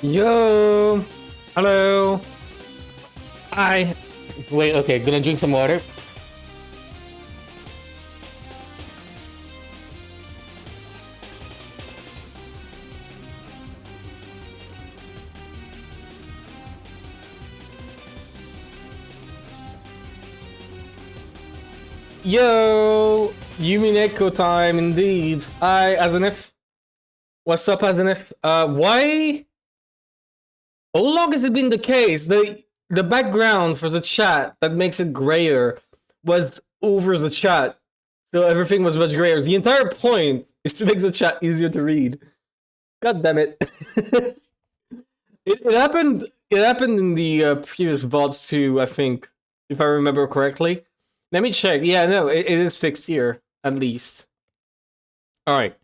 Yo! Hello! Hi! Wait, okay, gonna drink some water. Yo! Umineko time indeed. Hi, as an if. What's up, as an if? Why? How long has it been the case? The background for the chat that makes it grayer was over the chat. So everything was much grayer. The entire point is to make the chat easier to read. God damn it. it happened in the previous VODs too, I think, if I remember correctly. Let me check. Yeah, no, it is fixed here, at least. Alright.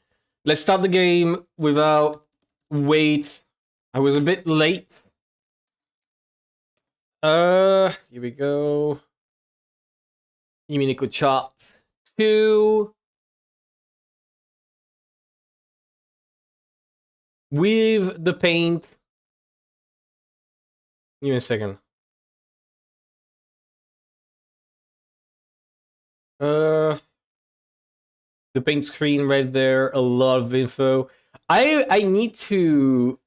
Let's start the game without wait. I was a bit late. Here we go. Umineko chart 2. With the paint. Give me a second. The paint screen right there, a lot of info. I need to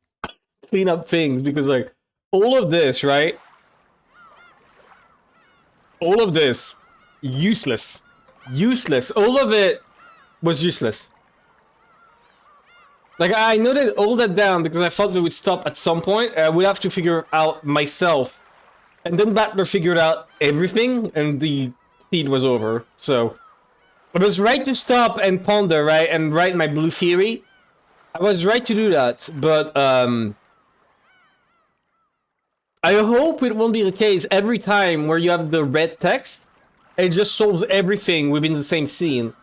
clean up things because like all of this, right? All of this, useless. Useless. All of it was useless. Like, I noted all that down because I thought it would stop at some point. I would have to figure out myself. And then Battler figured out everything, and the feed was over. So, I was right to stop and ponder, right? And write my blue theory. I was right to do that, but, I hope it won't be the case every time where you have the red text, and it just solves everything within the same scene.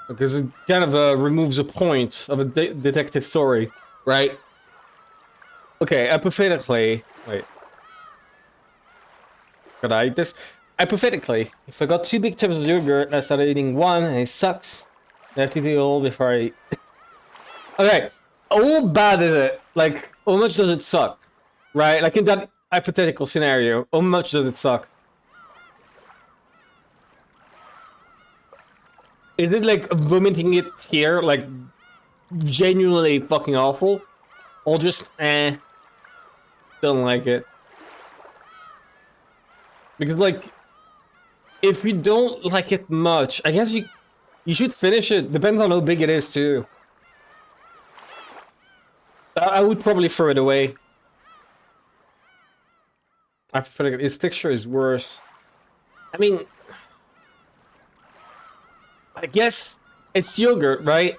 Because it kind of removes a point of a detective story, right? Okay, hypothetically... Wait. Gotta eat this? Hypothetically, if I got 2 big tubs of yogurt and I started eating one and it sucks, I have to eat it all before I eat. Okay, how bad is it? Like, how much does it suck? Right? Like in that hypothetical scenario, how much does it suck? Is it like vomiting it here, like genuinely fucking awful? Or just don't like it? Because like, if you don't like it much, I guess you should finish it. Depends on how big it is too. I would probably throw it away. I feel like its texture is worse. I mean, I guess it's yogurt, right?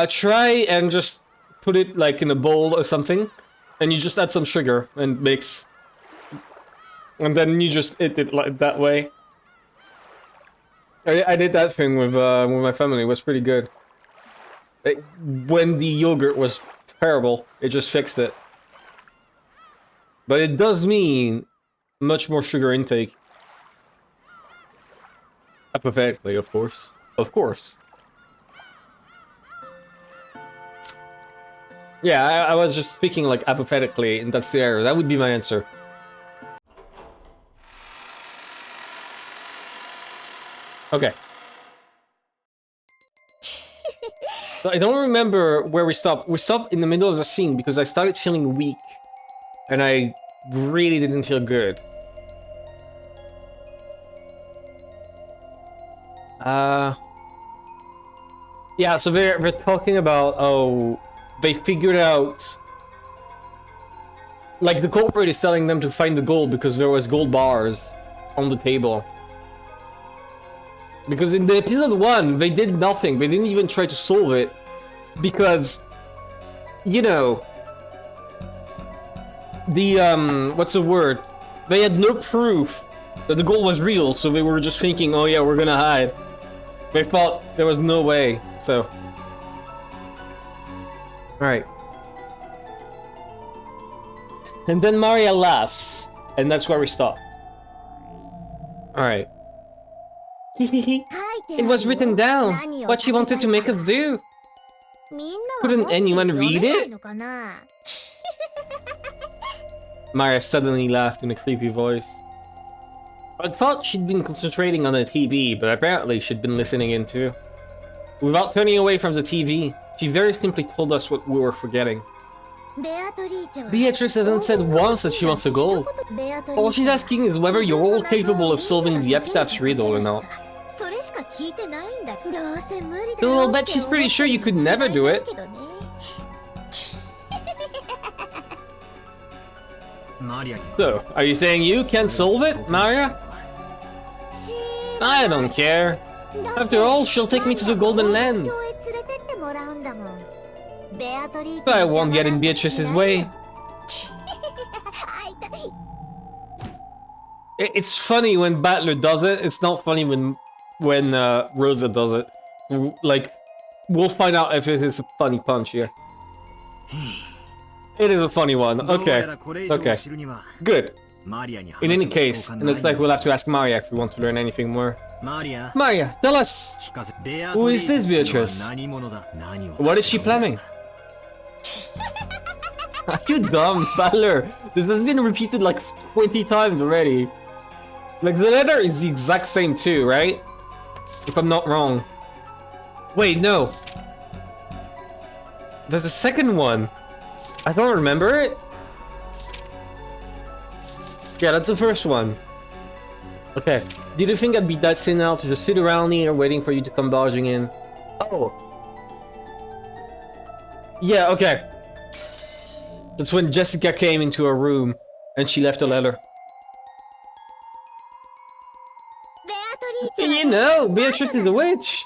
Try and just put it like in a bowl or something, and you just add some sugar and mix, and then you just eat it like that way. I did that thing with my family. It was pretty good. When the yogurt was terrible, it just fixed it. But it does mean much more sugar intake. Hypothetically, of course. Of course. Yeah, I was just speaking like hypothetically in that scenario. That would be my answer. Okay. So I don't remember where we stopped. We stopped in the middle of the scene because I started feeling weak. And I really didn't feel good. Yeah, so they're talking about, oh, they figured out... Like, the culprit is telling them to find the gold because there was gold bars on the table. Because in the episode 1, they did nothing. They didn't even try to solve it. Because, you know... The, what's the word? They had no proof that the gold was real, so they were just thinking, oh yeah, we're gonna hide. They thought there was no way, so... Alright. And then Maria laughs, and that's where we stop. Alright. It was written down, what she wanted to make us do. Couldn't anyone read it? Maria suddenly laughed in a creepy voice. I thought she'd been concentrating on the TV, but apparently she'd been listening in too. Without turning away from the TV, she very simply told us what we were forgetting. Beatrice hasn't said once that she wants a goal. All she's asking is whether you're all capable of solving the epitaph's riddle or not. Though I'll bet she's pretty sure you could never do it. So, are you saying you can't solve it, Maria? I don't care. After all, she'll take me to the Golden Land. So I won't get in Beatrice's way. It's funny when Battler does it. It's not funny when Rosa does it. Like, we'll find out if it is a funny punch here. It is a funny one. Okay. Okay. Good. In any case, it looks like we'll have to ask Maria if we want to learn anything more. Maria, tell us! Who is this Beatrice? What is she planning? Are you dumb, Battler? This has been repeated like 20 times already. Like, the letter is the exact same too, right? If I'm not wrong. Wait, no. There's a second one. I don't remember it. Yeah, that's the first one. Okay. Did you think I'd be that senile to just sit around here waiting for you to come barging in? Oh. Yeah, okay. That's when Jessica came into her room and she left a letter. You know, Beatrice is a witch.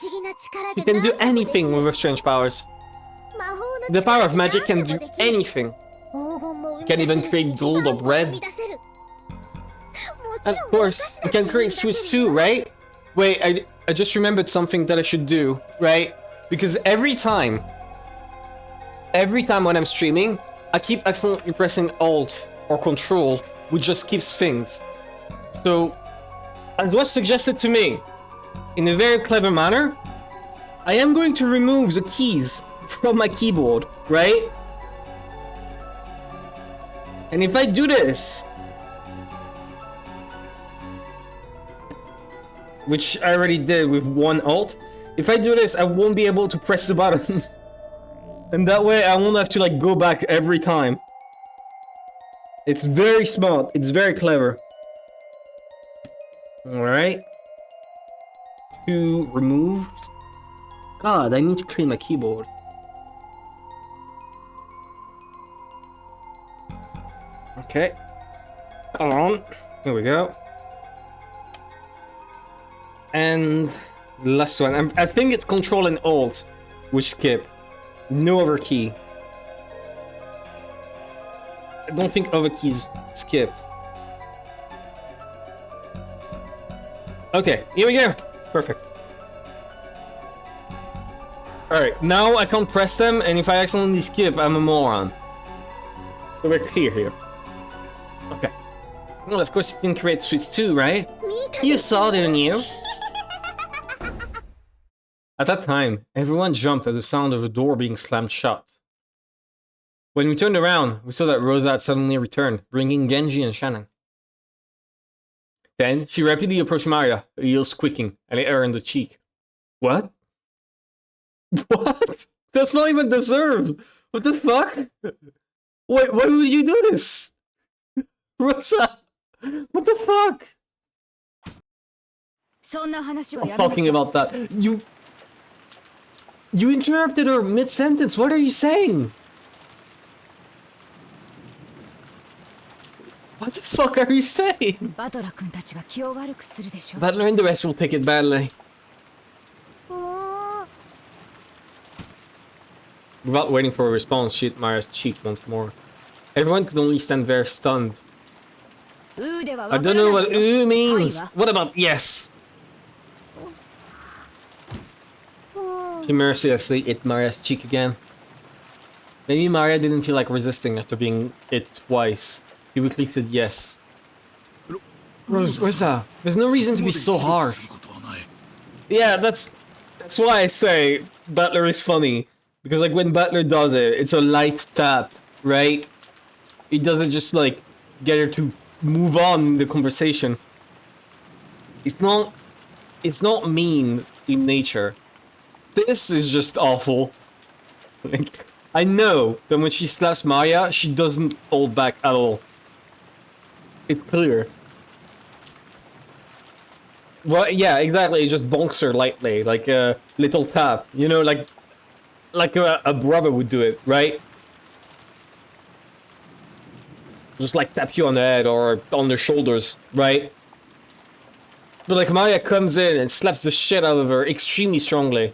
She can do anything with her strange powers. The power of magic can do anything. It can even create gold or bread. And of course, it can create sweets too, right? Wait, I just remembered something that I should do, right? Because every time when I'm streaming, I keep accidentally pressing Alt or Control, which just keeps things. So, as was suggested to me, in a very clever manner, I am going to remove the keys from my keyboard, right? And if I do this, which I already did with one Alt, if I do this, I won't be able to press the button. And that way I won't have to like go back every time. It's very smart, it's very clever. Alright. To remove. God, I need to clean my keyboard. Okay. Come on. Here we go. And last one. I think it's Control and Alt, which skip. No other key. I don't think other keys skip. Okay, here we go. Perfect. Alright, now I can't press them, and if I accidentally skip, I'm a moron. So we're clear here. Okay. Well, of course you can create sweets too, right? You saw, didn't you? At that time, everyone jumped at the sound of a door being slammed shut. When we turned around, we saw that Rosa had suddenly returned, bringing Genji and Shannon. Then, she rapidly approached Maria, her heels squeaking, and hit her in the cheek. What? What? That's not even deserved! What the fuck? Wait, why would you do this? Rosa! What the fuck? I'm talking about that. You interrupted her mid-sentence. What are you saying? What the fuck are you saying? Battler and the rest will take it badly. Without waiting for a response, she hit Maria's cheek once more. Everyone could only stand there stunned. I don't know what "ooh" means. What about yes? She mercilessly hit Maria's cheek again. Maybe Maria didn't feel like resisting after being hit twice. She weakly said yes. Rosa, there's no reason to be so harsh. Yeah, that's why I say Battler is funny. Because like when Battler does it, it's a light tap, right? He doesn't just like get her to move on in the conversation. It's not mean in nature. This is just awful. Like, I know that when she slaps Maya, she doesn't hold back at all. It's clear. Well, yeah, exactly. It just bonks her lightly, like a little tap. You know, like a brother would do it, right? Just like tap you on the head or on the shoulders, right? But like Maya comes in and slaps the shit out of her extremely strongly.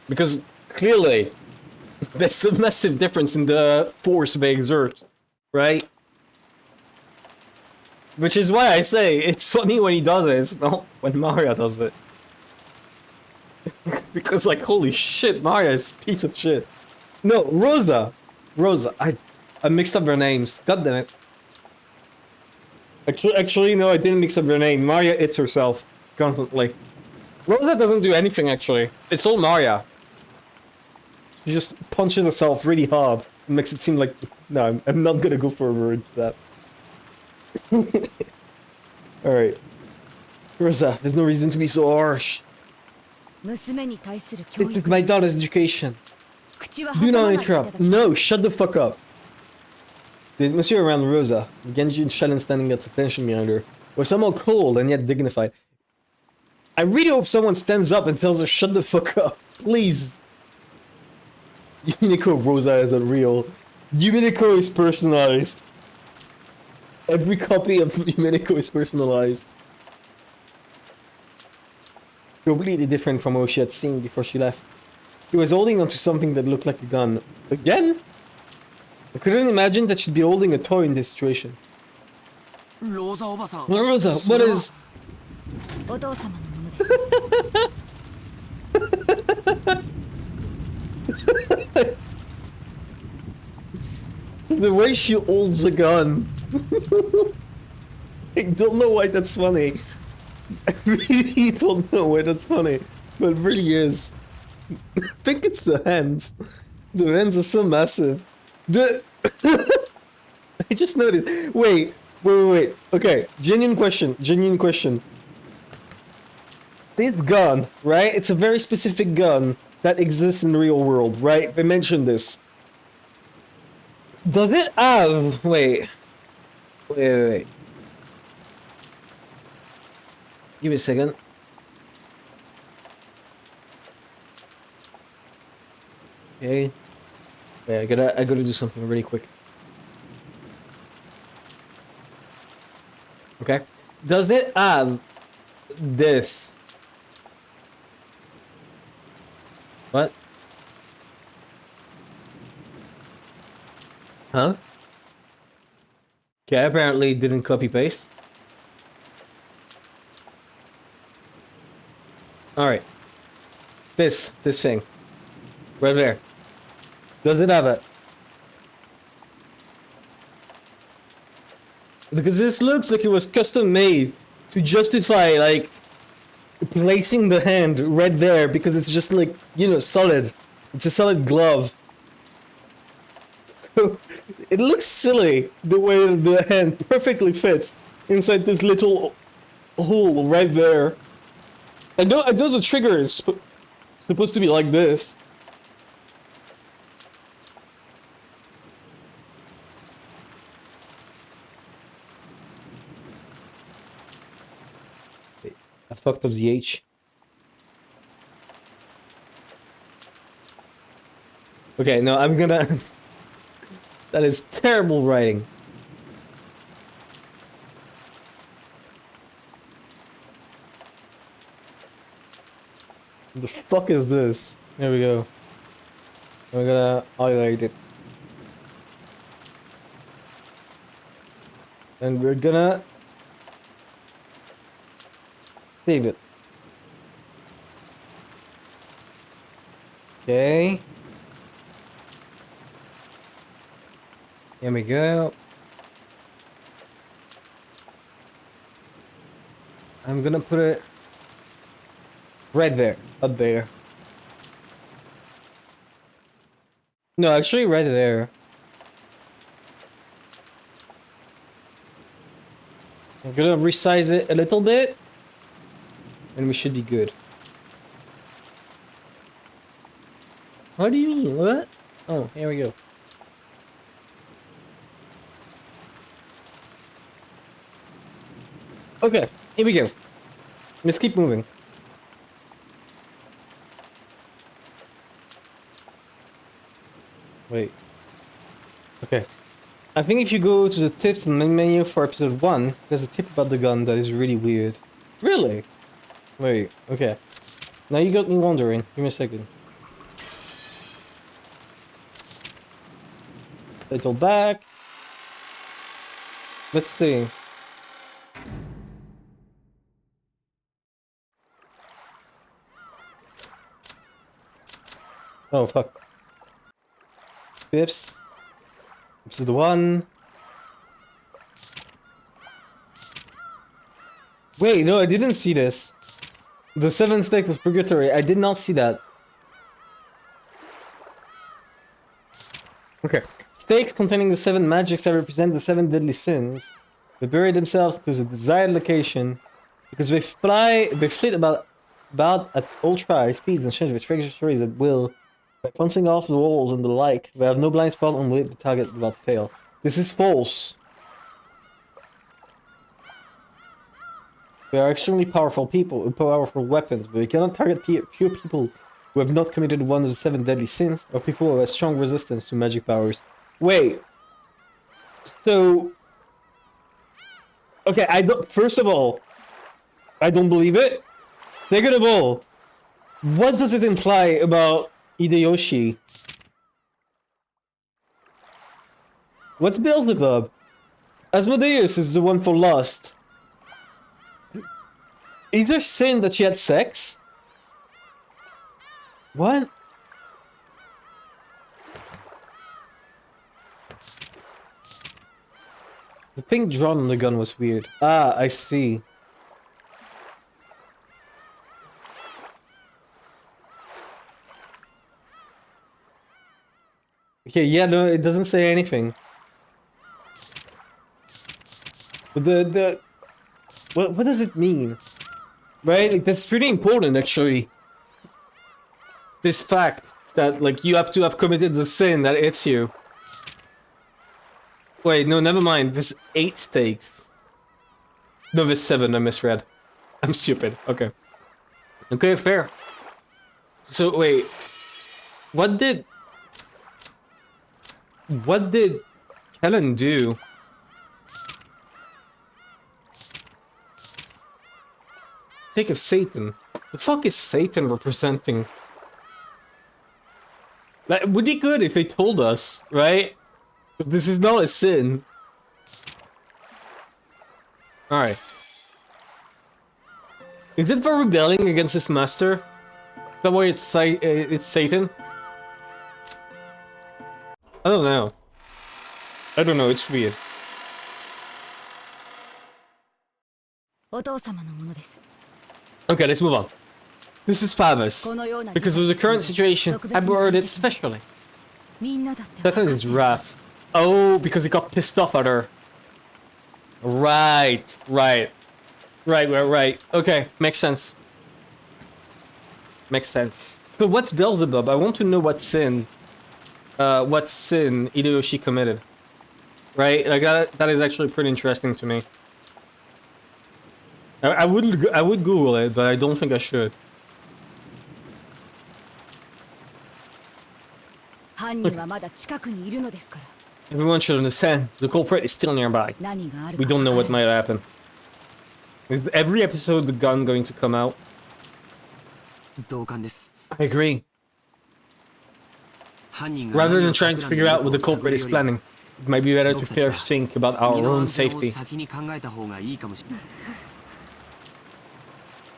Because clearly, there's a massive difference in the force they exert, right? Which is why I say it's funny when he does it, it's not when Maria does it. Because like, holy shit, Maria is a piece of shit. No, Rosa, I mixed up their names. God damn it. Actually, no, I didn't mix up their name. Maria hits herself constantly. Rosa doesn't do anything actually. It's all Maria. She just punches herself really hard. It makes it seem like no, I'm not gonna go further into that. Alright. Rosa, there's no reason to be so harsh. This is my daughter's education. Do not interrupt. No, shut the fuck up. There's Monsieur around Rosa, Genji and Shannon standing at attention behind her, were somehow cold and yet dignified. I really hope someone stands up and tells her shut the fuck up. Please. Umineko Rosa is unreal. Umineko is personalized. Every copy of Umineko is personalized. Completely different from what she had seen before she left. She was holding onto something that looked like a gun. Again? I couldn't imagine that she'd be holding a toy in this situation. Rosa, what is... The way she holds a gun. I don't know why that's funny. I really don't know why that's funny. But it really is. I think it's the hands. The hands are so massive. I just noticed. Wait. Okay, genuine question. This gun, right? It's a very specific gun that exists in the real world, right? They mentioned this. Does it have... Wait. Give me a second. Okay. Yeah, I gotta do something really quick. Okay. Does it have this? What? Huh? Okay, apparently didn't copy paste. Alright. This thing. Right there. Does it have it? Because this looks like it was custom made to justify, like, placing the hand right there because it's just like, you know, solid. It's a solid glove. So, it looks silly the way the hand perfectly fits inside this little hole right there. I know the trigger is supposed to be like this. I fucked up the H. Okay, no, I'm gonna... That is terrible writing. The fuck is this? There we go. I'm gonna highlight it. And we're gonna... save it. Okay. Here we go. I'm gonna put it right there, up there. No, actually right there. I'm gonna resize it a little bit, and we should be good. What do you mean? What? Oh, here we go. Okay, here we go. Let's keep moving. Wait. Okay. I think if you go to the tips and main menu for episode 1, there's a tip about the gun that is really weird. Really? Wait, okay. Now you got me wondering. Give me a second. Title back. Let's see. Oh, fuck. Fifth. Episode 1. Wait, no, I didn't see this. The 7 stakes of purgatory. I did not see that. Okay. Stakes containing the 7 magics that represent the 7 deadly sins. They bury themselves to the desired location because they flit about at ultra high speeds and change their trajectory that will, by bouncing off the walls and the like, they have no blind spot on the target without fail. This is false. They are extremely powerful people with powerful weapons, but you cannot target pure people who have not committed one of the 7 deadly sins, or people who have strong resistance to magic powers. Wait. So... Okay, first of all, I don't believe it. Second of all, what does it imply about Hideyoshi? What's Beelzebub? Asmodeus is the one for lust. Is there sin that she had sex? What? The pink drum on the gun was weird. Ah, I see. Okay, yeah, no, it doesn't say anything. But what does it mean? Right? Like, that's pretty important, actually. This fact that, like, you have to have committed the sin that hits you. Wait, no, never mind. There's 8 stakes. No, there's 7, I misread. I'm stupid. Okay. Okay, fair. So, wait. What did Helen do? Stake of Satan. The fuck is Satan representing? Like, it would be good if they told us, right? Because this is not a sin. Alright. Is it for rebelling against his master? Is that why it's Satan? I don't know. I don't know, it's weird. Okay, let's move on. This is father's. Because of the current situation, I borrowed it specially. Satan is wrath. Oh, because he got pissed off at her. Right. Okay, makes sense. Makes sense. So what's Beelzebub? I want to know what sin Hideyoshi committed. Right? Like that is actually pretty interesting to me. I would Google it, but I don't think I should. Everyone should understand, the culprit is still nearby. We don't know what might happen. Is every episode the gun going to come out? I agree. Rather than trying to figure out what the culprit is planning, it might be better to first think about our own safety.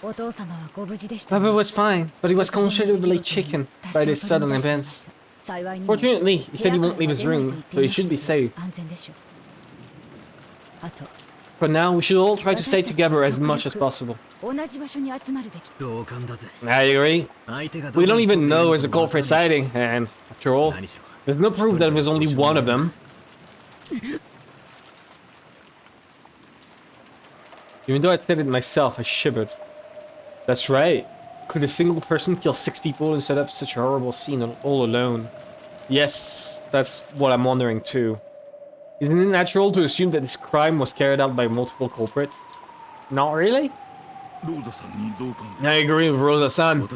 Papa was fine, but he was considerably shaken by these sudden events. Fortunately, he said he won't leave his room, so he should be safe. For now, we should all try to stay together as much as possible. I agree. We don't even know where's the culprit hiding, and after all, there's no proof that there's only one of them. Even though I said it myself, I shivered. That's right. Could a single person kill 6 people and set up such a horrible scene all alone? Yes, that's what I'm wondering too. Isn't it natural to assume that this crime was carried out by multiple culprits? Not really? I agree with Rosa-san.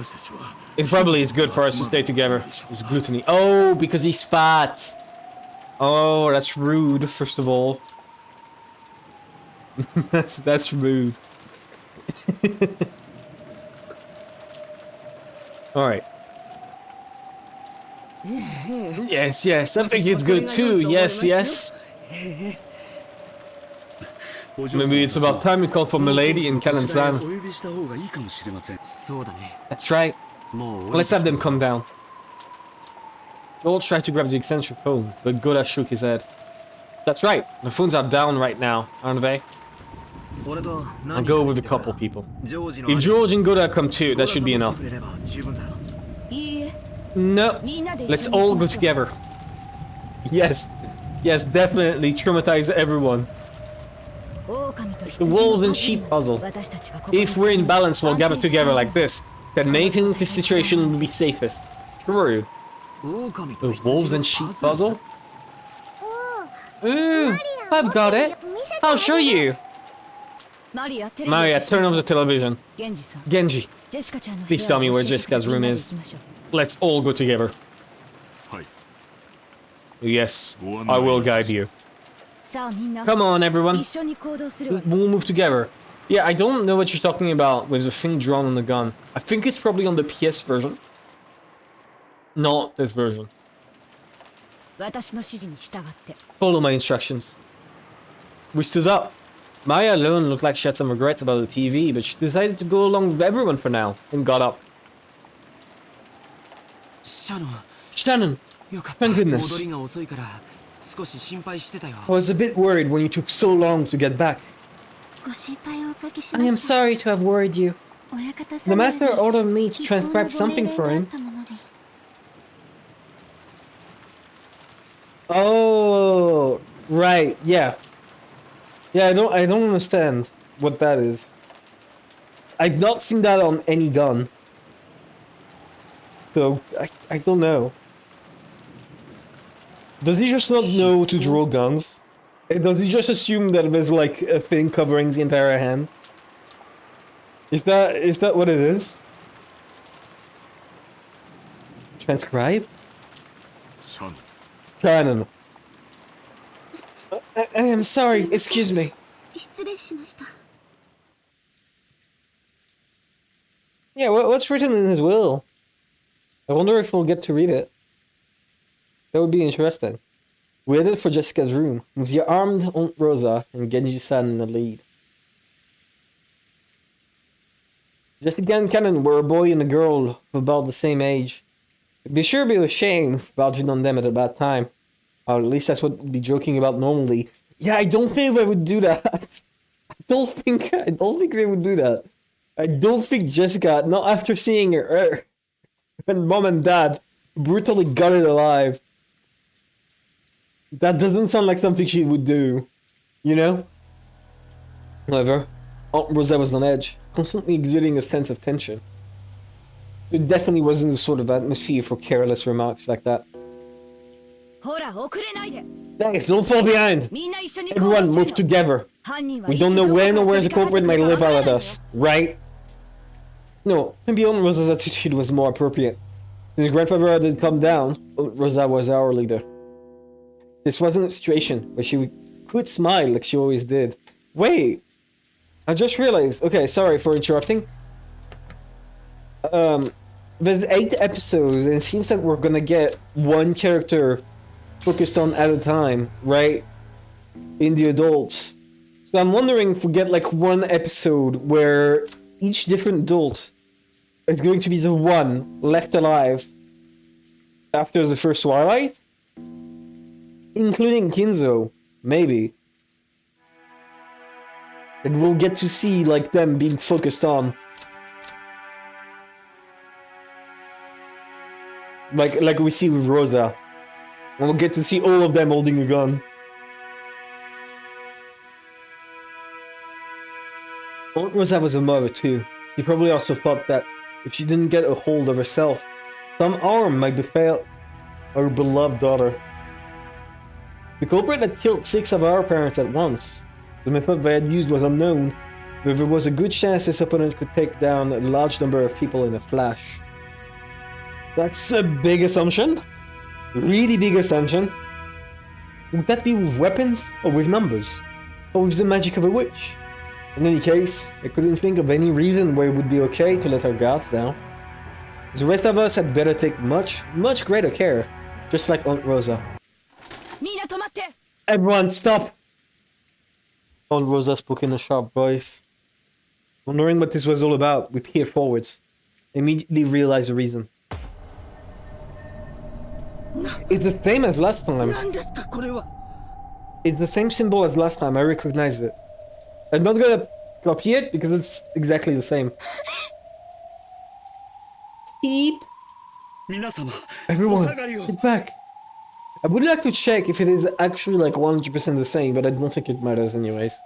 It's probably as good for us to stay together. It's gluttony. Oh, because he's fat. Oh, that's rude, first of all. that's rude. Alright. Yes, yes, I think it's good too. Yes, yes. Maybe it's about time we call for Milady and Kanan-san. That's right. Let's have them come down. Joel tried to grab the extension phone, but Goda shook his head. That's right. The phones are down right now, aren't they? I'll go with a couple people. If George and Goda come too, that should be enough. No. Let's all go together. Yes. Yes, definitely traumatize everyone. The wolves and sheep puzzle. If we're in balance, we'll gather together like this. Then maintaining this situation will be safest. True. The wolves and sheep puzzle? Ooh, I've got it. I'll show you. Maria, turn off the television. Genji, please tell me where Jessica's room is. Let's all go together. Yes, I will guide you. Come on, everyone. We'll move together. Yeah, I don't know what you're talking about with the thing drawn on the gun. I think it's probably on the PS version. Not this version. Follow my instructions. We stood up. Maya alone looked like she had some regrets about the TV, but she decided to go along with everyone for now, and got up. Shannon! Thank goodness. I was a bit worried when you took so long to get back. I am sorry to have worried you. The master ordered me to transcribe something for him. Oh, right, yeah. Yeah, I don't understand what that is. I've not seen that on any gun. So, I don't know. Does he just not know to draw guns? Does he just assume that there's like a thing covering the entire hand? Is that what it is? Transcribe? Shannon. I am sorry, excuse me. Yeah, what's written in his will? I wonder if we'll get to read it. That would be interesting. We headed for Jessica's room, with the armed Aunt Rosa and Genji-san in the lead. Jessica and Kanan were a boy and a girl of about the same age. It'd be sure to be a shame vouching on them at a bad time. Or at least that's what we'd be joking about normally. Yeah, I don't think they would do that. I don't think they would do that. I don't think Jessica, not after seeing her and mom and dad brutally gutted alive. That doesn't sound like something she would do, you know? However, Aunt Rosa was on edge, constantly exuding a sense of tension. It definitely wasn't the sort of atmosphere for careless remarks like that. Thanks, don't fall behind! Everyone, move together! We don't know when or where the culprit might live out at us, right? No, maybe Aunt Rosa's attitude was more appropriate. Since grandfather had come down, Aunt Rosa was our leader. This wasn't a situation where she could smile like she always did. Wait! I just realized. Okay, sorry for interrupting. There's 8 episodes, and it seems that we're gonna get one character focused on at a time, right? In the adults. So I'm wondering if we get like one episode where each different adult is going to be the one left alive after the first Twilight? Including Kinzo, maybe. And we'll get to see like them being focused on. Like we see with Rosa. And we'll get to see all of them holding a gun. Aunt Rosa was a mother too. She probably also thought that if she didn't get a hold of herself, some harm might befall her beloved daughter. The culprit had killed 6 of our parents at once. The method they had used was unknown, but there was a good chance this opponent could take down a large number of people in a flash. That's a big assumption. Really big assumption. Would that be with weapons or with numbers? Or with the magic of a witch? In any case, I couldn't think of any reason why it would be okay to let our guards down. The rest of us had better take much greater care, just like Aunt Rosa. Everyone, stop! Aunt Rosa spoke in a sharp voice. Wondering what this was all about, we peered forwards. Immediately realized the reason. It's the same as last time. It's the same symbol as last time, I recognize it. I'm not gonna copy it because it's exactly the same. Beep! Everyone, get back! I would like to check if it is actually like 100% the same, but I don't think it matters anyways.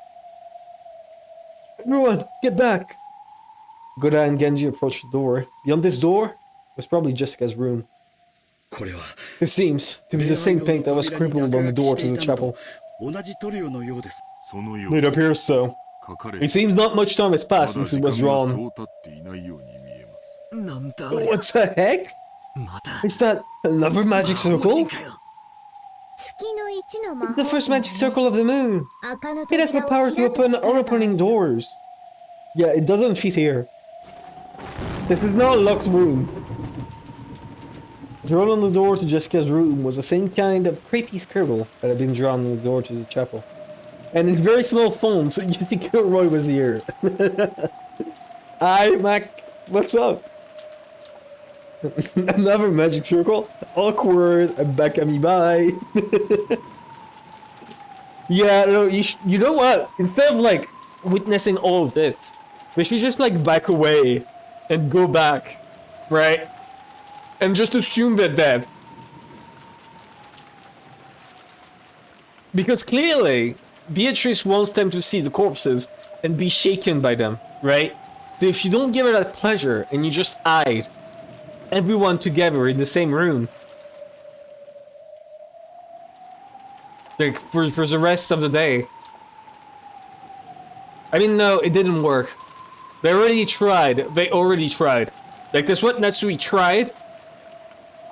Everyone, get back! Goda and Genji approached the door. Beyond this door was probably Jessica's room. It seems to be the same paint that was scribbled on the door to the chapel. It appears so. It seems not much time has passed since it was drawn. What the heck? Is that another magic circle? The first magic circle of the moon. It has the power to open unopening doors. Yeah, it doesn't fit here. This is not a locked room. Drawn on the door to Jessica's room was the same kind of creepy scribble that had been drawn on the door to the chapel. And it's very small font, so you think Roy was here. Hi, Mac. What's up? Another magic circle? Awkward. I'm back at me, bye. Yeah, no, you know what? Instead of like witnessing all of this, we should just like back away and go back, right? And just assume they're dead. Because clearly, Beatrice wants them to see the corpses and be shaken by them, right? So if you don't give her that pleasure and you just hide everyone together in the same room, like for the rest of the day. I mean, no, it didn't work. They already tried. Like, that's what Natsui tried.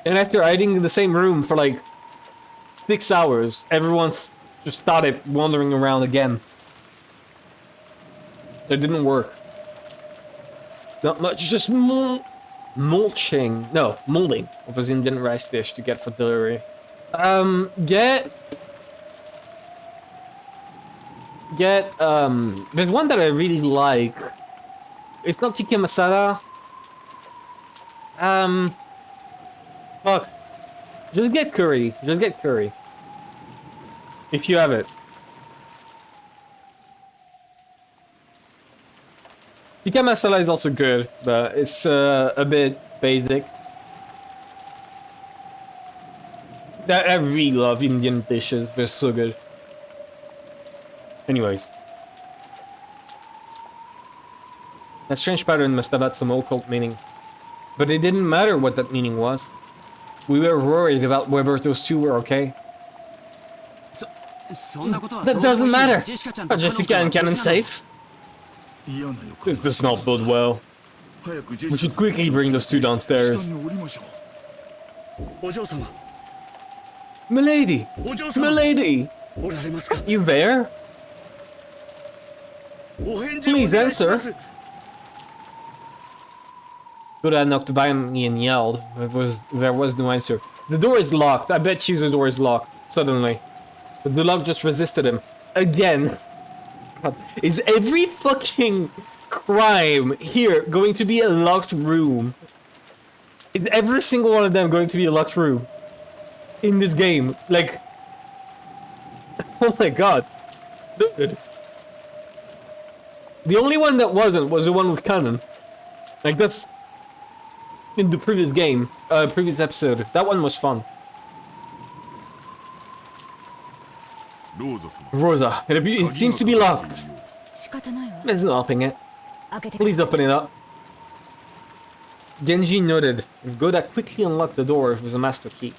And after hiding in the same room for like 6 hours, everyone's just started wandering around again. So it didn't work. Not much, just mulching. No, molding of a Indian rice dish to get for delivery. There's one that I really like. It's not tikka masala. Fuck. Just get curry. If you have it. Tikka masala is also good, but it's a bit basic. I really love Indian dishes, they're so good. Anyways. That strange pattern must have had some occult meaning. But it didn't matter what that meaning was. We were worried about whether those two were okay. That doesn't matter! Are Jessica and Canon safe? This does not bode well. We should quickly bring those two downstairs. Milady! Milady! You there? Please answer! Buddha knocked by me and yelled. There was no answer. The door is locked. I bet you the door is locked. Suddenly. But the lock just resisted him. Again. God. Is every fucking crime here going to be a locked room? Is every single one of them going to be a locked room? In this game? Like... Oh my god. Dude. The only one that wasn't was the one with Cannon. Like, that's... in the previous game, previous episode. That one was fun. Rosa, it seems to be locked. There's no helping it. Please open it up. Genji nodded, and Goda quickly unlocked the door with a master key.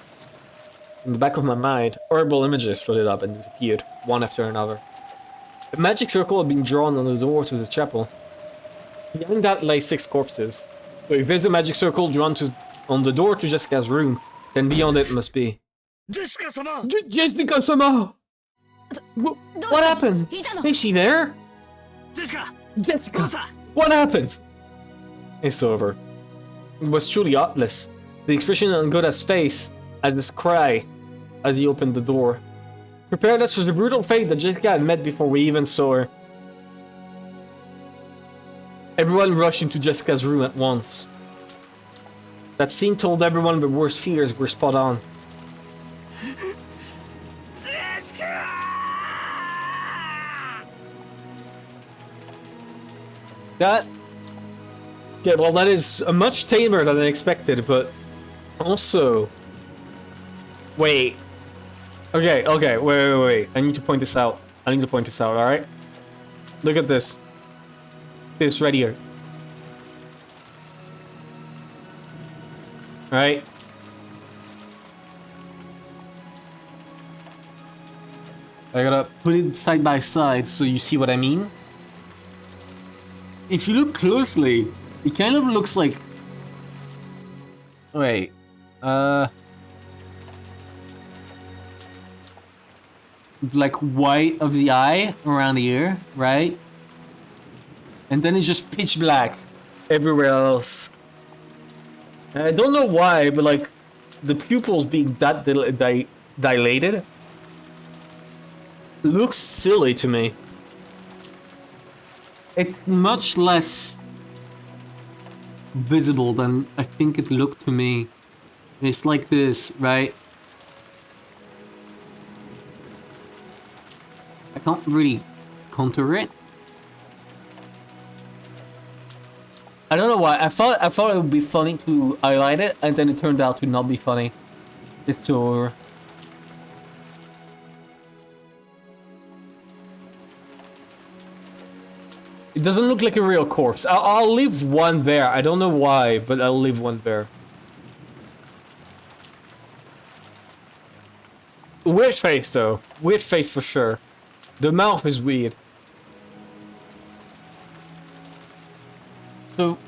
In the back of my mind, horrible images floated up and disappeared, one after another. A magic circle had been drawn on the door to the chapel. Behind that lay 6 corpses. So if there's a magic circle drawn on the door to Jessica's room, then beyond it must be... Jessica-sama! Jessica-sama! What happened? Is she there? Jessica! What happened? It's over. It was truly artless. The expression on Goda's face as this cry as he opened the door prepared us for the brutal fate that Jessica had met before we even saw her. Everyone rushed into Jessica's room at once. That scene told everyone their worst fears were spot on. Jessica! That... Yeah, well, that is much tamer than I expected, but also... Wait. Okay, wait. I need to point this out. Alright? Look at this. This right here. Right? I gotta put it side by side so you see what I mean. If you look closely, it kind of looks like... Wait. Like white of the eye around the ear, right? And then it's just pitch black everywhere else. I don't know why, but like the pupils being that dilated looks silly to me. It's much less visible than I think it looked to me. It's like this, right? I can't really contour it. I don't know why. I thought it would be funny to highlight it, and then it turned out to not be funny. It's so... It doesn't look like a real corpse. I'll leave one there. I don't know why, but I'll leave one there. Weird face, though. Weird face for sure. The mouth is weird. So,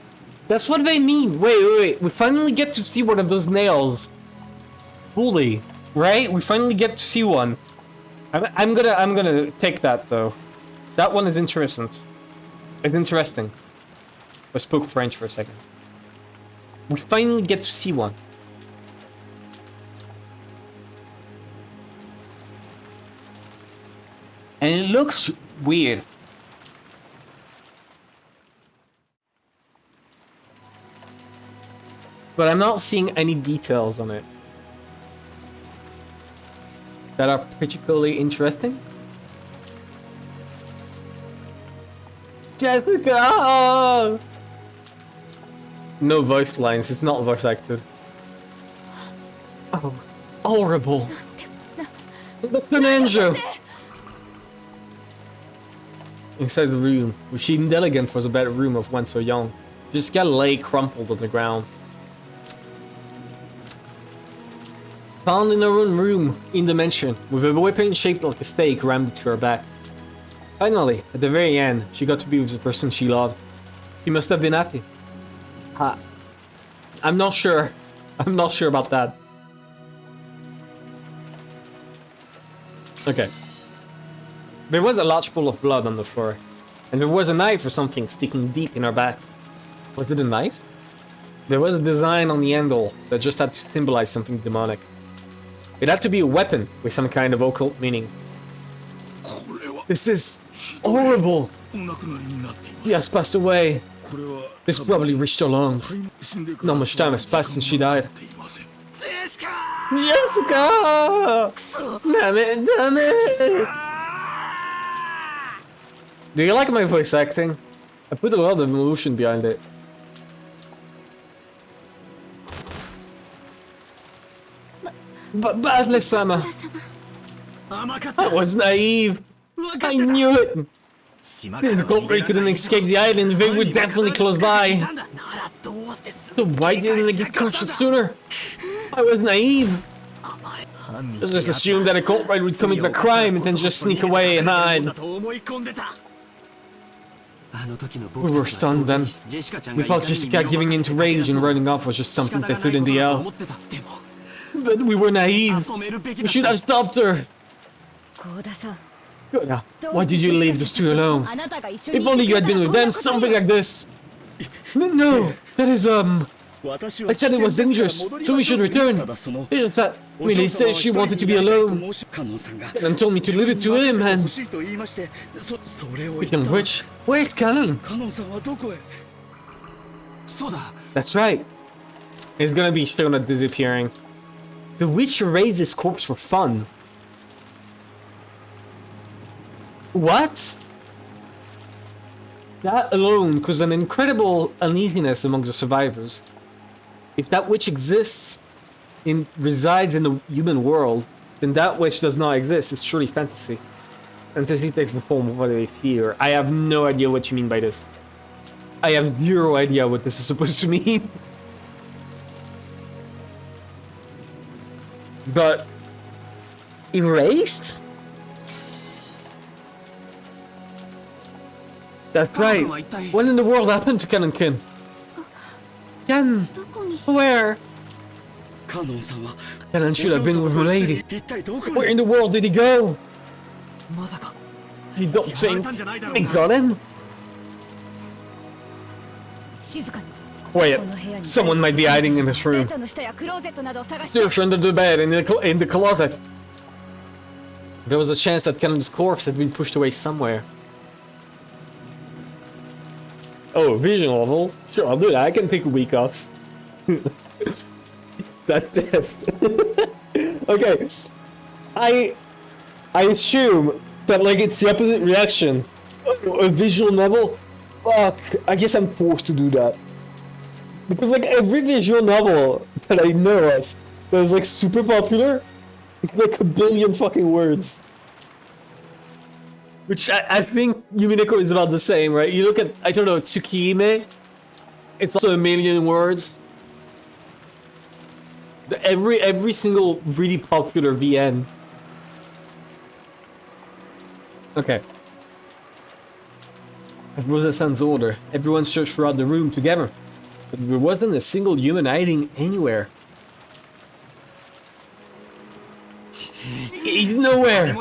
that's what they mean. Wait. We finally get to see one of those nails. Fully. Right? We finally get to see one. I'm gonna take that, though. That one is interesting. It's interesting. I spoke French for a second. We finally get to see one. And it looks weird. But I'm not seeing any details on it that are particularly interesting. Jessica! No voice lines, it's not voice acted. Oh, horrible. Dr. Manjo! Inside the room, which seemed elegant was a better room of one so young, Jessica lay crumpled on the ground. Found in her own room, in the mansion, with a weapon shaped like a stake rammed to her back. Finally, at the very end, she got to be with the person she loved. She must have been happy. I'm not sure. I'm not sure about that. Okay. There was a large pool of blood on the floor, and there was a knife or something sticking deep in her back. Was it a knife? There was a design on the handle that just had to symbolize something demonic. It had to be a weapon with some kind of occult meaning. This is horrible! He has passed away. This probably reached her lungs. Not much time has passed since she died. Jessica! Damn it! Do you like my voice acting? I put a lot of emotion behind it. But Badly-sama! I was naive! I knew it! Since the culprit couldn't escape the island, they were definitely close by. So why didn't they get caught sooner? I was naive. I just assumed that a culprit would commit a crime and then just sneak away and hide. We were stunned then. We thought Jessica giving in to rage and running off was just something they put in the air. But we were naive. We should have stopped her. Koda, why did you leave the two alone? If only you had been with them, something like this. No, that is, I said it was dangerous, so we should return. It's that Millie said she wanted to be alone. And told me to leave it to him, and... Speaking of which, where's Canon? That's right. He's gonna be shown at disappearing. The witch raids his corpse for fun. What? That alone caused an incredible uneasiness among the survivors. If that witch exists, resides in the human world, then that witch does not exist. It's truly fantasy. Fantasy takes the form of what they fear. I have no idea what you mean by this. I have zero idea what this is supposed to mean. But... erased? That's right. What in the world happened to Ken and Kin? Ken, where? Ken should have been with Milady. Where in the world did he go? You don't think they got him? Quiet. Someone might be hiding in this room. Search under the bed and in the closet. There was a chance that Ken's corpse had been pushed away somewhere. Oh, vision level? Sure, I'll do that. I can take a week off. That death. Okay. I assume that like it's the opposite reaction. A visual novel? Fuck. I guess I'm forced to do that. Because like every visual novel that I know of that is like super popular, it's like a billion fucking words. Which I think Umineko is about the same, right? You look at, I don't know, Tsukihime, it's also a million words. Every single really popular VN. Okay. As Rosa-san's order, everyone searched throughout the room together. But there wasn't a single human hiding anywhere. He's nowhere!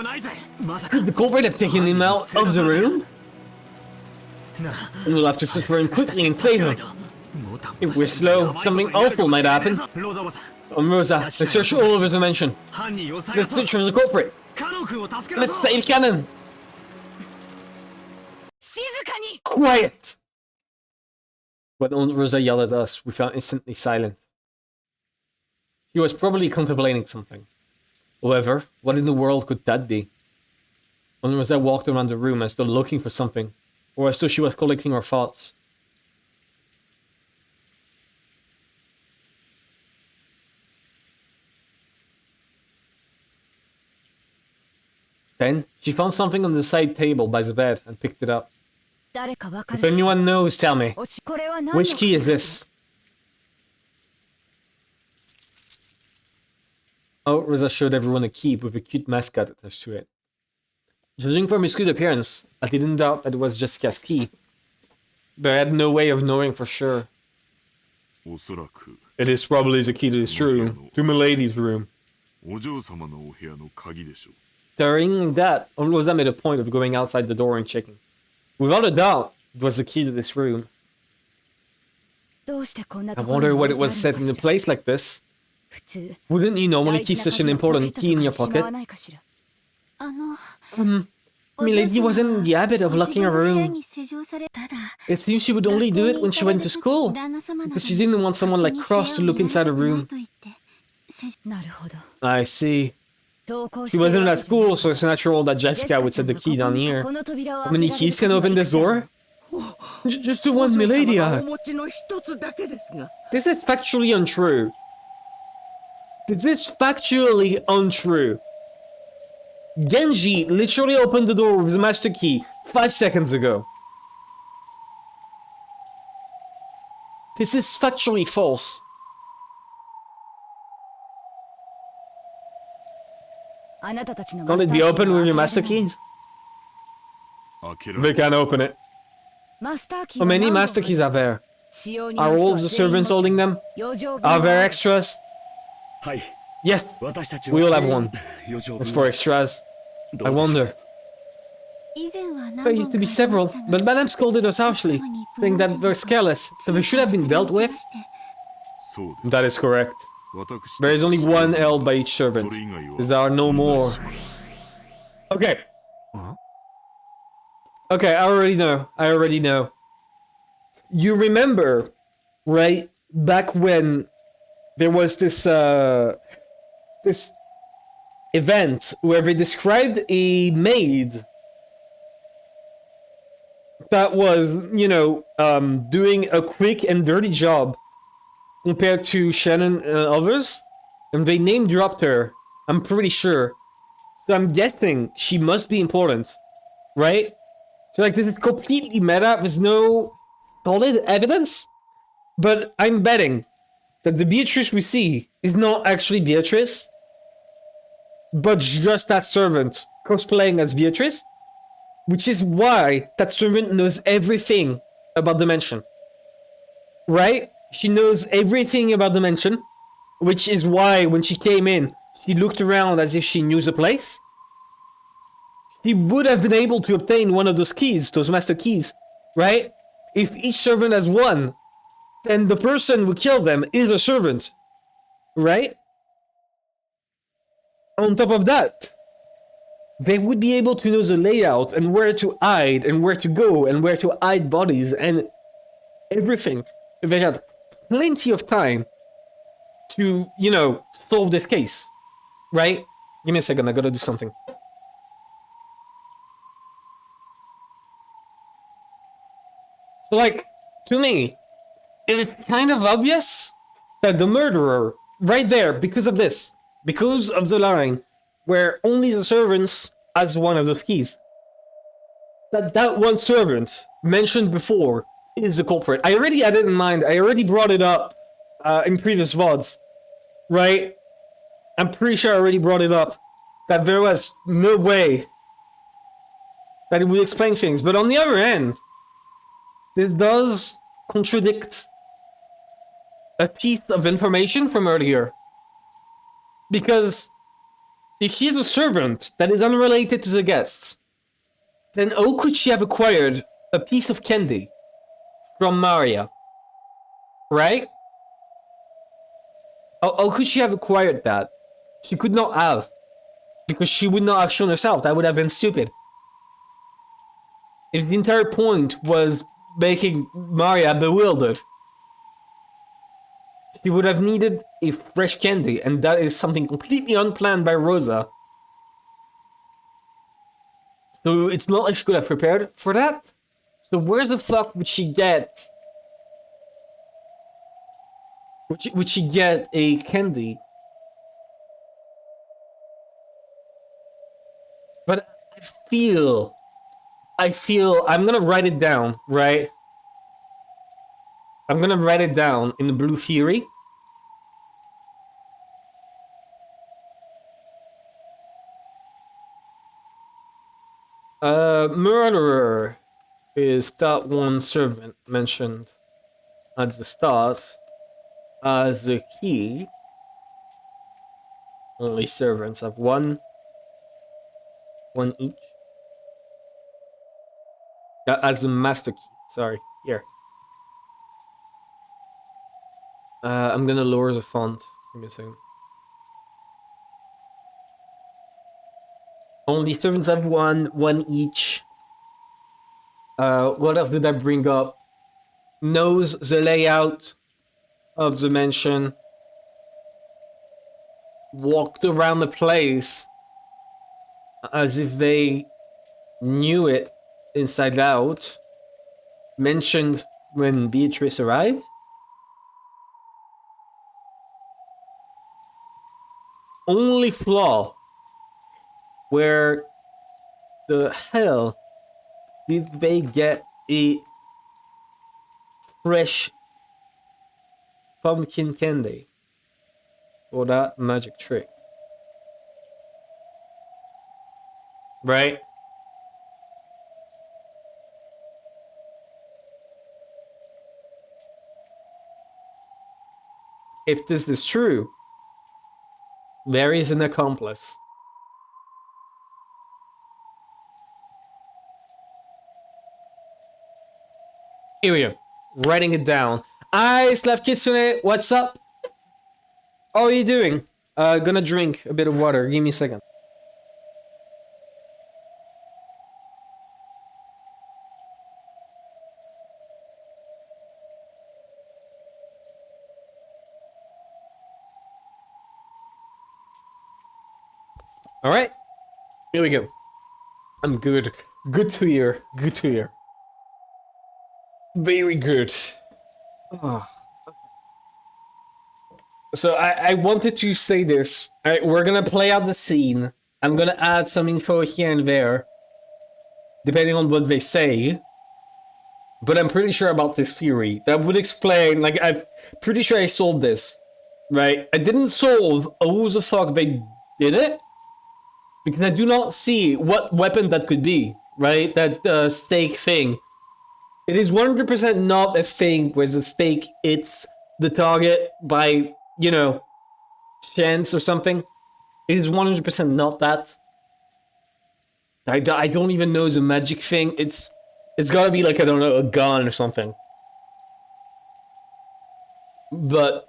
Could the culprit have taken him out of the room? And we'll have to search for him quickly and save him. If we're slow, something awful might happen. Rosa, let's search all over the mansion. Let's search for the culprit. Let's save Canon. Quiet! When Rosa yelled at us, we fell instantly silent. He was probably contemplating something. However, what in the world could that be? When Rosa walked around the room as though looking for something, or as though she was collecting her thoughts. Then, she found something on the side table by the bed and picked it up. If anyone knows, tell me. Which key is this? Oh, Rosa showed everyone a key with a cute mascot attached to it. Judging from his cute appearance, I didn't doubt that it was Jessica's key. But I had no way of knowing for sure. It is probably the key to this room, to Milady's room. During that, Rosa made a point of going outside the door and checking. Without a doubt, it was the key to this room. I wonder what it was set in a place like this. Wouldn't you normally keep such an important key in your pocket? Milady wasn't in the habit of locking her room. It seems she would only do it when she went to school, because she didn't want someone like Cross to look inside her room. I see. She wasn't at school, so it's natural that Jessica would set the key down here. How many keys can open this door? Just the one Milady had. This is factually untrue. This is factually untrue. Genji literally opened the door with the master key 5 seconds ago. This is factually false. Can't it be opened with your master keys? They can't open it. How many master keys are there? Are all of the servants holding them? Are there extras? Yes, we all have one. As for extras, I wonder. There used to be several, but Madame scolded us harshly, saying that they're careless, so they should have been dealt with. That is correct. There is only one held by each servant, because there are no more. Okay. Okay, I already know. You remember, right, back when there was this, this event where they described a maid that was, you know, doing a quick and dirty job compared to Shannon and others, and they name dropped her, I'm pretty sure. So I'm guessing she must be important, right? So like this is completely meta, there's no solid evidence, but I'm betting that the Beatrice we see is not actually Beatrice, but just that servant cosplaying as Beatrice, which is why that servant knows everything about the mansion, right? She knows everything about the mansion, which is why when she came in, she looked around as if she knew the place. She would have been able to obtain one of those keys, those master keys, right? If each servant has one, then the person who killed them is a servant, right? On top of that, they would be able to know the layout and where to hide and where to go and where to hide bodies and everything. They had plenty of time to, you know, solve this case, right? Give me a second, I gotta do something. So, like, to me, it is kind of obvious that the murderer, right there, because of this, because of the line where only the servants has one of those keys, that one servant mentioned before is the culprit. I already had it in mind. I already brought it up in previous VODs, right? I'm pretty sure I already brought it up, that there was no way that it would explain things. But on the other hand, this does contradict a piece of information from earlier. Because if she's a servant that is unrelated to the guests, then how could she have acquired a piece of candy from Maria? Right? How could she have acquired that? She could not have. Because she would not have shown herself. That would have been stupid. If the entire point was making Maria bewildered, she would have needed a fresh candy, and that is something completely unplanned by Rosa. So it's not like she could have prepared for that. So where the fuck would she get? Would she get a candy? But I feel, I'm gonna write it down, right? I'm gonna write it down in the blue theory. Murderer is that one servant mentioned at the start as a key. Only servants have one each. As a master key, sorry, here. I'm gonna lower the font. Give me a second. Only servants have one each. What else did I bring up? Knows the layout of the mansion. Walked around the place as if they knew it inside out. Mentioned when Beatrice arrived. Only flaw. Where the hell did they get a fresh pumpkin candy for that magic trick? Right? If this is true, there is an accomplice. Here we go. Writing it down. Slav Kitsune, what's up? How are you doing? Gonna drink a bit of water. Give me a second. Alright. Here we go. I'm good. Good to hear. Good to hear. Very good. Oh. So I wanted to say this. We're gonna play out the scene. I'm gonna add some info here and there, depending on what they say. But I'm pretty sure about this theory. That would explain, like, I'm pretty sure I solved this. Right? I didn't solve how the fuck they did it, because I do not see what weapon that could be. Right? That stake thing. It is 100% not a thing where the stake hits the target by, you know, chance or something. It is 100% not that. I don't even know the magic thing. It's gotta be like, I don't know, a gun or something. But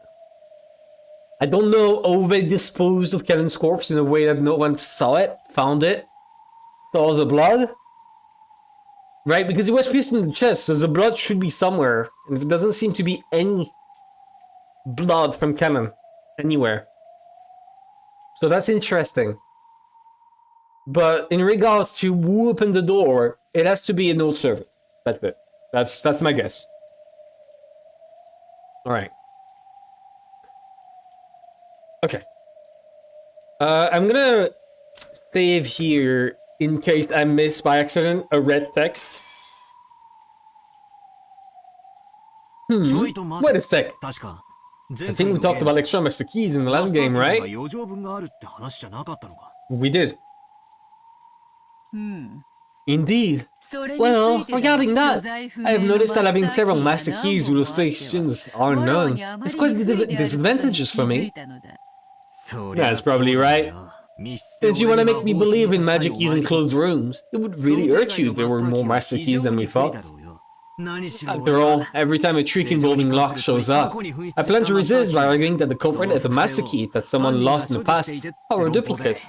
I don't know how they disposed of Kellen's corpse in a way that no one saw it, found it, saw the blood. Right, because it was pierced in the chest, so the blood should be somewhere. And there doesn't seem to be any blood from Kellen anywhere. So that's interesting. But in regards to who opened the door, it has to be an old servant. That's it. That's my guess. Alright. Okay. I'm gonna save here in case I miss by accident a red text. Wait a sec. I think we talked about extra master keys in the last game, right? We did. Indeed. Well, regarding that, I have noticed that having several master keys with restrictions are known. It's quite disadvantageous for me. That's probably right. Since you want to make me believe in magic using closed rooms, it would really hurt you if there were more master keys than we thought. After all, every time a trick involving locks shows up, I plan to resist by arguing that the culprit is a master key that someone lost in the past, or a duplicate.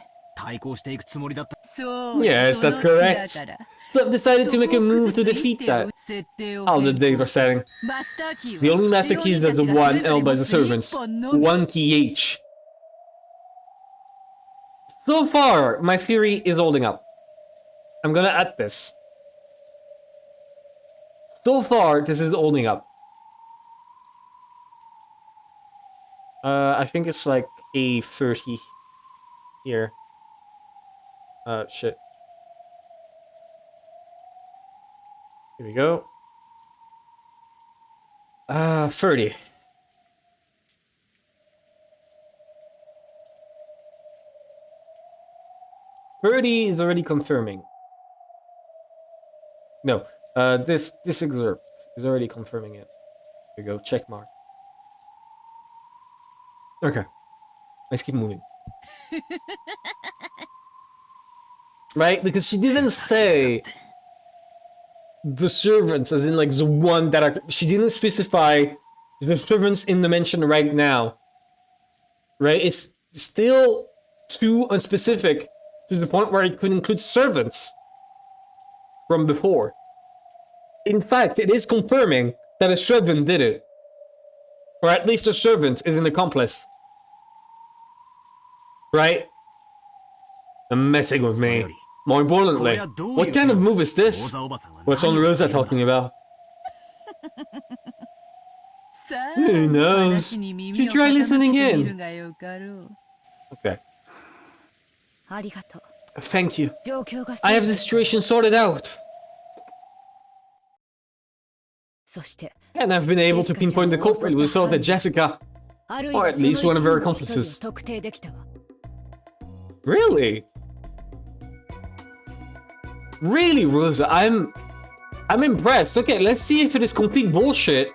Yes, that's correct. So I've decided to make a move to defeat that. All the data setting. The only master keys are the one held by the servants. One key each. So far, my theory is holding up. I'm gonna add this. So far, this is holding up. I think it's like a 30 here. Shit. Here we go. 30. Is already confirming. No, this excerpt is already confirming it. Here we go, check mark. Okay, let's keep moving. Right, because she didn't say the servants, as in like the one that are. She didn't specify the servants in the mention right now. Right, it's still too unspecific. To the point where it could include servants from before. In fact, it is confirming that a servant did it. Or at least a servant is an accomplice. Right? They're messing with me. More importantly, what kind of move is this? What's on Rosa talking about? Who knows? Should try listening in. Okay. Thank you. I have the situation sorted out. And I've been able to pinpoint the culprit who assaulted Jessica, or at least one of her accomplices. Really? Really, Rosa? I'm impressed. Okay, let's see if it is complete bullshit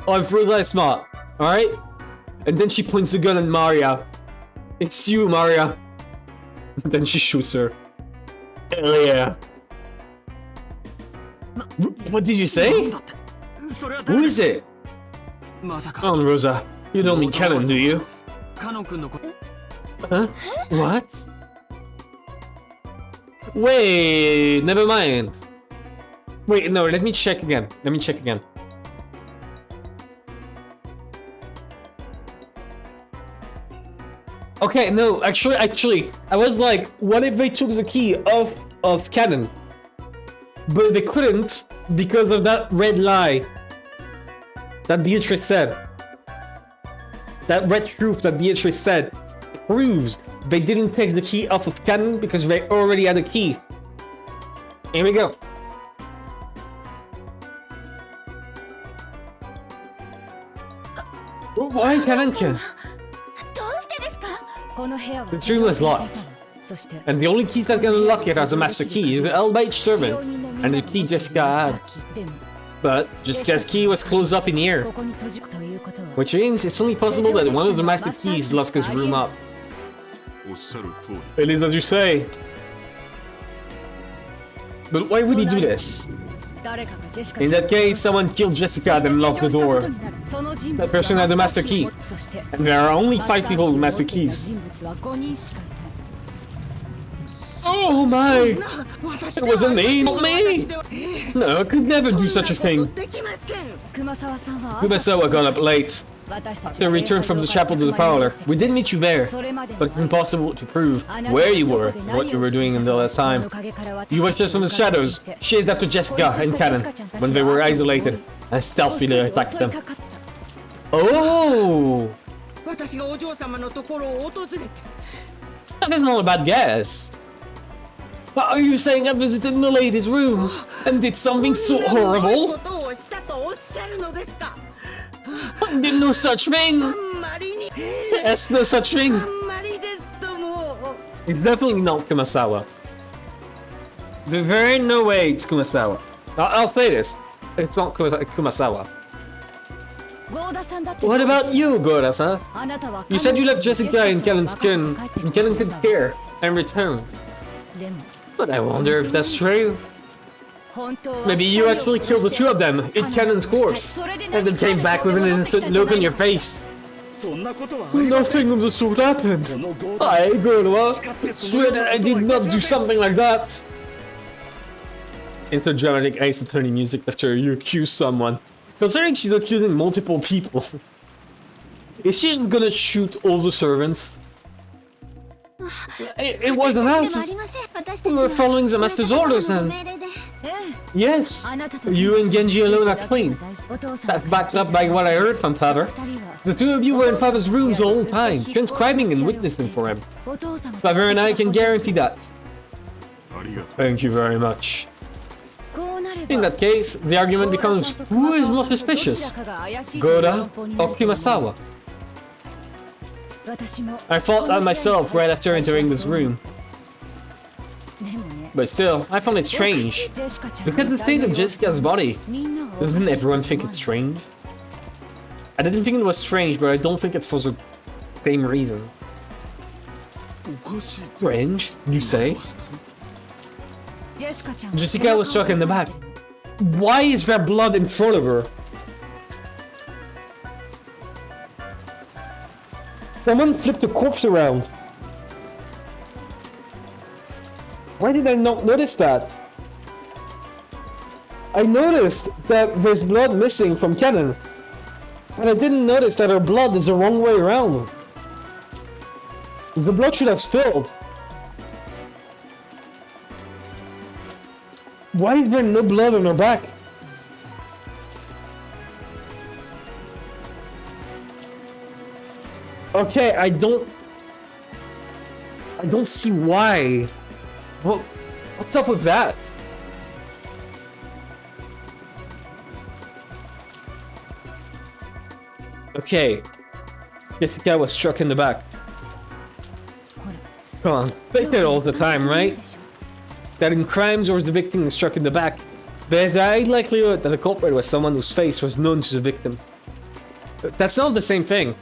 or if Rosa is smart. Alright? And then she points the gun at Maria. It's you, Maria. Then she shoots her. Hell yeah. What did you say? Who is it? Come on, Rosa. You don't mean Canon, do you? Huh? What? Wait, never mind. Wait, no, let me check again. Let me check again. Okay, no, actually, I was like, what if they took the key of Canon? But they couldn't because of that red lie that Beatrice said. That red truth that Beatrice said proves they didn't take the key off of Canon because they already had a key. Here we go. Why Canon? The room was locked, and the only keys that can unlock it are the master keys held by each servant, and the key Jessica had. But Jessica's key was closed up in here, which means it's only possible that one of the master keys locked this room up. It is as you say. But why would he do this? In that case, someone killed Jessica then locked the door. That person had the master key. And there are only 5 people with master keys. Oh my! It wasn't me! Not me! No, I could never do such a thing. Kumasawa got up late. After we returned from the chapel to the parlor, we did meet you there, but it's impossible to prove where you were and what you were doing in the last time. You watched us from the shadows, chased after Jessica and Canon when they were isolated, and stealthily attacked them. Oh! That is not a bad guess. Are you saying I visited Milady's room and did something so horrible? I did no such thing! Yes, no such thing! It's definitely not Kumasawa. There's very no way it's Kumasawa. I'll say this. It's not Kumasawa. What about you, Goda-san? You said you left Jessica in Kellen's care and returned. But I wonder if that's true. Maybe you actually killed the 2 of them in Cannon's corpse, and then came back with an innocent look on your face. Nothing of the sort happened. I, Gurwa, swear that I did not do something like that. Insert dramatic Ace Attorney music after you accuse someone. Considering she's accusing multiple people, is she just gonna shoot all the servants? It wasn't us. We were following the master's orders and... Yes, you and Genji alone are clean. That's backed up by what I heard from Father. The 2 of you were in Father's rooms the whole time, transcribing and witnessing for him. Father and I can guarantee that. Thank you very much. In that case, the argument becomes, who is more suspicious? Goda or Kumasawa? I thought that myself right after entering this room. But still, I found it strange. Look at the state of Jessica's body. Doesn't everyone think it's strange? I didn't think it was strange, but I don't think it's for the same reason. Strange, you say? Jessica was struck in the back. Why is there blood in front of her? Someone flipped the corpse around. Why did I not notice that? I noticed that there's blood missing from Canon, but I didn't notice that her blood is the wrong way around. The blood should have spilled. Why is there no blood on her back? Okay, I don't see why. Well, what's up with that? Okay. Jessica was struck in the back. Come on, they say it all the time, right? That in crimes or the victim is struck in the back, there's a high likelihood that the culprit was someone whose face was known to the victim. That's not the same thing.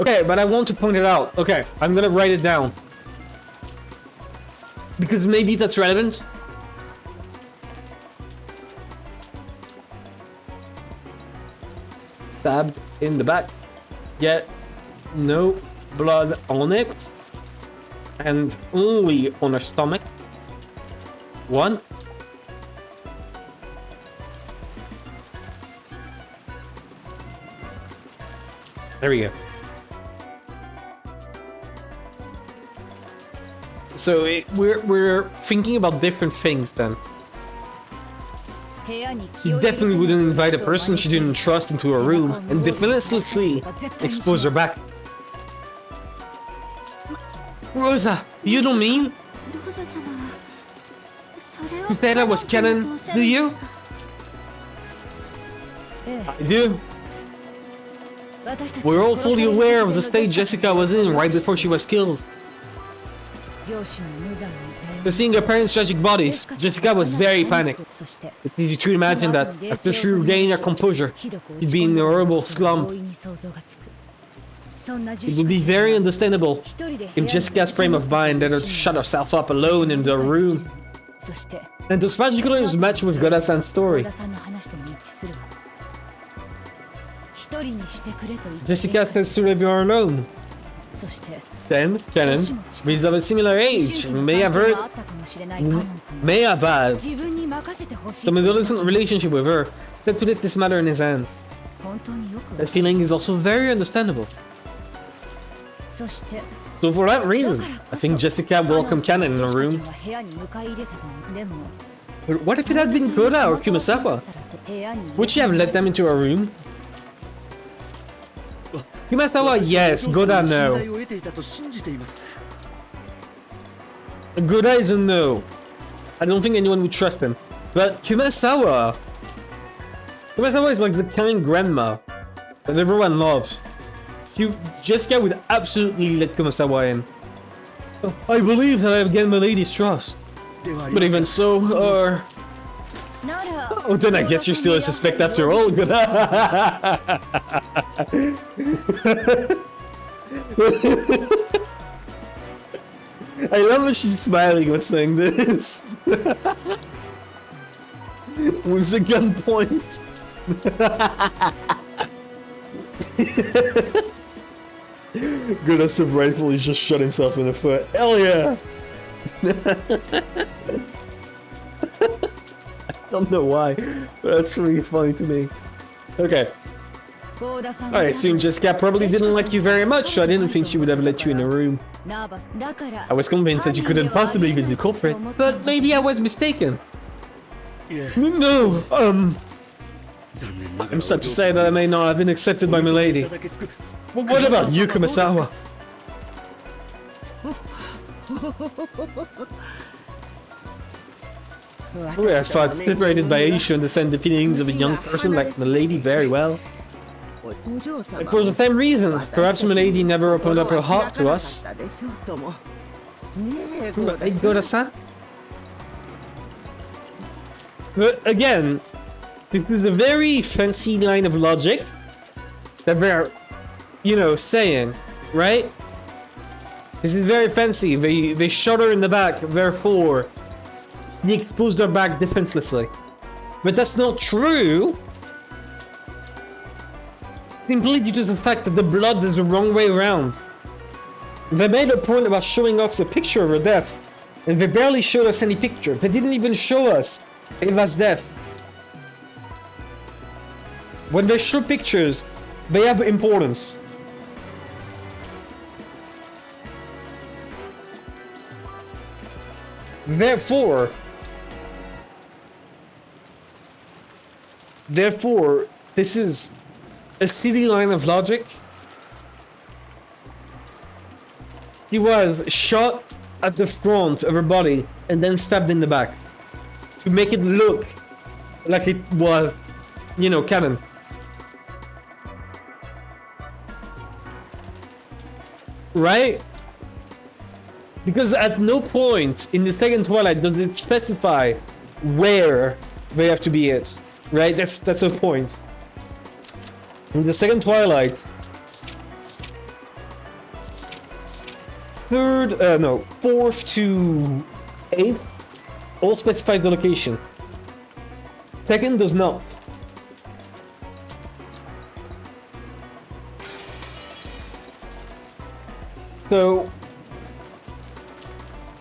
Okay, but I want to point it out. Okay, I'm gonna write it down. Because maybe that's relevant. Stabbed in the back. Yet no blood on it. And only on her stomach. 1. There we go. So we're thinking about different things then. You definitely wouldn't invite a person she didn't trust into her room and definitively expose her back. Rosa, you don't mean? You said that was canon, do you? I do. We're all fully aware of the state Jessica was in right before she was killed. Seeing her parents' tragic bodies, Jessica was very panicked. It's easy to imagine that, after she regained her composure, she'd be in a horrible slump. It would be very understandable if Jessica's frame of mind led her to shut herself up alone in the room. And those particulars match with Goda-san's story. Jessica says to leave her alone. Then, Kennen, with of a similar age, may have had some adolescent relationship with her, said to leave this matter in his hands. That feeling is also very understandable. So for that reason, I think Jessica welcomed Kennen in her room. But what if it had been Goda or Kumasawa? Would she have let them into her room? Kumasawa, yes. Goda, no. Goda is a no. I don't think anyone would trust him. But Kumasawa is like the kind grandma that everyone loves. Jessica would absolutely let Kumasawa in. I believe that I have gained my lady's trust. But even so, oh, then I guess you're still a suspect after all. Good. I love how she's smiling when saying this. With a gunpoint. Goodness of rifle, he's just shot himself in the foot. Hell yeah! Don't know why, but that's really funny to me. Okay. I assume Jessica probably didn't like you very much, so I didn't think she would have let you in a room. I was convinced that you couldn't possibly be the culprit, but maybe I was mistaken. No, I'm sad to say that I may not have been accepted by my lady. But what about you, Kumasawa? Oh, I thought separated by age to understand the feelings of a young person like Milady very well. And for the same reason, perhaps Milady never opened up her heart to us. Goda-san? But again, this is a very fancy line of logic that they're, you know, saying, right? This is very fancy. They shot her in the back, therefore he exposed her back defenselessly. But that's not true. Simply due to the fact that the blood is the wrong way around. They made a point about showing us a picture of her death, and they barely showed us any picture. They didn't even show us Eva's death. When they show pictures, they have importance. Therefore, this is a silly line of logic. He was shot at the front of her body and then stabbed in the back to make it look like it was you know, canon. Right? Because at no point in the second Twilight does it specify where they have to be at. Right? That's the point. In the second Twilight, fourth to eighth all specify the location. Second does not. So,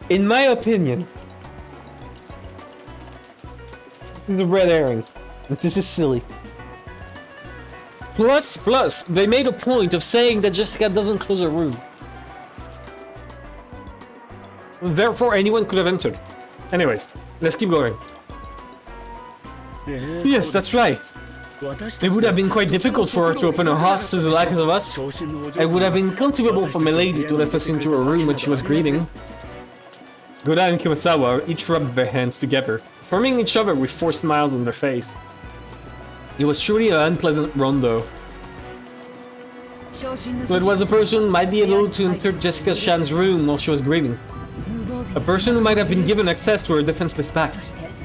in my opinion, this is a red herring. This is silly. Plus, they made a point of saying that Jessica doesn't close her room. Therefore, anyone could have entered. Anyways, let's keep going. Yes, that's right. It would have been quite difficult for her to open her heart to the likes of us. It would have been cultivable for Milady to let us into her room when she was grieving. Goda and Kumasawa each rubbed their hands together, forming each other with forced smiles on their face. It was truly an unpleasant rondo. So it was a person who might be able to enter Jessica Shan's room while she was grieving. A person who might have been given access to her defenseless back,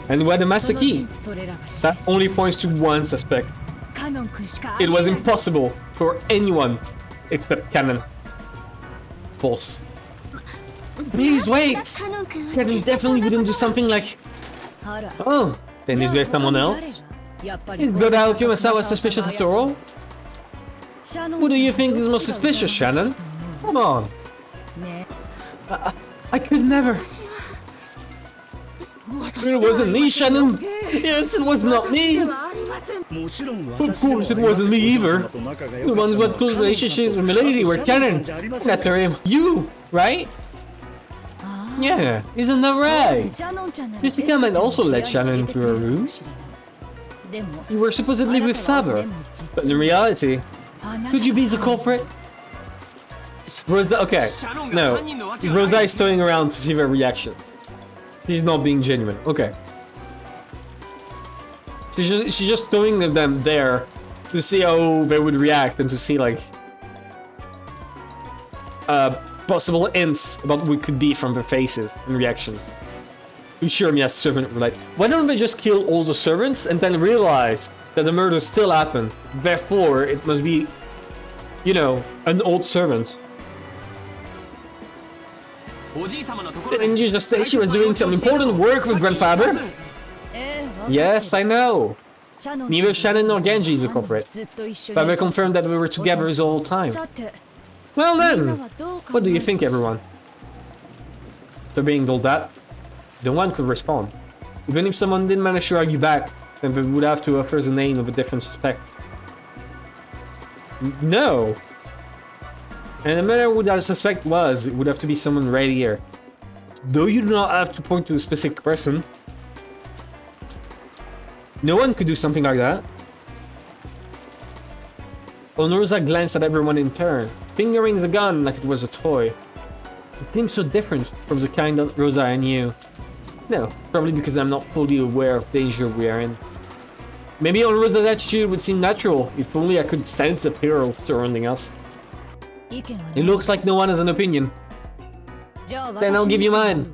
and who had a master key. That only points to one suspect. It was impossible for anyone except Canon. False. Please wait! Canon definitely wouldn't do something like... Oh, then is there someone else? Is Goda Kumasawa suspicious after all? Who do you think is most suspicious, Shannon? Come on. I could never. It wasn't me, Shannon. Yes, it was not me. Of course, it wasn't me either. The ones who had close relationships with Milady were Canon. Not him. You, right? Yeah, isn't that right? Jessica might also let Shannon into her room. You were supposedly with Faber, but in reality, could you be the culprit? Rosa, okay, no. Rosa is toying around to see their reactions. She's not being genuine. Okay. She's just throwing them there to see how they would react and to see like possible hints about what could be from their faces and reactions. You sure me as servant were like, why don't they just kill all the servants and then realize that the murder still happened? Therefore, it must be, you know, an old servant. Didn't you just say she was doing some important work with grandfather? Yes, I know. Neither Shannon nor Genji is a culprit. Father confirmed that we were together the whole time. Well then, what do you think, everyone? After being told that, no one could respond. Even if someone did manage to argue back, then they would have to offer the name of a different suspect. No! And no matter who that suspect was, it would have to be someone right here. Though you do not have to point to a specific person. No one could do something like that. Honorosa glanced at everyone in turn, fingering the gun like it was a toy. It seems so different from the kind that Rosa I knew. No, probably because I'm not fully aware of danger we are in. Maybe Honorosa's attitude would seem natural if only I could sense the peril surrounding us. It looks like no one has an opinion. Then I'll give you mine.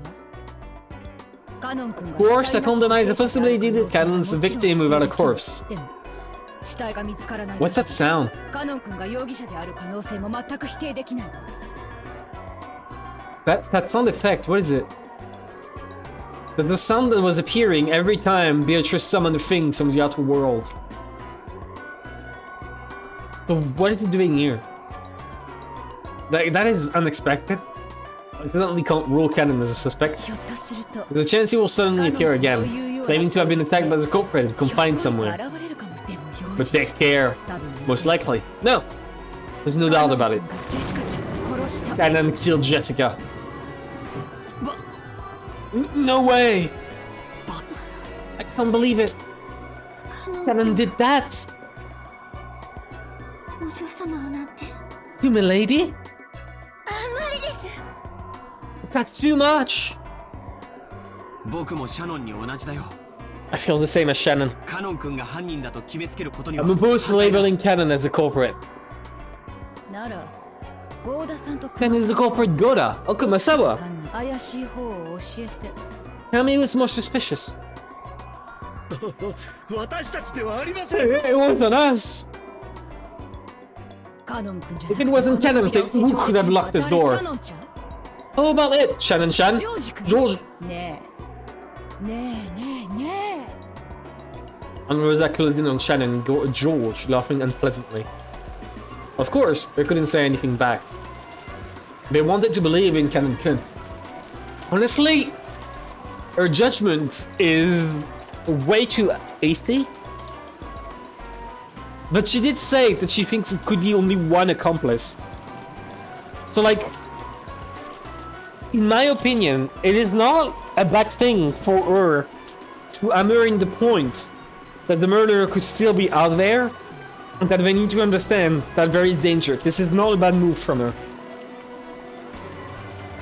Of course, I can't deny the possibility that Canon's a victim without a corpse. What's that sound? That sound effect, what is it? The sound that was appearing every time Beatrice summoned things from the outer world. So what is it doing here? That is unexpected. I definitely can't rule Canon as a suspect. There's a chance he will suddenly appear again, claiming to have been attacked by the culprit and confined somewhere. But take care. Most likely. No! There's no doubt about it. Canon killed Jessica. No way! I can't believe it. Canon did that! To Milady? That's too much! I feel the same as Shannon. カノン君が犯人だと決めつけることには I'm opposed to labeling Cannon as a culprit. ならゴーダさんと Cannon is the culprit Goda. Okumasawa. 怪しい方を教えて Tell me who's more suspicious. 私たちではありません It wasn't us. カノン君じゃ If it wasn't Cannon, then who could have locked this door? カノンちゃん How about it, Shannon Shan? ジョージ君 George. ねえねえねえね And Rosa closed in on Shannon and George, laughing unpleasantly. Of course, they couldn't say anything back. They wanted to believe in Cannon Kun. Honestly, her judgment is way too hasty. But she did say that she thinks it could be only one accomplice. So, like, in my opinion, it is not a bad thing for her to hammering the point that the murderer could still be out there, and that they need to understand that there is danger. This is not a bad move from her.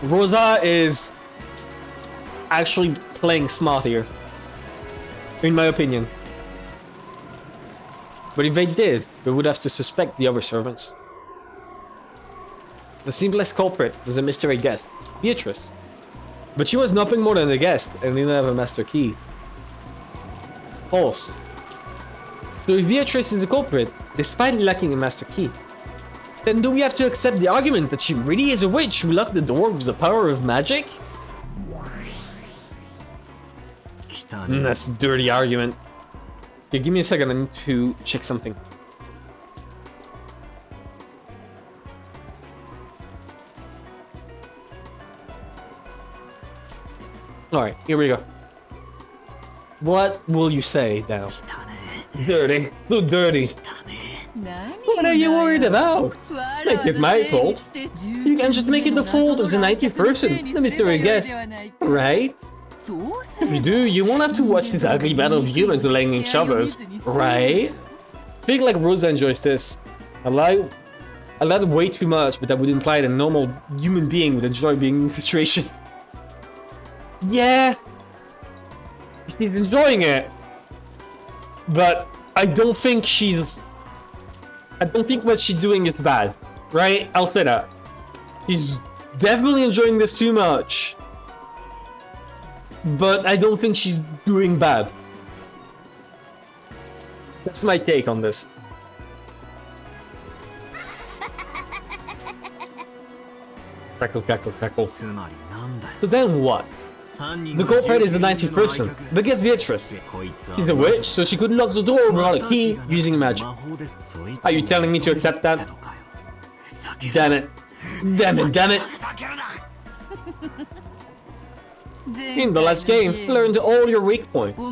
Rosa is actually playing smart here, in my opinion. But if they did, they would have to suspect the other servants. The simplest culprit was a mystery guest, Beatrice. But she was nothing more than a guest and didn't have a master key. False. So if Beatrice is a culprit, despite lacking a master key, then do we have to accept the argument that she really is a witch who locked the door with the power of magic? That's a dirty argument. Okay, give me a second, I need to check something. Alright, here we go. What will you say now? Dirty. So dirty. What are you worried about? Make it my fault. You can just make it the fault of the 90th person, the mystery guest. Right? If you do, you won't have to watch this ugly battle of humans laying each other's. Right? I think like Rosa enjoys this. I like way too much, but that would imply that a normal human being would enjoy being in the situation. Yeah, she's enjoying it, but I don't think what she's doing is bad, right? I'll say that. She's definitely enjoying this too much, but I don't think she's doing bad. That's my take on this. Crackle, crackle, crackle. So then what? The culprit is the 90th person, the guest Beatrice. She's a witch, so she could lock the door without a key using magic. Are you telling me to accept that? Damn it. Damn it, damn it. In the last game, you learned all your weak points.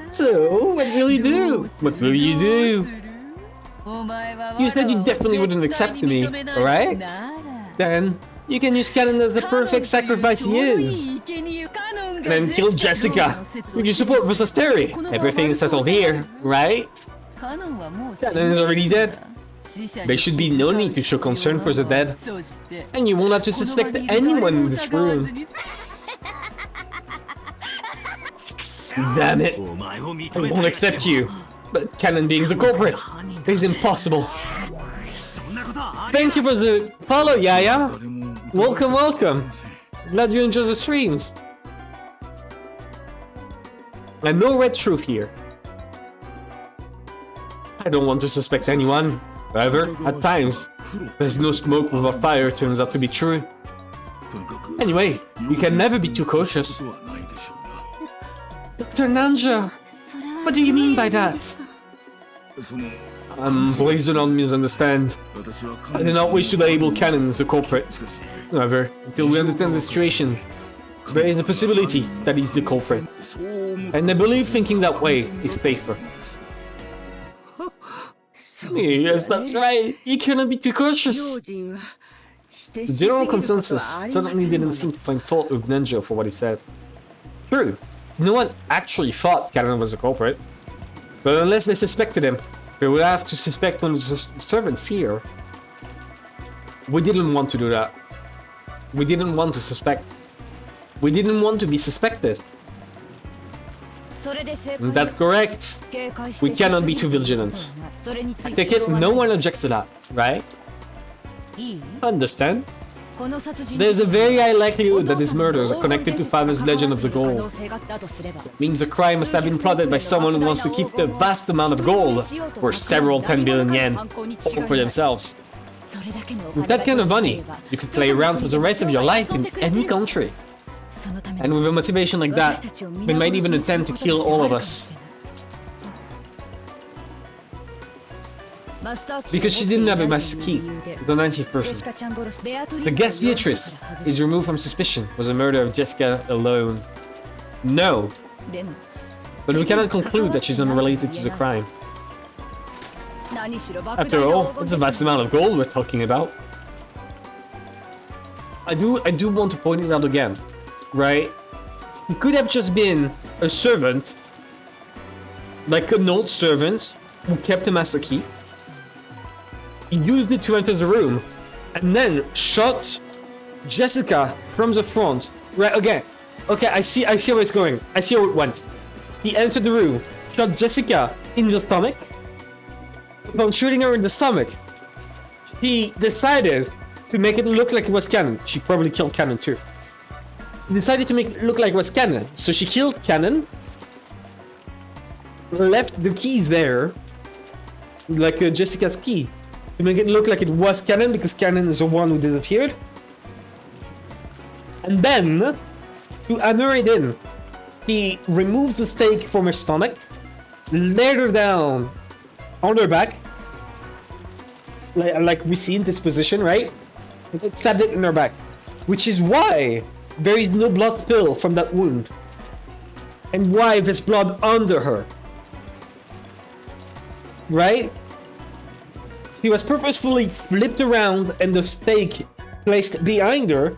So, what will you do? What will you do? You said you definitely wouldn't accept me, alright? Then, you can use Cannon as the perfect sacrifice he is. And then kill Jessica with your support versus Terry. Everything is settled here, right? Cannon is already dead. There should be no need to show concern for the dead. And you won't have to suspect anyone in this room. Damn it. I won't accept you. But Cannon being the culprit is impossible. Thank you for the follow, Yaya. Welcome, welcome. Glad you enjoy the streams. And no red truth here. I don't want to suspect anyone. However, at times, there's no smoke without fire turns out to be true. Anyway, you can never be too cautious. Dr. Nanja, what do you mean by that? Please do not misunderstand. I do not wish to label Cannon as a culprit. However, until we understand the situation, there is a possibility that he's the culprit. And I believe thinking that way is safer. Yes, that's right. You cannot be too cautious. The general consensus certainly didn't seem to find fault with Ninja for what he said. True, no one actually thought Cannon was a culprit. But unless they suspected him, they would have to suspect one of the servants here. We didn't want to do that. We didn't want to suspect. We didn't want to be suspected. That's correct. We cannot be too vigilant. I take it no one objects to that, right? Understand? There's a very high likelihood that these murders are connected to father's legend of the gold. That means the crime must have been plotted by someone who wants to keep the vast amount of gold, or several 10 billion yen, all for themselves. With that kind of money, you could play around for the rest of your life in any country. And with a motivation like that, they might even intend to kill all of us. Because she didn't have a master key, the 19th person. The guest Beatrice is removed from suspicion for the murder of Jessica alone. No. But we cannot conclude that she's unrelated to the crime. After all, it's a vast amount of gold we're talking about. I do want to point it out again, right? He could have just been a servant, like an old servant who kept a master key. He used it to enter the room, and then shot Jessica from the front. Right? Okay. I see where it's going. I see how it went. He entered the room, shot Jessica in the stomach. Upon shooting her in the stomach, he decided to make it look like it was Cannon. She probably killed Cannon too. He decided to make it look like it was Cannon. So she killed Cannon, left the keys there, like Jessica's key, to make it look like it was Cannon, because Cannon is the one who disappeared. And then, to hammer it in, he removed the stake from her stomach, laid her down on her back, like we see in this position, right? And then stabbed it in her back. Which is why there is no blood spill from that wound. And why there's blood under her. Right? He was purposefully flipped around and the stake placed behind her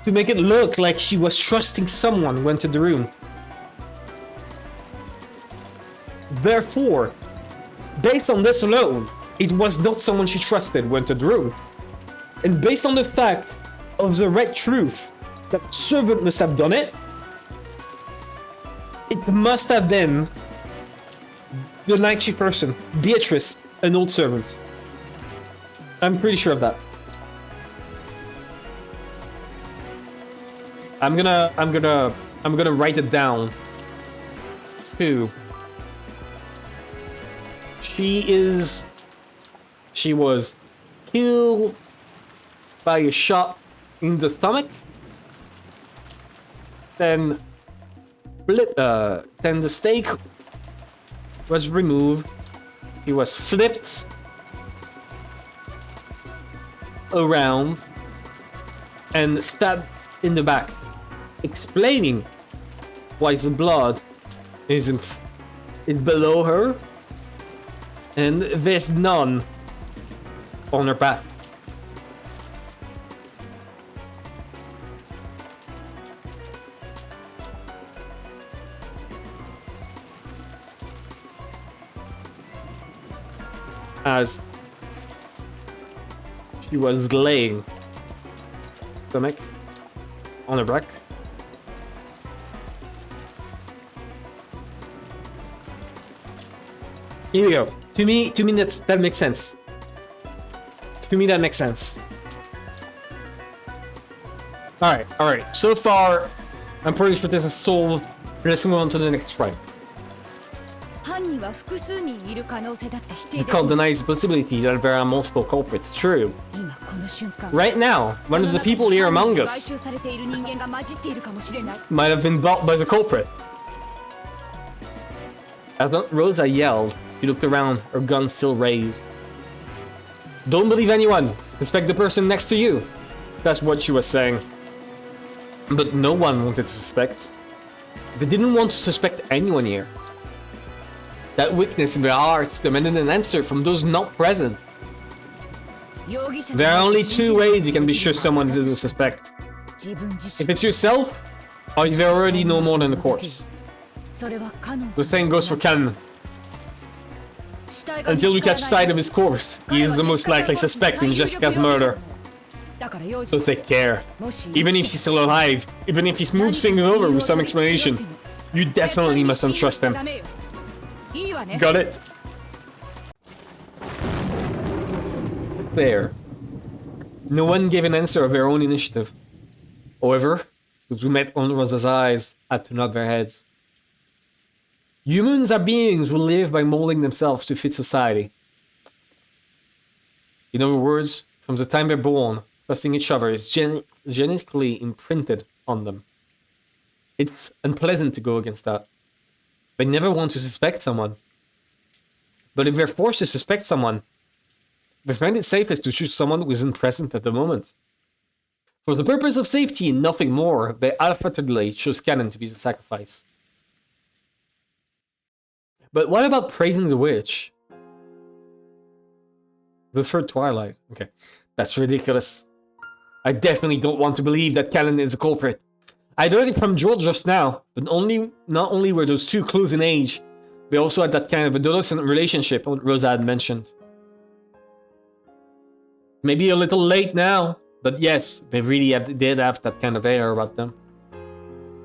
to make it look like she was trusting someone who entered the room. Therefore, based on this alone, it was not someone she trusted who entered the room. And based on the fact of the red truth that servant must have done it, it must have been the night shift person, Beatrice, an old servant. I'm pretty sure of that. I'm gonna write it down. Too. She was killed by a shot in the stomach. Then the stake was removed. He was flipped around and stabbed in the back, explaining why the blood is below her and there's none on her back. As she was laying stomach on her back. Here we go. To me that makes sense. To me that makes sense. Alright. So far, I'm pretty sure this is solved. Let's move on to the next crime. You can't deny the possibility that there are multiple culprits, true. Right now, one of the people here among us might have been bought by the culprit. As Rosa yelled, she looked around, her gun still raised. Don't believe anyone, suspect the person next to you. That's what she was saying. But no one wanted to suspect. They didn't want to suspect anyone here. That weakness in their hearts demanded an answer from those not present. There are only two ways you can be sure someone doesn't suspect. If it's yourself, or if they already know more than the corpse. The same goes for Ken. Until we catch sight of his corpse, he is the most likely suspect in Jessica's murder. So take care. Even if she's still alive, even if he smooths things over with some explanation, You definitely mustn't trust him. いいわね。 Got it. There. No one gave an answer of their own initiative. However, those who met Onrosa's eyes had to nod their heads. Humans are beings who live by molding themselves to fit society. In other words, from the time they're born, trusting each other is genetically imprinted on them. It's unpleasant to go against that. They never want to suspect someone. But if they're forced to suspect someone, they find it safest to choose someone who isn't present at the moment. For the purpose of safety and nothing more, they half-heartedly chose Canon to be the sacrifice. But what about praising the witch? The third Twilight. Okay, that's ridiculous. I definitely don't want to believe that Canon is the culprit. I heard it from Joel just now, but not only were those two close in age, they also had that kind of adolescent relationship Rosa had mentioned. Maybe a little late now, but yes, they really did have that kind of air about them.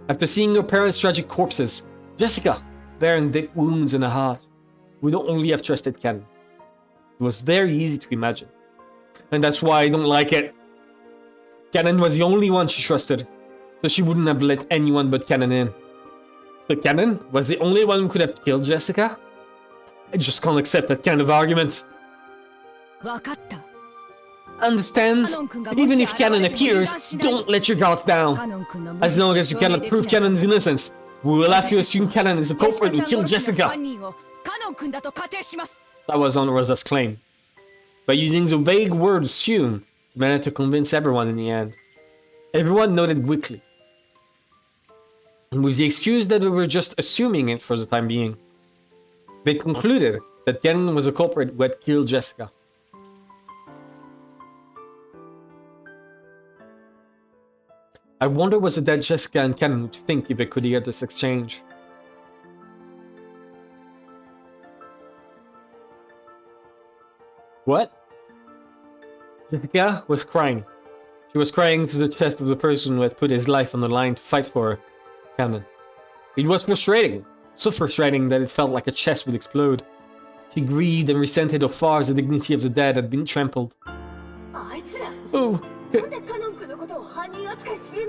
After seeing her parents' tragic corpses, Jessica bearing deep wounds in her heart, would only have trusted Canon. It was very easy to imagine. And that's why I don't like it. Canon was the only one she trusted, so she wouldn't have let anyone but Canon in. So Canon was the only one who could have killed Jessica? I just can't accept that kind of argument. わかった。 Understand? But even if Canon appears, don't let your guard down. As long as you cannot prove Canon's innocence, we will have to assume Canon is the culprit who killed Jessica. That was on Rosa's claim. By using the vague word assume, he managed to convince everyone in the end. Everyone nodded quickly. And with the excuse that we were just assuming it for the time being, they concluded that Canon was the culprit who had killed Jessica. I wonder what the dead Jessica and Canon would think if they could hear this exchange. What? Jessica was crying. She was crying to the chest of the person who had put his life on the line to fight for her, Canon. It was frustrating. So frustrating that it felt like her chest would explode. She grieved and resented how far the dignity of the dead had been trampled. Oh.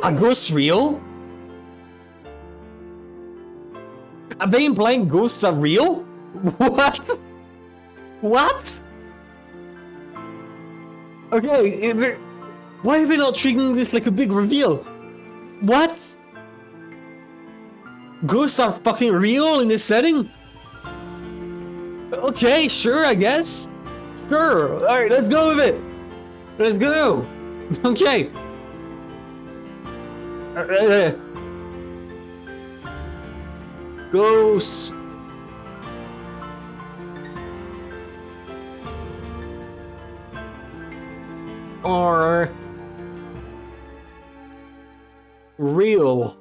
Are ghosts real? Are they implying ghosts are real? What? What? Okay, why are they not treating this like a big reveal? What? Ghosts are fucking real in this setting? Okay, sure, I guess. Sure, alright, let's go with it. Let's go. Okay. Ghosts. Are real.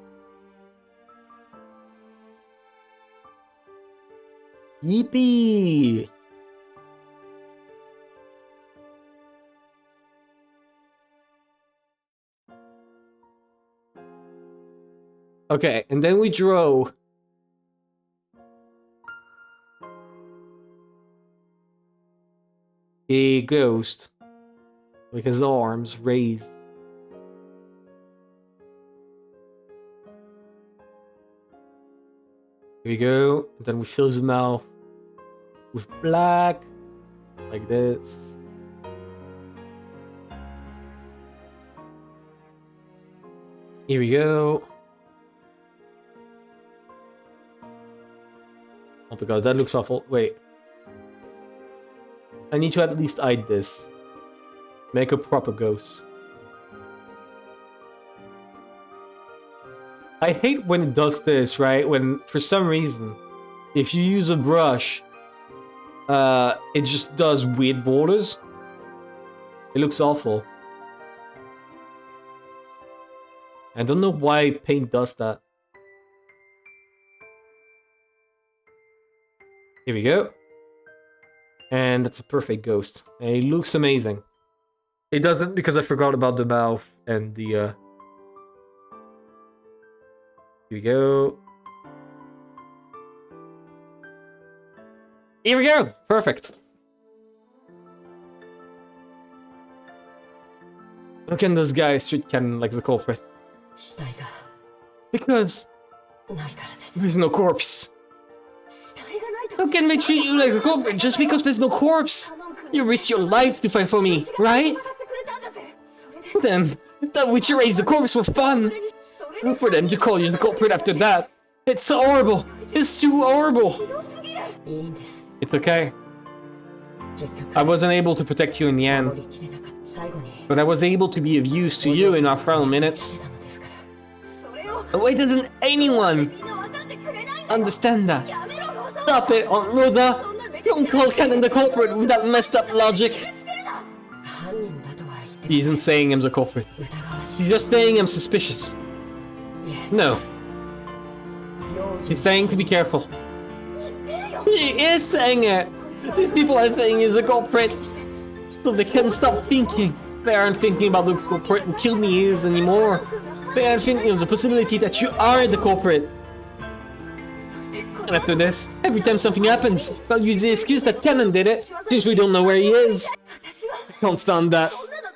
Yippee! Okay, and then we draw a ghost with his arms raised. Here we go. And then we fill the mouth with black, like this. Here we go. Oh my god, that looks awful. Wait. I need to at least hide this. Make a proper ghost. I hate when it does this, right? When, for some reason, if you use a brush, it just does weird borders. It looks awful. I don't know why paint does that. Here we go. And that's a perfect ghost. And it looks amazing. It doesn't because I forgot about the mouth and the... Here we go. Here we go. Perfect. How can this guy treat Ken like the culprit? 死体が Because ないからです。 there's no corpse. 死体がないと How can they treat you like a culprit just because there's no corpse? You risked your life to fight for me, right? 使ってくれたんだぜ。それで Then, that would you raise the corpse for fun? それで For them to call you the culprit after that. It's so horrible. It's too horrible. ひどすぎる。いいんです。 It's okay. 結局 I wasn't able to protect you in the 守 end, りきれなかった。最後に but I was able to be of use to you in our final minutes. なのですから。それを Why doesn't anyone みんな分かってくれないんだよ。 understand that? やめろ、ローソン。 Stop it, Aunt Rosa! Don't call Cannon the culprit with that messed up logic. 犯人だとは言って He isn't saying I'm the culprit. 疑わしい。 He's just saying I'm suspicious. いえ、 No, 用 he's 心 saying to be careful. 言ってるよ。 He is saying it! These people are saying he's the culprit. So they can't stop thinking. They aren't thinking about the culprit who killed me is anymore. They aren't thinking of the possibility that you are the culprit. そしてこ And after this, every time something happens, they'll use the excuse that Cannon did it, since we don't know where he is. 私は Can't stand that. そんなの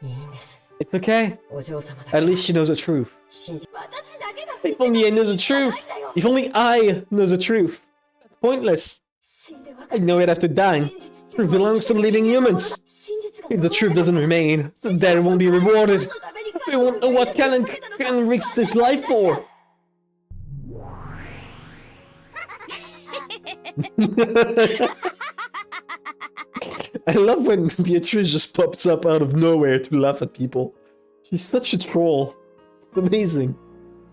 大いいんです。 It's okay. お嬢様だ At least she knows the truth. 信じ私だけが知っ If て only I know the truth. If only I know the truth. Pointless. 死んでわか I know it after dying. Truth belongs to living humans. 真実が If the truth doesn't remain, the dead won't be rewarded. We won't know what Cannon risks his life for. I love when Beatrice just pops up out of nowhere to laugh at people. She's such a troll. Amazing.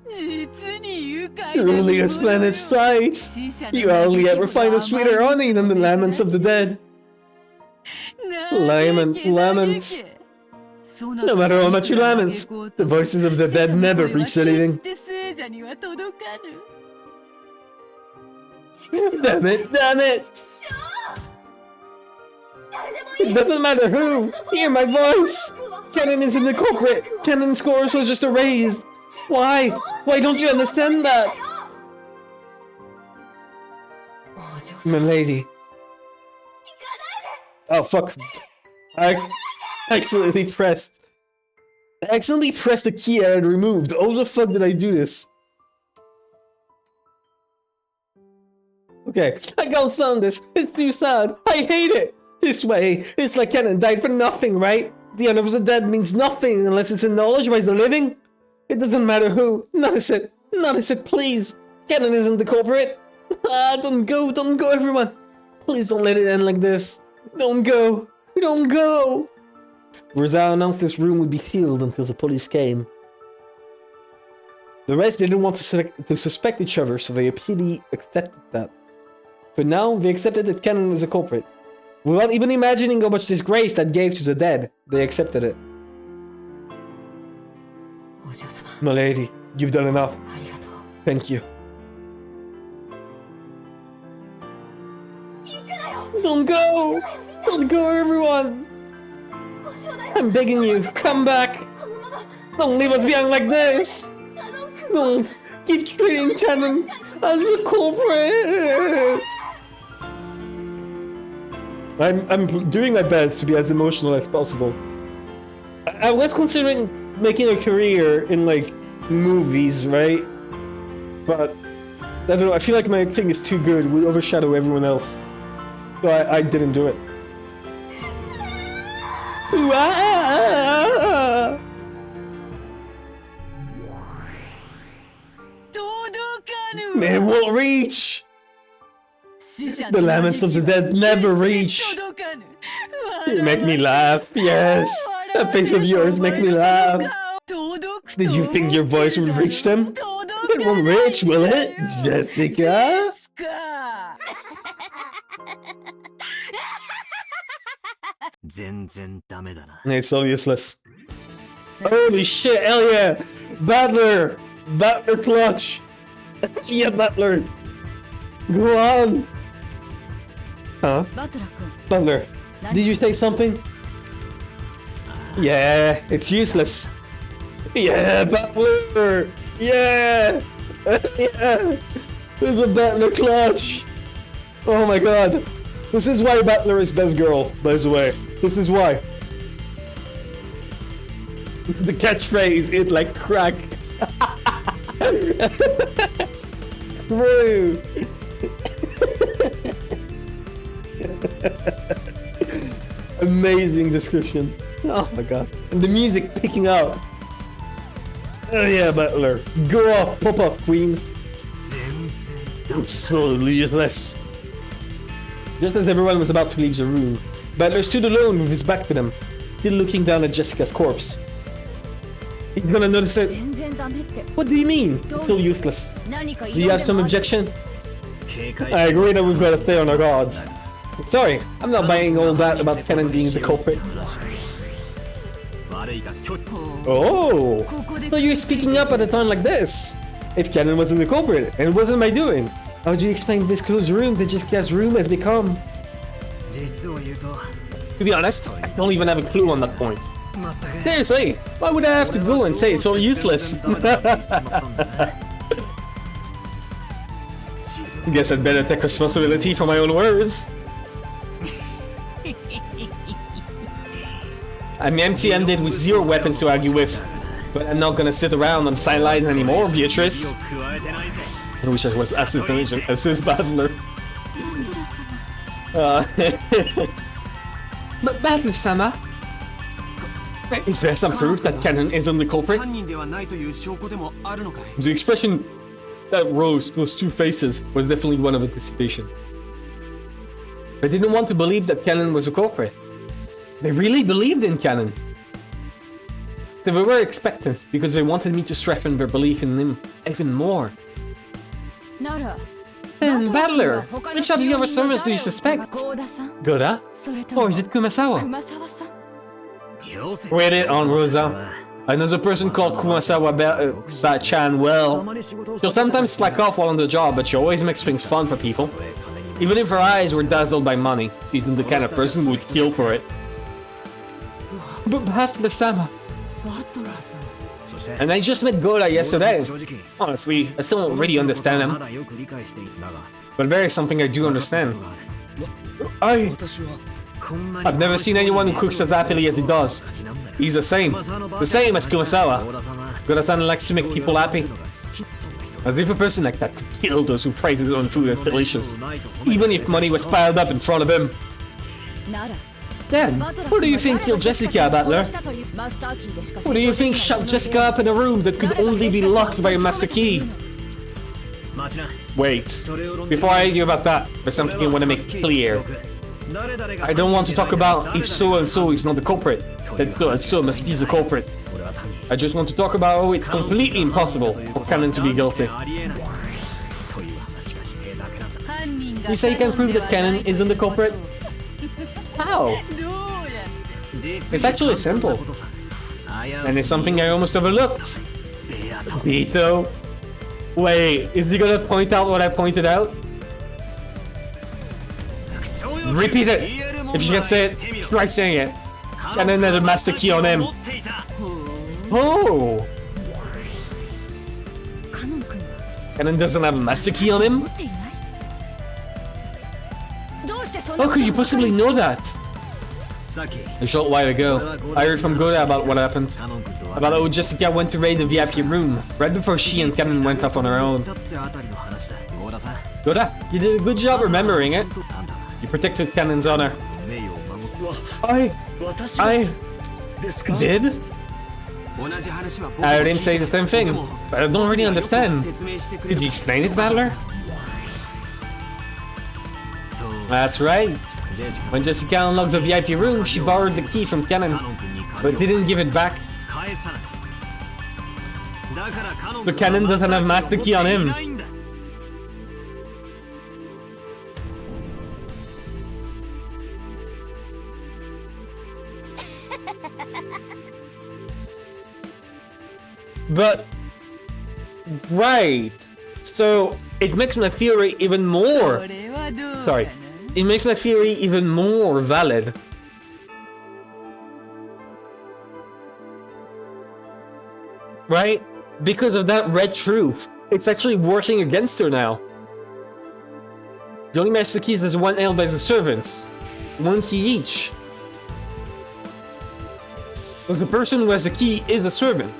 実に愉快 Truly a splendid sight. You hardly ever find a sweeter honey than the laments of the dead. Lament. No matter how much you lament, the voices of the dead never reach the living. Damn it, damn it! It doesn't matter who! Hear my voice! Cannon isn't the culprit! Cannon's scores was just erased! Why? Why don't you understand that? My lady. Oh fuck. I accidentally pressed the key I had removed. How the fuck did I do this? Okay, I can't sound this. It's too sad. I hate it. This way, it's like Cannon died for nothing, right? The honor of the dead means nothing unless it's acknowledged by the living. It doesn't matter who. Notice it, please. Cannon isn't the culprit. Ah, don't go, everyone. Please don't let it end like this. Don't go. Rosal announced this room would be sealed until the police came. The rest didn't want to suspect each other, so they immediately accepted that. For now, they accepted that Cannon was a culprit. Without even imagining how much disgrace that gave to the dead, they accepted it. My lady, you've done enough. Thank you. Don't go! Don't go, everyone! I'm begging you, come back! Don't leave us behind like this! Don't keep treating Cannon as a culprit! I'm doing my best to be as emotional as possible. I was considering making a career in like movies, right? But I don't know, I feel like my acting is too good, it would overshadow everyone else. So I didn't do it. It won't reach! The laments of the dead never reach! You make me laugh, yes! That face of yours make me laugh! Did you think your voice would reach them? It won't reach, will it, Jessica? It's all useless. Holy shit, hell yeah! Battler! Battler clutch! Yeah, Battler! Go on! Huh? Butler, did you say something? Yeah, it's useless. Yeah, Butler! Yeah! Yeah! The Butler clutch! Oh my god. This is why Battler is best girl, by the way. This is why. The catchphrase, it like crack. Bro. Amazing description. Oh my god. And the music picking out. Oh yeah, Battler. Go off, pop up, queen. It's so useless. Just as everyone was about to leave the room, Battler stood alone with his back to them, still looking down at Jessica's corpse. He's gonna notice it. What do you mean? It's still useless. Do you have some objection? I agree that we've got to stay on our guards. Sorry, I'm not buying all that about Kennen being the culprit. Oh! So you're speaking up at a time like this? If Kennen wasn't the culprit, and it wasn't my doing, how do you explain this closed room that Jessica's room has become? To be honest, I don't even have a clue on that point. Seriously, why would I have to go and say it's all useless? Guess I'd better take responsibility for my own words. I'm empty-handed with 0 weapons to argue with, but I'm not gonna sit around on sidelines anymore, Beatrice. I wish I was as intelligent as this Battler. But Battler-sama, is there some proof that Kennen isn't the culprit? The expression that rose to those 2 faces was definitely one of anticipation. They didn't want to believe that Kennen was a culprit. They really believed in Kennen. They were expectant because they wanted me to strengthen their belief in him even more. Then, Battler, which of the other servants do you suspect? Goda? Or is it Kumasawa? Read it on Rosa. Another person called Kumasawa Chan well. She'll sometimes slack off while on the job, but she always makes things fun for people. Even if her eyes were dazzled by money, she's not the kind of person who would kill for it. But Battler-sama. And I just met Goda yesterday. Honestly, I still don't really understand him. But there is something I do understand. I've never seen anyone who cooks as happily as he does. He's the same as Kumasawa. Goda-san likes to make people happy. As if a person like that could kill those who praise his own food as delicious, even if money was piled up in front of him. Then, who do you think killed Jessica, Battler? Who do you think shut Jessica up in a room that could only be locked by a master key? Wait, before I argue about that, there's something I want to make clear. I don't want to talk about if so-and-so is not the culprit, then so-and-so must be the culprit. I just want to talk about how it's completely impossible for Kennen to be guilty. You say you can prove that Kennen isn't the culprit? How? It's actually simple. And it's something I almost overlooked. Beto? Wait, is he gonna point out what I pointed out? Repeat it! If you can say it, try saying it. Kennen had a master key on him. Oh! Kennen doesn't have a master key on him? How could you possibly know that? A short while ago, I heard from Goda about what happened. About how Jessica went to raid the VIP room, right before she and Kennen went up on her own. Goda, you did a good job remembering it. You protected Kennen's honor. I did? I didn't say the same thing, but I don't really understand. Could you explain it, Battler? That's right. When Jessica unlocked the VIP room, she borrowed the key from Kennen, but didn't give it back. So Kennen doesn't have master key on him. But, right, so it makes my theory even more, it makes my theory even more valid. Right? Because of that red truth, it's actually working against her now. The only master keys is one held by the servants. One key each. So the person who has the key is a servant.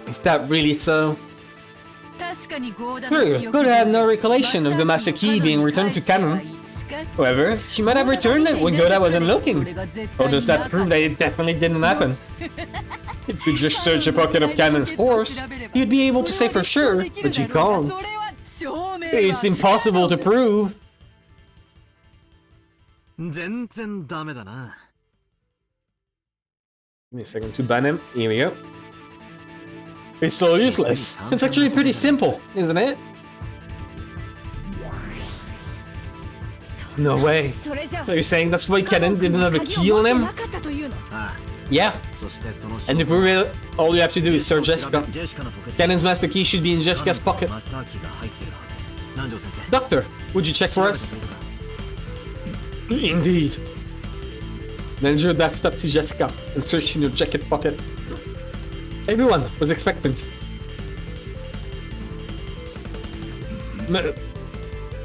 Is that really so? True, Goda had no recollection of the master key being returned to Canon. However, she might have returned it when Goda wasn't looking. Or does that prove that it definitely didn't happen? If you just search a pocket of Canon's horse, you'd be able to say for sure, but you can't. It's impossible to prove. Give me a second to ban him. Here we go. It's so useless. It's actually pretty simple, isn't it? No way. So you're saying that's why Kennen didn't have a key on him? Yeah. And to prove it, all you have to do is search Jessica. Kennen's master key should be in Jessica's pocket. Doctor, would you check for us? Indeed. Nenjo dashed up to Jessica and searched in her jacket pocket. Everyone was expectant.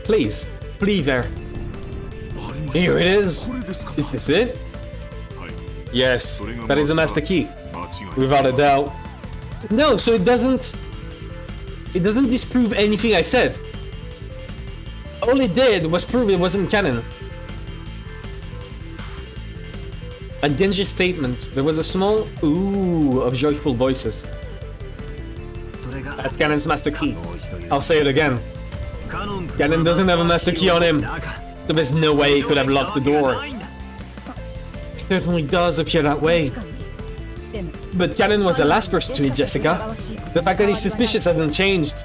Please, there. Here it is. Is this it? Yes, that is a master key. Without a doubt. No, so it doesn't disprove anything I said. All it did was prove it wasn't canon. At Genji's statement, there was a small ooh of joyful voices. That's Canon's master key. I'll say it again. Canon doesn't have a master key on him, so there's no way he could have locked the door. It certainly does appear that way. But Canon was the last person to meet Jessica. The fact that he's suspicious hasn't changed.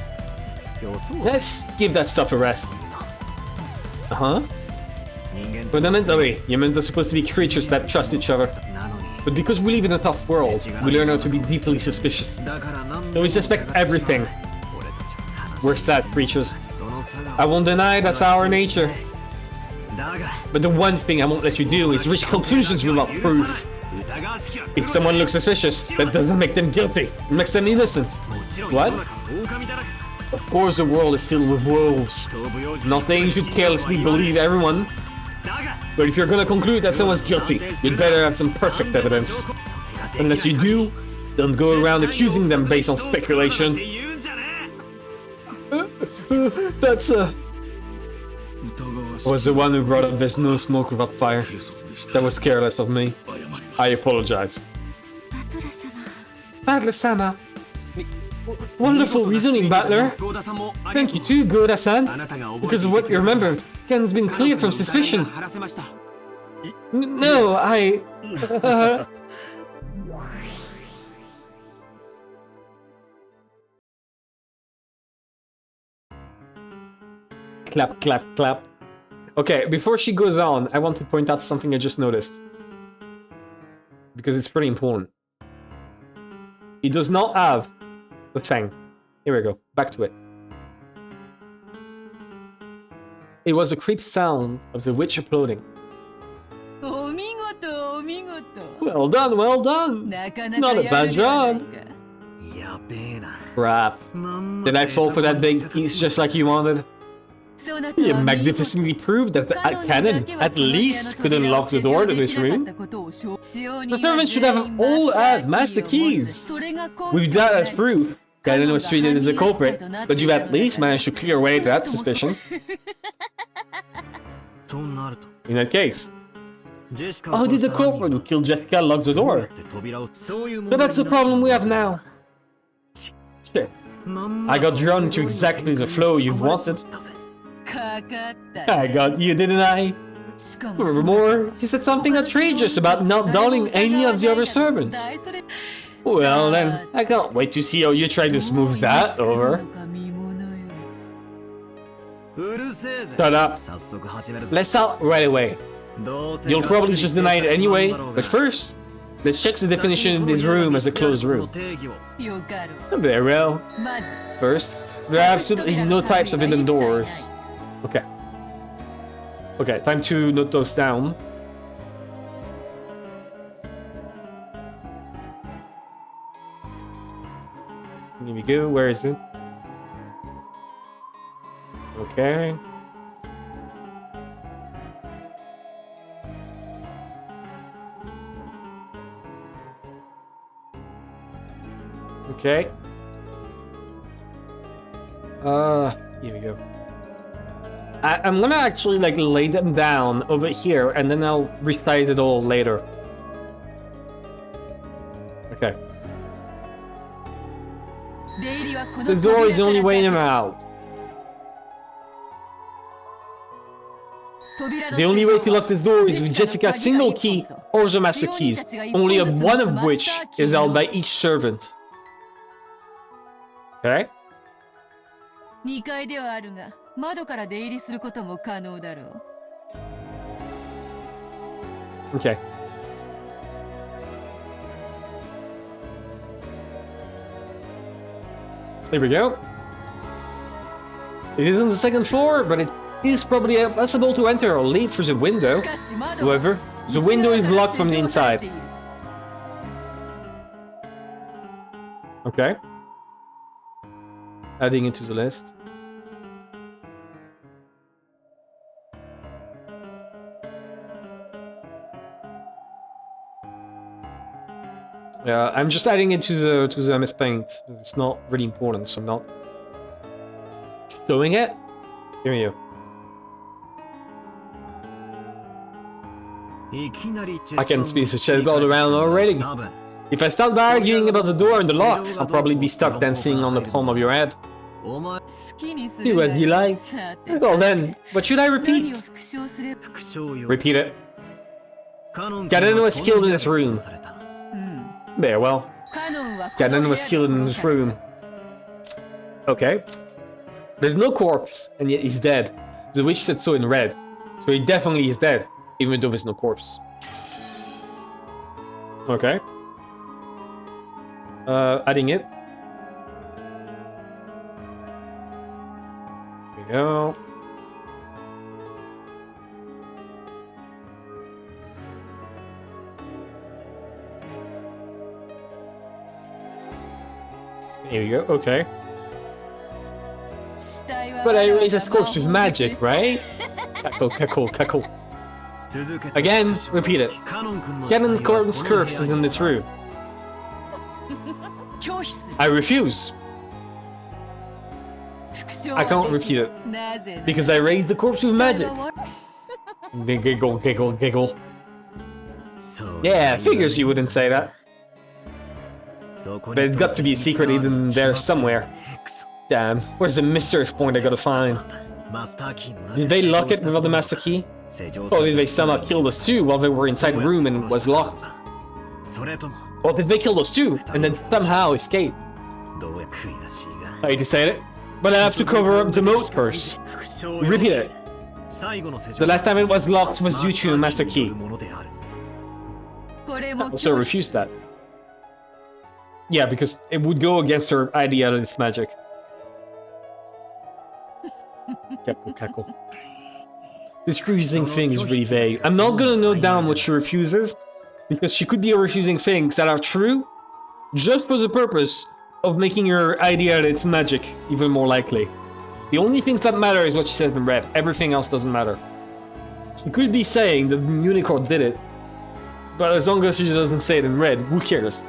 Let's give that stuff a rest. Uh-huh. Fundamentally, humans are supposed to be creatures that trust each other. But because we live in a tough world, we learn how to be deeply suspicious. So we suspect everything. We're sad creatures. I won't deny that's our nature. But the one thing I won't let you do is reach conclusions without proof. If someone looks suspicious, that doesn't make them guilty. It makes them innocent. What? Of course the world is filled with wolves. I'm not saying you should carelessly believe everyone. But if you're gonna conclude that someone's guilty, you'd better have some perfect evidence. Unless you do, don't go around accusing them based on speculation. That's was the one who brought up there's no smoke without fire. That was careless of me. I apologize. Battler-sama. Wonderful reasoning, Battler. Thank you too, Goda-san. Because of what you remembered, Ken's been cleared from suspicion. No, Clap, clap, clap. Okay, before she goes on, I want to point out something I just noticed. Because it's pretty important. He does not have the thing. Here we go, back to it. It was a creep sound of the witch uploading. Well done, well done! Not a bad job! Crap. Did I fall for that big piece just like you wanted? You magnificently proved that the cannon at least could unlock the door to this room. The servants should have all had master keys. With that as proof, Cannon was treated as a culprit, but you've at least managed to clear away that suspicion. In that case, how did the culprit who killed Jessica lock the door? So that's the problem we have now. Shit. I got drawn into exactly the flow you wanted. I got you, didn't I? Furthermore, you said something outrageous about not dulling any of the other servants. Well then, I can't wait to see how you try to smooth that over. Shut up. Let's start right away. You'll probably just deny it anyway, but first, let's check the definition in this room as a closed room. Very well. First, there are absolutely no types of hidden doors. Okay. Okay, time to note those down. Here we go, where is it? Okay. Okay. Here we go. I'm gonna actually like lay them down over here and then I'll recite it all later. Okay. The door is the only way in and out. The only way to lock this door is with Jessica's single key or the master keys, only one of which is held by each servant. Okay? 2階ではあるが、窓から出入りすることも可能だろう。 Okay. Here we go. It is on the second floor, but it is probably possible to enter or leave through the window. However, the window is blocked from the inside. Okay. Adding it to the list. Yeah, I'm just adding it to the MS Paint. It's not really important, so I'm not showing it. Here we go. I can see the shed all around already. If I start by arguing about the door and the lock, I'll probably be stuck dancing on the palm of your head. Do as you like. Well then, what should I repeat? Repeat it. Ganon was killed in this room. There, well. Ganon was killed in this room. Okay. There's no corpse, and yet he's dead. The witch said so in red. So he definitely is dead, even though there's no corpse. Okay. Adding it. There we go. Here we go, okay. But I erase a corpse with magic, right? Cackle, cackle, cackle. Again, repeat it. Ganon's corpse curse is in this room. I refuse. I can't repeat it. Because I raised the corpse with magic. Giggle, giggle, giggle. Yeah, figures you wouldn't say that. But it's got to be a secret hidden there somewhere. Damn, where's the mysterious point I gotta find? Did they lock it without the master key? Or did they somehow kill the Sioux while they were inside the room and it was locked? Or did they kill the Sioux and then somehow escape? I hate to say it, but I have to cover up the moat first. Repeat it. The last time it was locked was due to a master key. I also refused that. Yeah, because it would go against her idea that it's magic. Cackle, cackle. This refusing thing is really vague. I'm not gonna note down what she refuses, because she could be refusing things that are true, just for the purpose of making her idea that it's magic even more likely. The only things that matter is what she says in red. Everything else doesn't matter. She could be saying that the unicorn did it, but as long as she doesn't say it in red, who cares?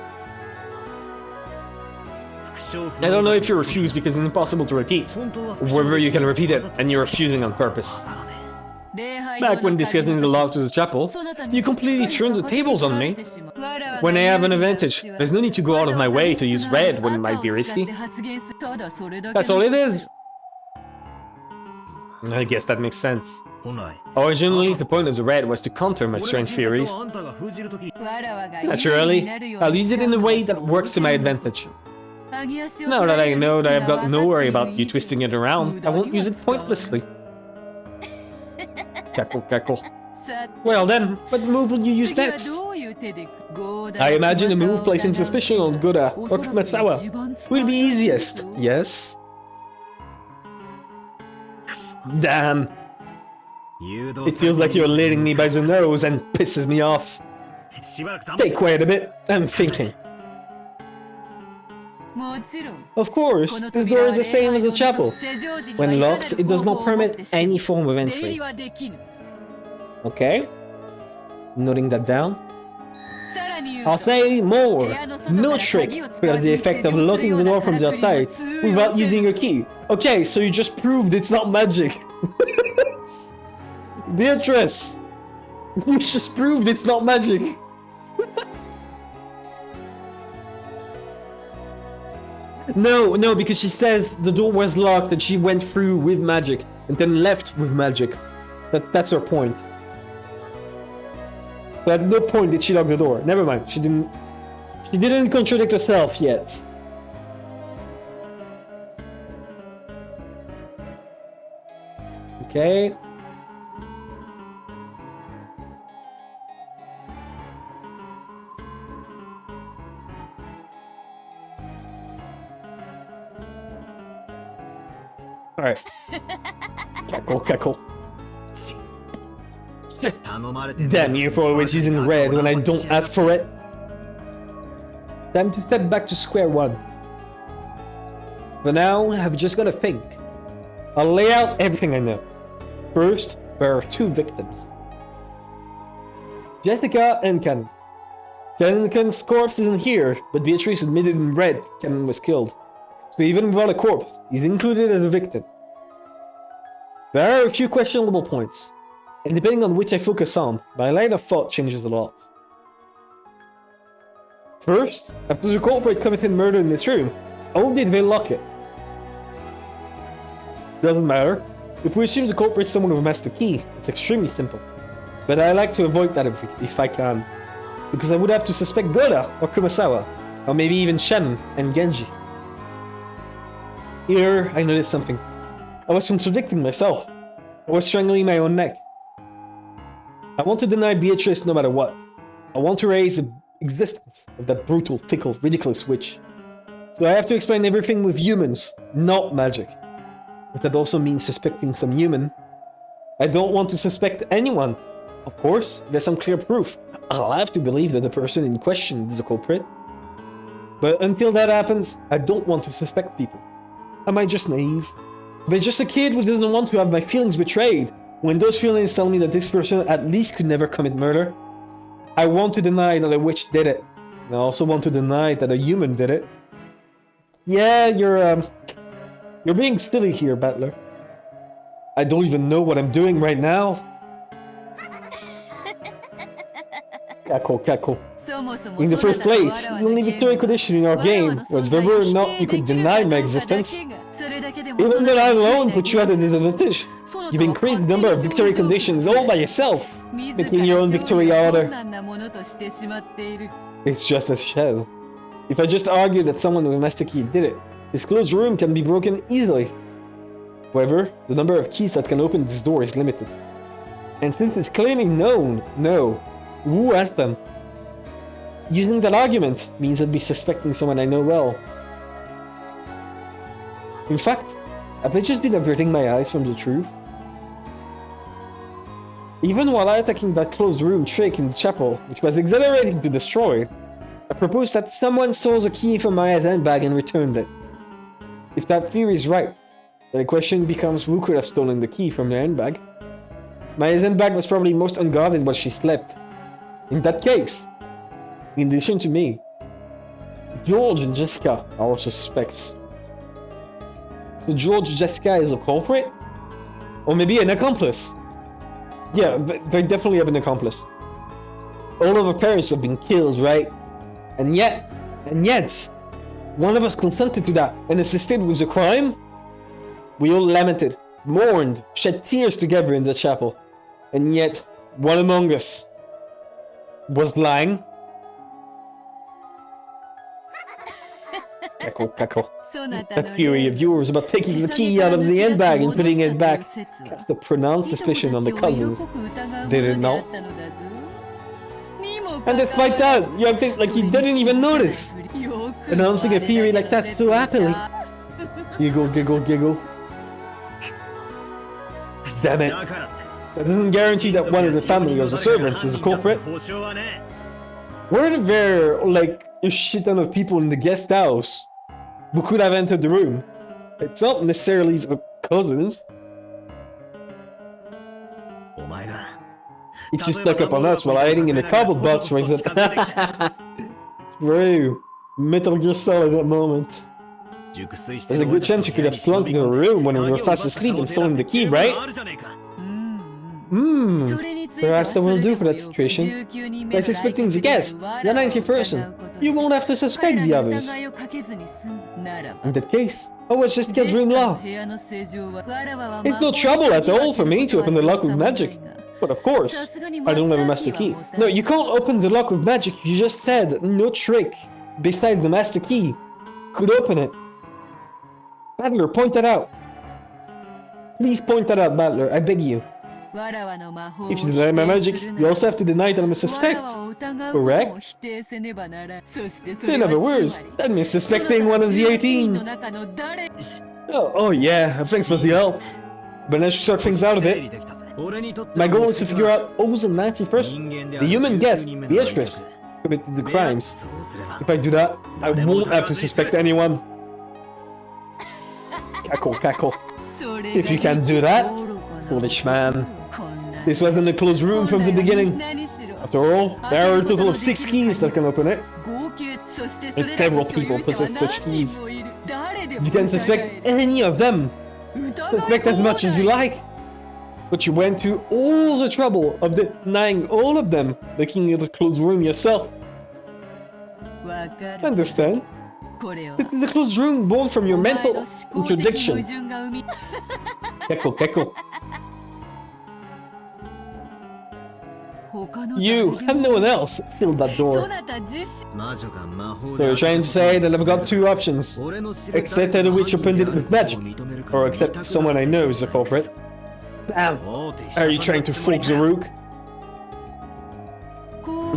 I don't know if you refuse because it's impossible to repeat, or whether you can repeat it and you're refusing on purpose. Back when discussing the lock to the chapel, you completely turned the tables on me. When I have an advantage, there's no need to go out of my way to use red when it might be risky. That's all it is. I guess that makes sense. Originally, the point of the red was to counter my strange theories. Naturally, I'll use it in a way that works to my advantage. Now that I know that I've got no worry about you twisting it around, I won't use it pointlessly. Cackle, cackle. Well then, what move will you use next? I imagine a move placing suspicion on Goda or Kumatsawa will be easiest, yes? Damn. It feels like you're leading me by the nose and pisses me off. Stay quiet a bit, I'm thinking. もちろん Of course, this door is the same as the chapel. When locked, it does not permit any form of 出入 entry. りはできぬ Okay? Noting that down. さらに言うと I'll say more. 部屋の外 No から trick 鍵を使 for わず the に effect 施 of 錠する locking the よう door な from the からくりは outside 通用 without せ using ぬ your key. Okay, so you just proved it's not magic. Beatrice! You just proved it's not magic. No, because she says the door was locked and she went through with magic and then left with magic. That's her point. So at no point did she lock the door. Never mind. She didn't contradict herself yet. Okay. Alright. Cackle. Damn you for always using red when I don't ask for it. Time to step back to square one. For now, I've just gotta think. I'll lay out everything I know. First, there are two victims. Jessica and Ken. Ken's corpse isn't here, but Beatrice admitted in red Ken was killed. So even without a corpse, he's included as a victim. There are a few questionable points, and depending on which I focus on, my line of thought changes a lot. First, after the culprit committed murder in this room, how did they lock it? Doesn't matter. If we assume the culprit is someone with a master key, it's extremely simple. But I like to avoid that if I can, because I would have to suspect Goda or Kumasawa, or maybe even Shannon and Genji. Here, I noticed something. I was contradicting myself. I was strangling my own neck. I want to deny Beatrice no matter what. I want to raise the existence of that brutal, fickle, ridiculous witch. So I have to explain everything with humans, not magic. But that also means suspecting some human. I don't want to suspect anyone. Of course, there's some clear proof. I'll have to believe that the person in question is the culprit. But until that happens, I don't want to suspect people. Am I just naive? Am I just a kid who doesn't want to have my feelings betrayed when those feelings tell me that this person at least could never commit murder? I want to deny that a witch did it. And I also want to deny that a human did it. Yeah, you're being silly here, Battler. I don't even know what I'm doing right now. Cackle. In the first place, the only victory condition in our game was whether or not you could deny my existence. Even though I alone put you at a disadvantage, you've increased the number of victory conditions all by yourself, making your own victory harder. It's just as she says. If I just argue that someone with Master Key did it, this closed room can be broken easily. However, the number of keys that can open this door is limited. And since it's clearly known, who has them? Using that argument means I'd be suspecting someone I know well. In fact, have I just been averting my eyes from the truth? Even while attacking that closed room trick in the chapel, which was exhilarating to destroy, I proposed that someone stole the key from Maya's handbag and returned it. If that theory is right, then the question becomes who could have stolen the key from the handbag? Maya's handbag was probably most unguarded while she slept. In that case, in addition to me, George and Jessica are also suspects. So George Jessica is a culprit? Or maybe an accomplice? Yeah, they definitely have an accomplice. All of our parents have been killed, right? And yet, one of us consented to that and assisted with the crime? We all lamented, mourned, shed tears together in the chapel. And yet, one among us was lying. Cackle. That theory of yours about taking the key out of the handbag and putting it back cast a pronounced suspicion on the cousins. Did it not? And despite that, you acted like you didn't even notice. Announcing a theory like that so happily. Giggle. Damn it. That doesn't guarantee that one of the family or the servants is a culprit. Weren't there, like, a shit ton of people in the guest house who could have entered the room. It's not necessarily his cousins. It's just stuck up on us while hiding in a cardboard box for his... Bro, Metal Gear Solid at that moment. There's a good chance you could have slunk into a room when we were fast asleep and stolen the key, right? Perhaps that will do for that situation. By suspecting the guest, the 90th person, you won't have to suspect the others. In that case, it's just against room law. It's no trouble at all for me to open the lock with magic. But of course, I don't have a master key. No, you can't open the lock with magic. You just said no trick besides the master key could open it. Battler, point that out. Please point that out, Battler. I beg you. If you deny my magic, you also have to deny that I'm a suspect. Correct? In other words, that means suspecting one of the 18. Oh yeah, thanks for the help. But let's sort things out a bit. My goal is to figure out who's the 90th person, the human guest, the actress, committed the crimes. If I do that, I won't have to suspect anyone. Cackle, cackle. If you can't do that, foolish man. This was in a closed room from the beginning. After all, there are a total of 6 keys that can open it. And several people possess such keys. You can suspect any of them. Suspect as much as you like. But you went to all the trouble of denying all of them, making it a closed room yourself. Understand? It's in the closed room born from your mental contradiction. Keko, keko. You and no one else filled that door. So you're trying to say that I've got 2 options. Accept either which opened it with magic, or accept someone I know is the culprit. Damn! Are you trying to fool Zarook?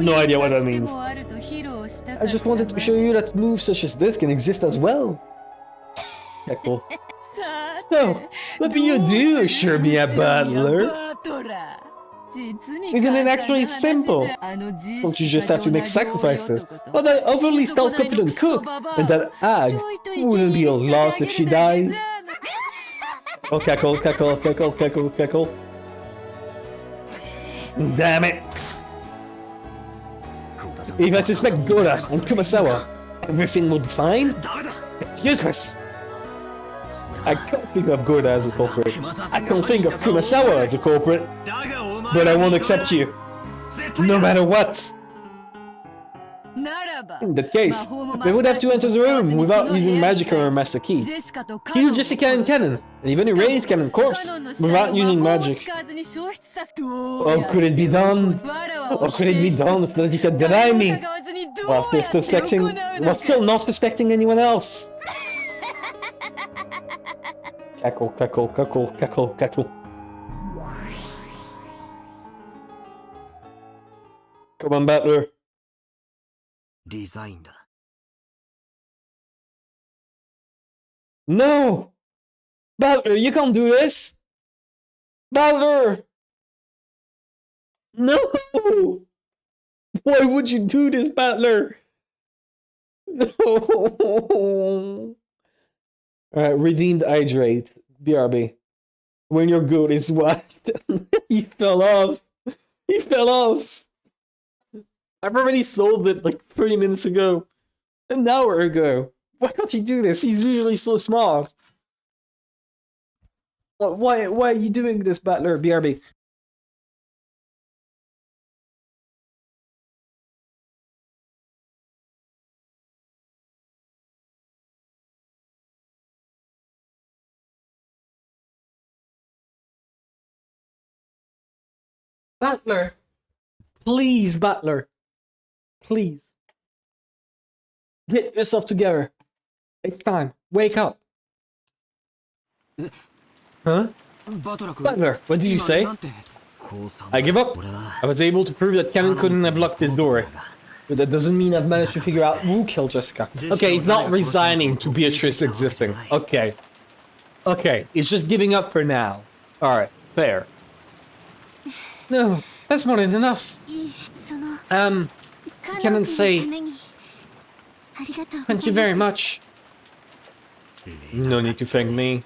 No idea what that means. I just wanted to show you that moves such as this can exist as well. Keko. So, what do you do, Shermia Butler? Isn't it actually simple? Don't you just have to make sacrifices? Or that overly self-confident cook and that hag wouldn't be lost if she died? Oh, cackle, cackle, cackle, cackle, cackle. Damn it! If I suspect Gora and Kumasawa, everything will be fine? It's useless! I can't think of Gora as a culprit. I can't think of Kumasawa as a culprit. But I won't accept you. No matter what. In that case, they would have to enter the room without using magic or a master key. Kill Jessica and Cannon, and even erase Cannon corpse without using magic. Oh, could it be done? Or could it be done so that you can deny me? While still not suspecting anyone else. Cackle, cackle, cackle, cackle, cackle. Come on, Battler. No! Battler, you can't do this! Battler! No! Why would you do this, Battler? No! Alright, redeemed hydrate. BRB. When you're good, it's what? He fell off! He fell off! I've already sold it like 30 minutes ago. An hour ago. Why can't you do this? He's usually so smart. Why are you doing this, Battler? BRB. Battler. Please, Battler. Please. Get yourself together. It's time. Wake up. Huh? Battler, what did you say? I give up. I was able to prove that Cannon couldn't have locked this door. But that doesn't mean I've managed to figure out who killed Jessica. Okay, he's not resigning to Beatrice existing. Okay. Okay, he's just giving up for now. Alright, fair. No, that's more than enough. Cannon say... Thank you very much. No need to thank me.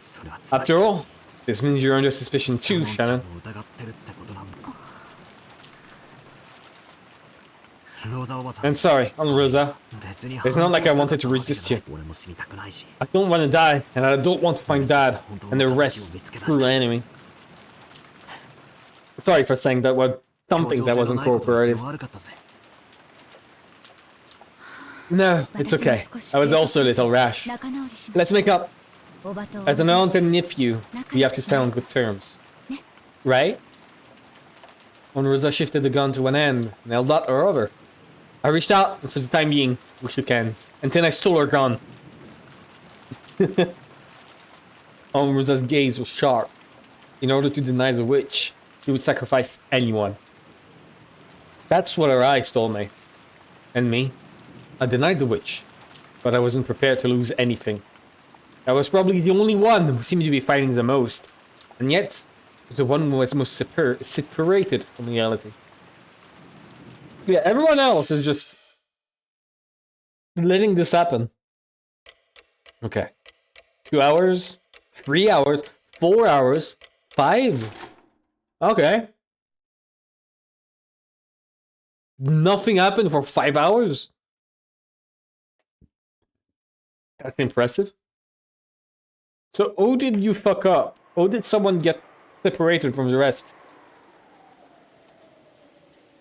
After all, this means you're under suspicion too, Shannon. And sorry, I'm Rosa. It's not like I wanted to resist you. I don't want to die, and I don't want to find Dad and the rest true enemy. Sorry for saying that was something that was incorporated. No, it's okay. I was also a little rash. Let's make up. As an aunt and nephew, we have to stay on good terms. Right? When Rosa shifted the gun to one end and held out her other, I reached out, and for the time being, we shook hands. And then I stole her gun. Rosa's gaze was sharp. In order to deny the witch, she would sacrifice anyone. That's what her eyes told me. And me? I denied the witch, but I wasn't prepared to lose anything. I was probably the only one who seemed to be fighting the most, and yet, the one who was most separated from reality. Yeah, everyone else is just letting this happen. Okay. 2 hours, 3 hours, 4 hours, 5. Okay. Nothing happened for 5 hours? That's impressive. So, how did you fuck up? How did someone get separated from the rest?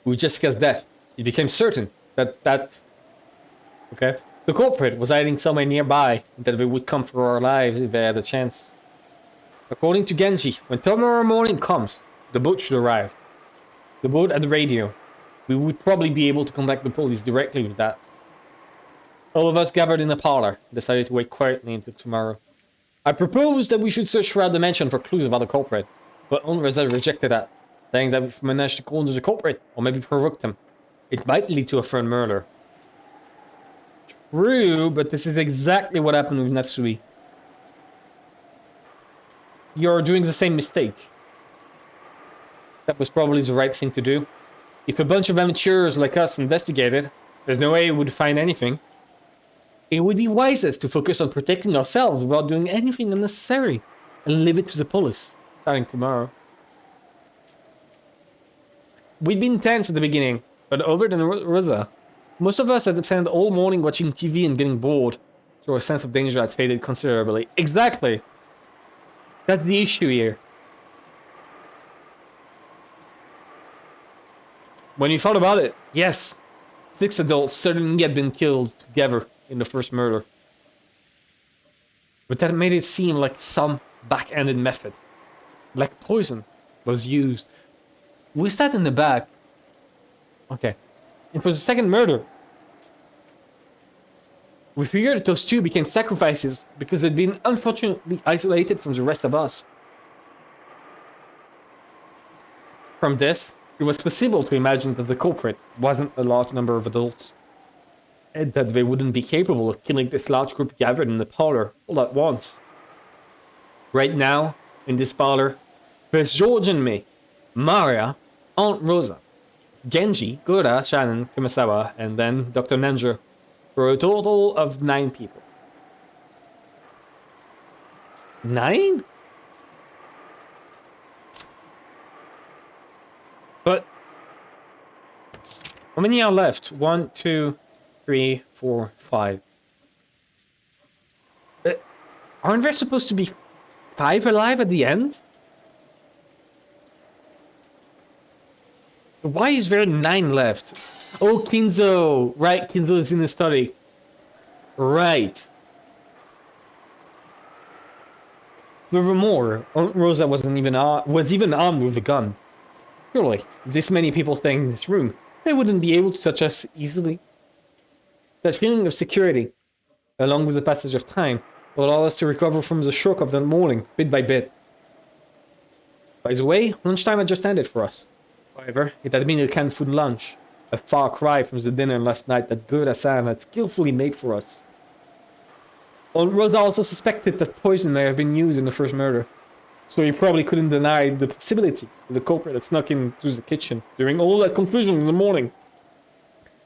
With Jessica's death, it became certain that okay, the culprit was hiding somewhere nearby, and that they would come for our lives if they had a chance. According to Genji, when tomorrow morning comes, the boat should arrive. The boat and the radio. We would probably be able to contact the police directly with that. All of us gathered in the parlor, decided to wait quietly until tomorrow. I proposed that we should search throughout the mansion for clues about the culprit, but Reza rejected that, saying that if we managed to corner the culprit, or maybe provoke him, it might lead to a third murder. True, but this is exactly what happened with Natsui. You're doing the same mistake. That was probably the right thing to do. If a bunch of amateurs like us investigated, there's no way we would find anything. It would be wisest to focus on protecting ourselves without doing anything unnecessary, and leave it to the police, starting tomorrow. We'd been tense at the beginning, but other than Rosa, most of us had spent all morning watching TV and getting bored, so our sense of danger had faded considerably. Exactly! That's the issue here. When you thought about it, yes, 6 adults certainly had been killed together in the first murder. But that made it seem like some back-ended method, like poison, was used. Was that in the back? Okay. And for the second murder, we figured that those two became sacrifices because they'd been unfortunately isolated from the rest of us. From this, it was possible to imagine that the culprit wasn't a large number of adults, and that they wouldn't be capable of killing this large group gathered in the parlor all at once. Right now, in this parlor, there's George and me, Maria, Aunt Rosa, Genji, Gura, Shannon, Kumasawa, and then Dr. Nenja, for a total of 9 people. 9? But how many are left? 1, 2, 3, 4, 5. Aren't there supposed to be 5 alive at the end? So why is there 9 left? Oh, Kinzo! Right, Kinzo is in the study. Right. There were more. Aunt Rosa was even armed with a gun. Surely, this many people staying in this room, they wouldn't be able to touch us easily. That feeling of security, along with the passage of time, will allow us to recover from the shock of that morning, bit by bit. By the way, lunchtime had just ended for us. However, it had been a canned food lunch, a far cry from the dinner last night that Gura-san had skillfully made for us. Aunt Rosa also suspected that poison may have been used in the first murder, so he probably couldn't deny the possibility of the culprit had snuck into the kitchen during all that confusion in the morning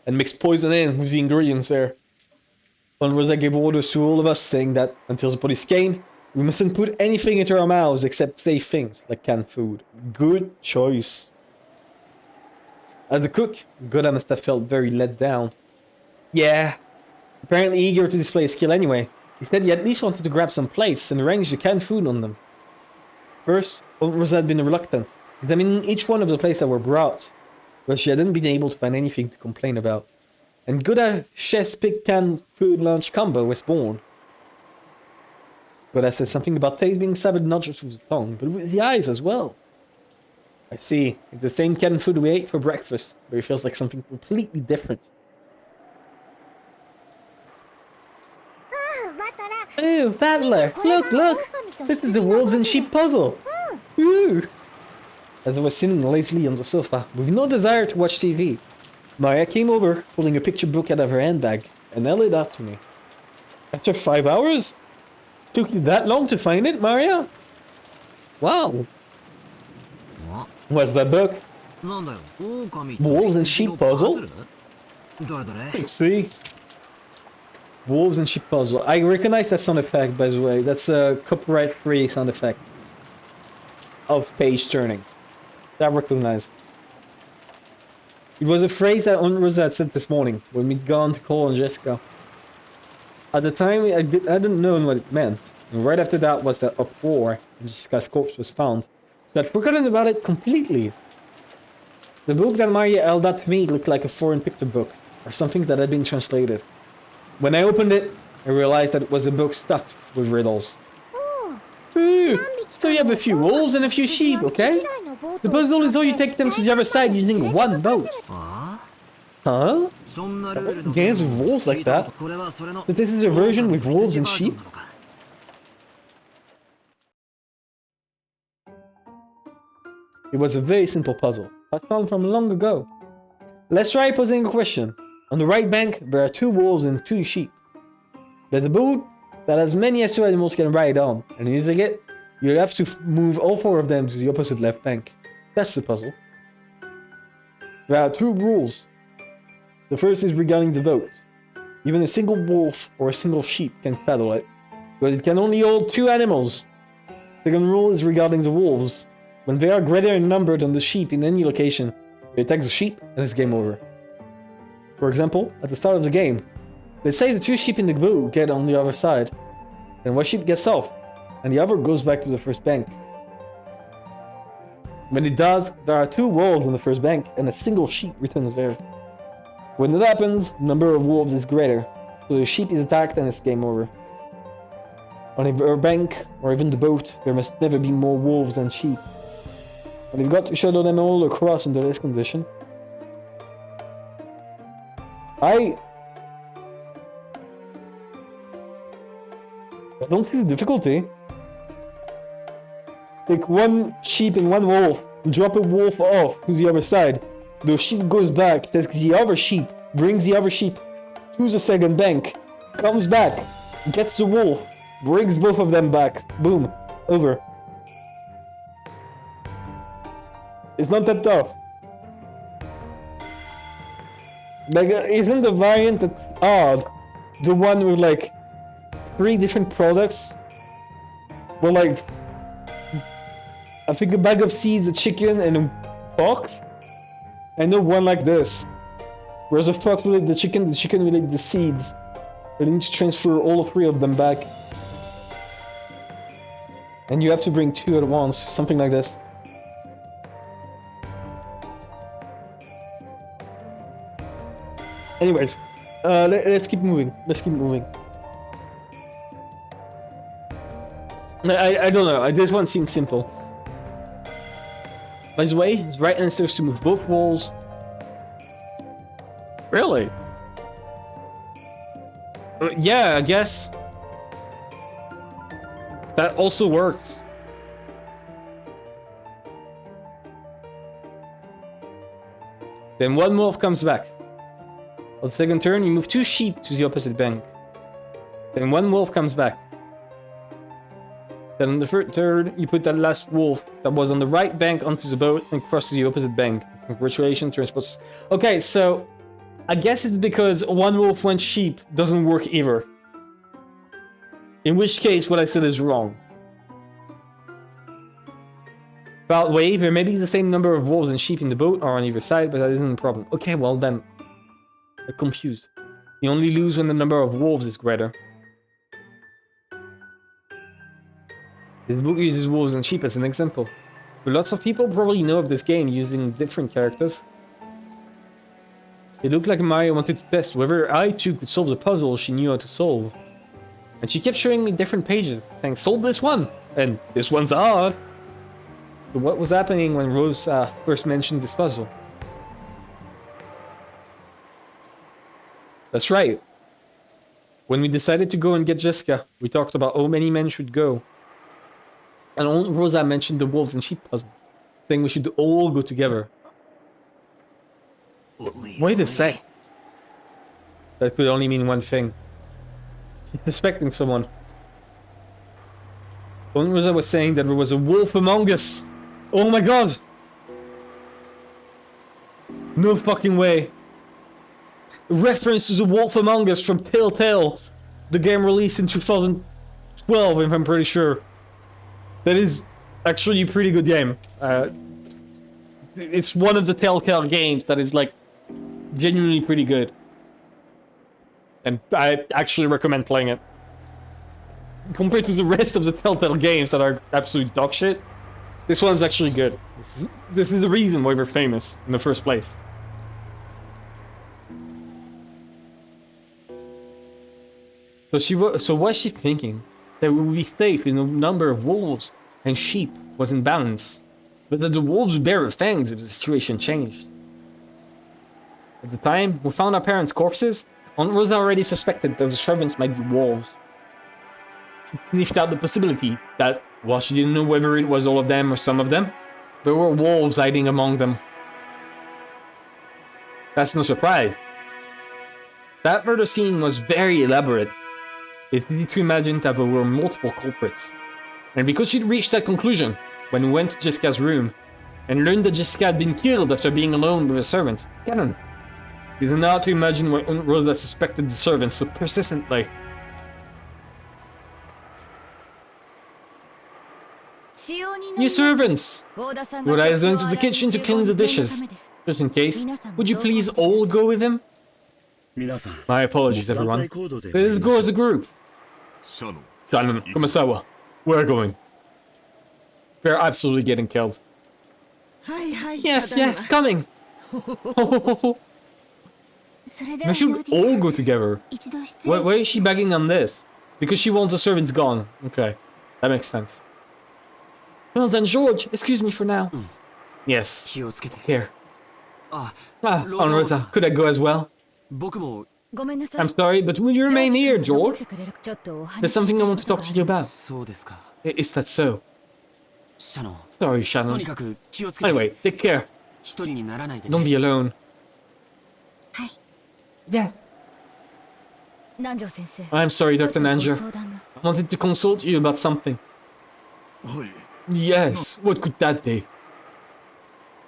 and mixed poison in with the ingredients there. Rosa gave orders to all of us saying that until the police came, we mustn't put anything into our mouths except safe things like canned food. Good choice. As a cook, Goda must have felt very let down. Yeah, apparently eager to display his skill anyway. He said he at least wanted to grab some plates and arrange the canned food on them. First, Rosa had been reluctant, examining each one of the plates that were brought, but she hadn't been able to find anything to complain about. And Goda's chef's picked canned food lunch combo was born. Goda said something about taste being savored not just with the tongue, but with the eyes as well. I see. It's the same canned food we ate for breakfast, but it feels like something completely different. Ooh, Battler! Look, look! This is the wolves and sheep puzzle! Ooh! As I was sitting lazily on the sofa, with no desire to watch TV, Maya came over, pulling a picture book out of her handbag, and held it out to me. After 5 hours? Took you that long to find it, Maria? Wow! What's that book? Wolves and Sheep Puzzle? Let's see. Wolves and Sheep Puzzle. I recognize that sound effect, by the way. That's a copyright-free sound effect. Of page turning. That I recognize. It was a phrase that Rosa said this morning, when we'd gone to call on Jessica. At the time, I didn't know what it meant. And right after that was the uproar, and Jessica's corpse was found. So I'd forgotten about it completely. The book that Maria held out to me looked like a foreign picture book, or something that had been translated. When I opened it, I realized that it was a book stuffed with riddles. Ooh, so you have a few wolves and a few sheep, okay? The puzzle is how you take them to the other side using one boat. Huh? Games with wolves like that? So this is a version with wolves and sheep? It was a very simple puzzle, I found from long ago. Let's try posing a question. On the right bank, there are 2 wolves and 2 sheep. There's a boat that has many as 2 animals can ride on, and using it, you'll have to move all 4 of them to the opposite left bank. That's the puzzle. There are 2 rules. The first is regarding the boat. Even a single wolf or a single sheep can paddle it, but it can only hold 2 animals. Second rule is regarding the wolves. When they are greater in number than the sheep in any location, they attack the sheep and it's game over. For example, at the start of the game, let's say the 2 sheep in the boat get on the other side, then one sheep gets off, and the other goes back to the first bank. When it does, there are 2 wolves on the first bank and a single sheep returns there. When that happens, the number of wolves is greater, so the sheep is attacked and it's game over. On a bank, or even the boat, there must never be more wolves than sheep. And you've got to shadow them all across under this condition. I don't see the difficulty. Take 1 sheep and 1 wolf, drop a wolf off to the other side. The sheep goes back, takes the other sheep, brings the other sheep to the second bank, comes back, gets the wolf, brings both of them back. Boom. Over. It's not that tough. Like, isn't the variant that's odd the one with like 3 different products? Well, like, I think a bag of seeds, a chicken, and a fox? I know one like this. Whereas the fox related the chicken related the seeds. I need to transfer all 3 of them back. And you have to bring 2 at once, something like this. Anyways, let's keep moving. Let's keep moving. I don't know. This one seems simple. By the way, the right answer is to move both walls. Really? Yeah, I guess. That also works. Then 1 wolf comes back. On the second turn, you move 2 sheep to the opposite bank. Then 1 wolf comes back. Then on the third turn, you put that last wolf that was on the right bank onto the boat and cross to the opposite bank. Congratulations, transports. Okay, so I guess it's because one wolf, one sheep doesn't work either. In which case, what I said is wrong. But wait, there may be the same number of wolves and sheep in the boat or on either side, but that isn't a problem. Okay, well then. I'm confused. You only lose when the number of wolves is greater. This book uses wolves and sheep as an example. But lots of people probably know of this game using different characters. It looked like Mario wanted to test whether I too could solve the puzzle she knew how to solve. And she kept showing me different pages, saying, solve this one! And this one's hard! So what was happening when Rose first mentioned this puzzle? That's right. When we decided to go and get Jessica, we talked about how many men should go. And only Rosa mentioned the wolves and sheep puzzle, saying we should all go together. Wait a sec. That could only mean one thing. She's suspecting someone. Only Rosa was saying that there was a wolf among us. Oh my god! No fucking way. Reference to the wolf among us from Telltale. The game released in 2012, if I'm pretty sure. That is actually a pretty good game. It's one of the Telltale games that is like genuinely pretty good. And I actually recommend playing it. Compared to the rest of the Telltale games that are absolute dog shit, this one's actually good. This is the reason why we're famous in the first place. So was she thinking that we would be safe in the number of wolves and sheep was in balance, but that the wolves would bear fangs if the situation changed? At the time we found our parents' corpses, Aunt Rosa already suspected that the servants might be wolves. She sniffed out the possibility that, while she didn't know whether it was all of them or some of them, there were wolves hiding among them. That's no surprise. That murder scene was very elaborate. It's easy to imagine that there were multiple culprits. And because she'd reached that conclusion when we went to Jessica's room and learned that Jessica had been killed after being alone with a servant, Canon didn't know how to imagine why Aunt Rosa suspected the servants so persistently. New servants! Goda is going to the kitchen to clean the dishes. Just in case, would you please all go with him? My apologies, everyone. Let's go as a group. Shannon, Kumasawa, we're going. They're absolutely getting killed. Yes, coming! We should all go together. Why is she begging on this? Because she wants the servants gone. Okay, that makes sense. Well then, George, excuse me for now. Yes. Here. Aunt Rosa, could I go as well? I'm sorry, but will you remain here, George? There's something I want to talk to you about. Is that so? Sorry, Shannon. Anyway, take care. Don't be alone. Yes. I'm sorry, Dr. Nanjo. I wanted to consult you about something. Yes, what could that be?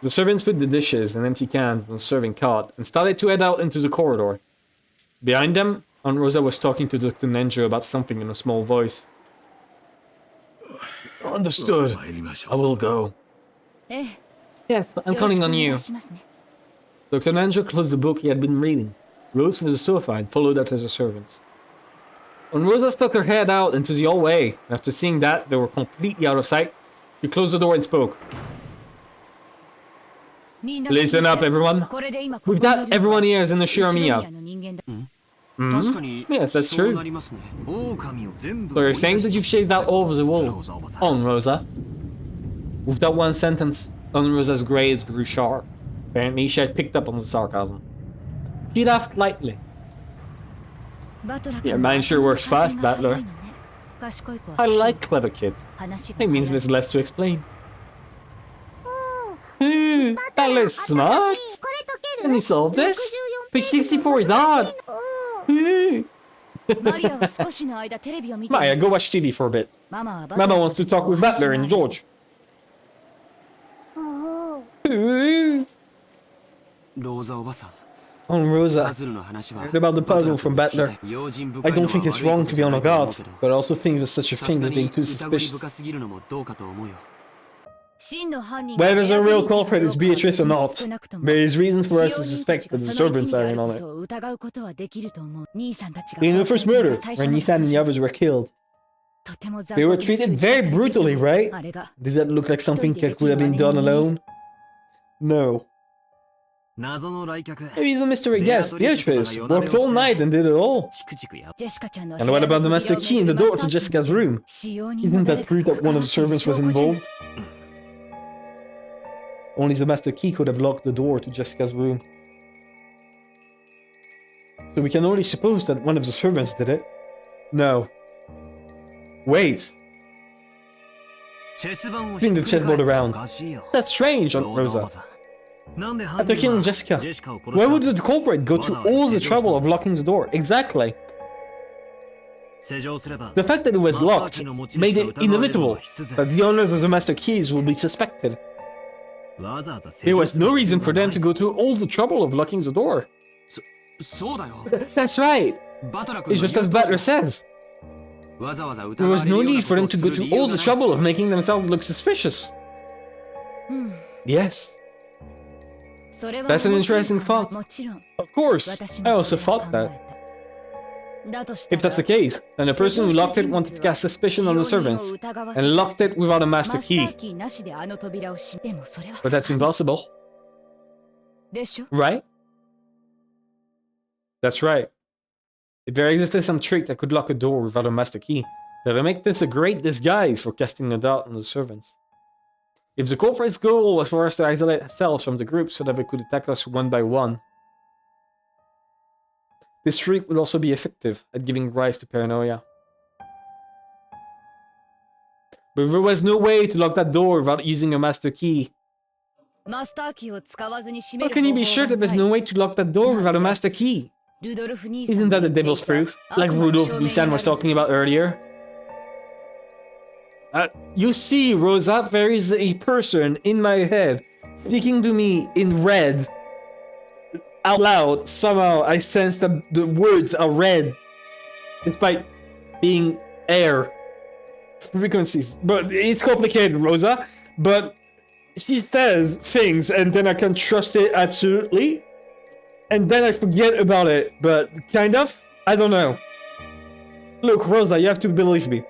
The servants put the dishes and empty cans on the serving cart and started to head out into the corridor. Behind them, Aunt Rosa was talking to Dr. Nanjo about something in a small voice. Understood. I will go. Yes, I'm counting on you. Dr. Nanjo closed the book he had been reading, rose from the sofa and followed after the servants. Aunt Rosa stuck her head out into the hallway, and after seeing that they were completely out of sight, she closed the door and spoke. Listen up, everyone. With that, everyone here is in the Shiramiya. Yes, that's true. So you're saying that you've chased out all of the wolves, Aunt Rosa? With that one sentence, Aunt Rosa's grades grew sharp. Apparently, she had picked up on the sarcasm. She laughed lightly. Your mind sure works fast, Battler. I like clever kids. It means there's less to explain. Battler's smart. Can he solve this? Page 64 is hard. Maya, go watch TV for a bit. Mama wants to talk with Battler and George. On Rosa. About the puzzle from Battler. I don't think it's wrong to be on a guard, but I also think there's such a thing as being too suspicious. Whether there's a real culprit, it's Beatrice or not, there is reason for us to suspect that the servants are in on it. In the first murder, where Nissan and the others were killed, they were treated very brutally, right? Did that look like something that would have been done alone? No. Maybe the mystery guest, Beatrice, worked all night and did it all. And what about the master key in the door to Jessica's room? Isn't that proof that one of the servants was involved? Only the master key could have locked the door to Jessica's room. So we can only suppose that one of the servants did it. No. Wait. Spin the chessboard around. That's strange, Aunt Rosa. After killing Jessica, why would the culprit go to all the trouble of locking the door? Exactly. The fact that it was locked made it inevitable that the owners of the master keys will be suspected. There was no reason for them to go through all the trouble of locking the door. That's right. It's just as Butler says. There was no need for them to go through all the trouble of making themselves look suspicious. Yes. That's an interesting thought. Of course, I also thought that. If that's the case, then the person who locked it wanted to cast suspicion on the servants, and locked it without a master key. But that's impossible. Right? That's right. If there existed some trick that could lock a door without a master key, that would make this a great disguise for casting a doubt on the servants. If the culprit's goal was for us to isolate ourselves from the group so that they could attack us one by one, this trick would also be effective at giving rise to paranoia. But there was no way to lock that door without using a master key. How can you be sure that there's no way to lock that door without a master key? Isn't that the devil's proof? Like Rudolph Nissan was talking about earlier? You see, Rosa, there is a person in my head speaking to me in red. Out loud, somehow I sense that the words are red. Despite being air frequencies. But it's complicated, Rosa. But she says things and then I can trust it absolutely. And then I forget about it. But kind of? I don't know. Look, Rosa, you have to believe me.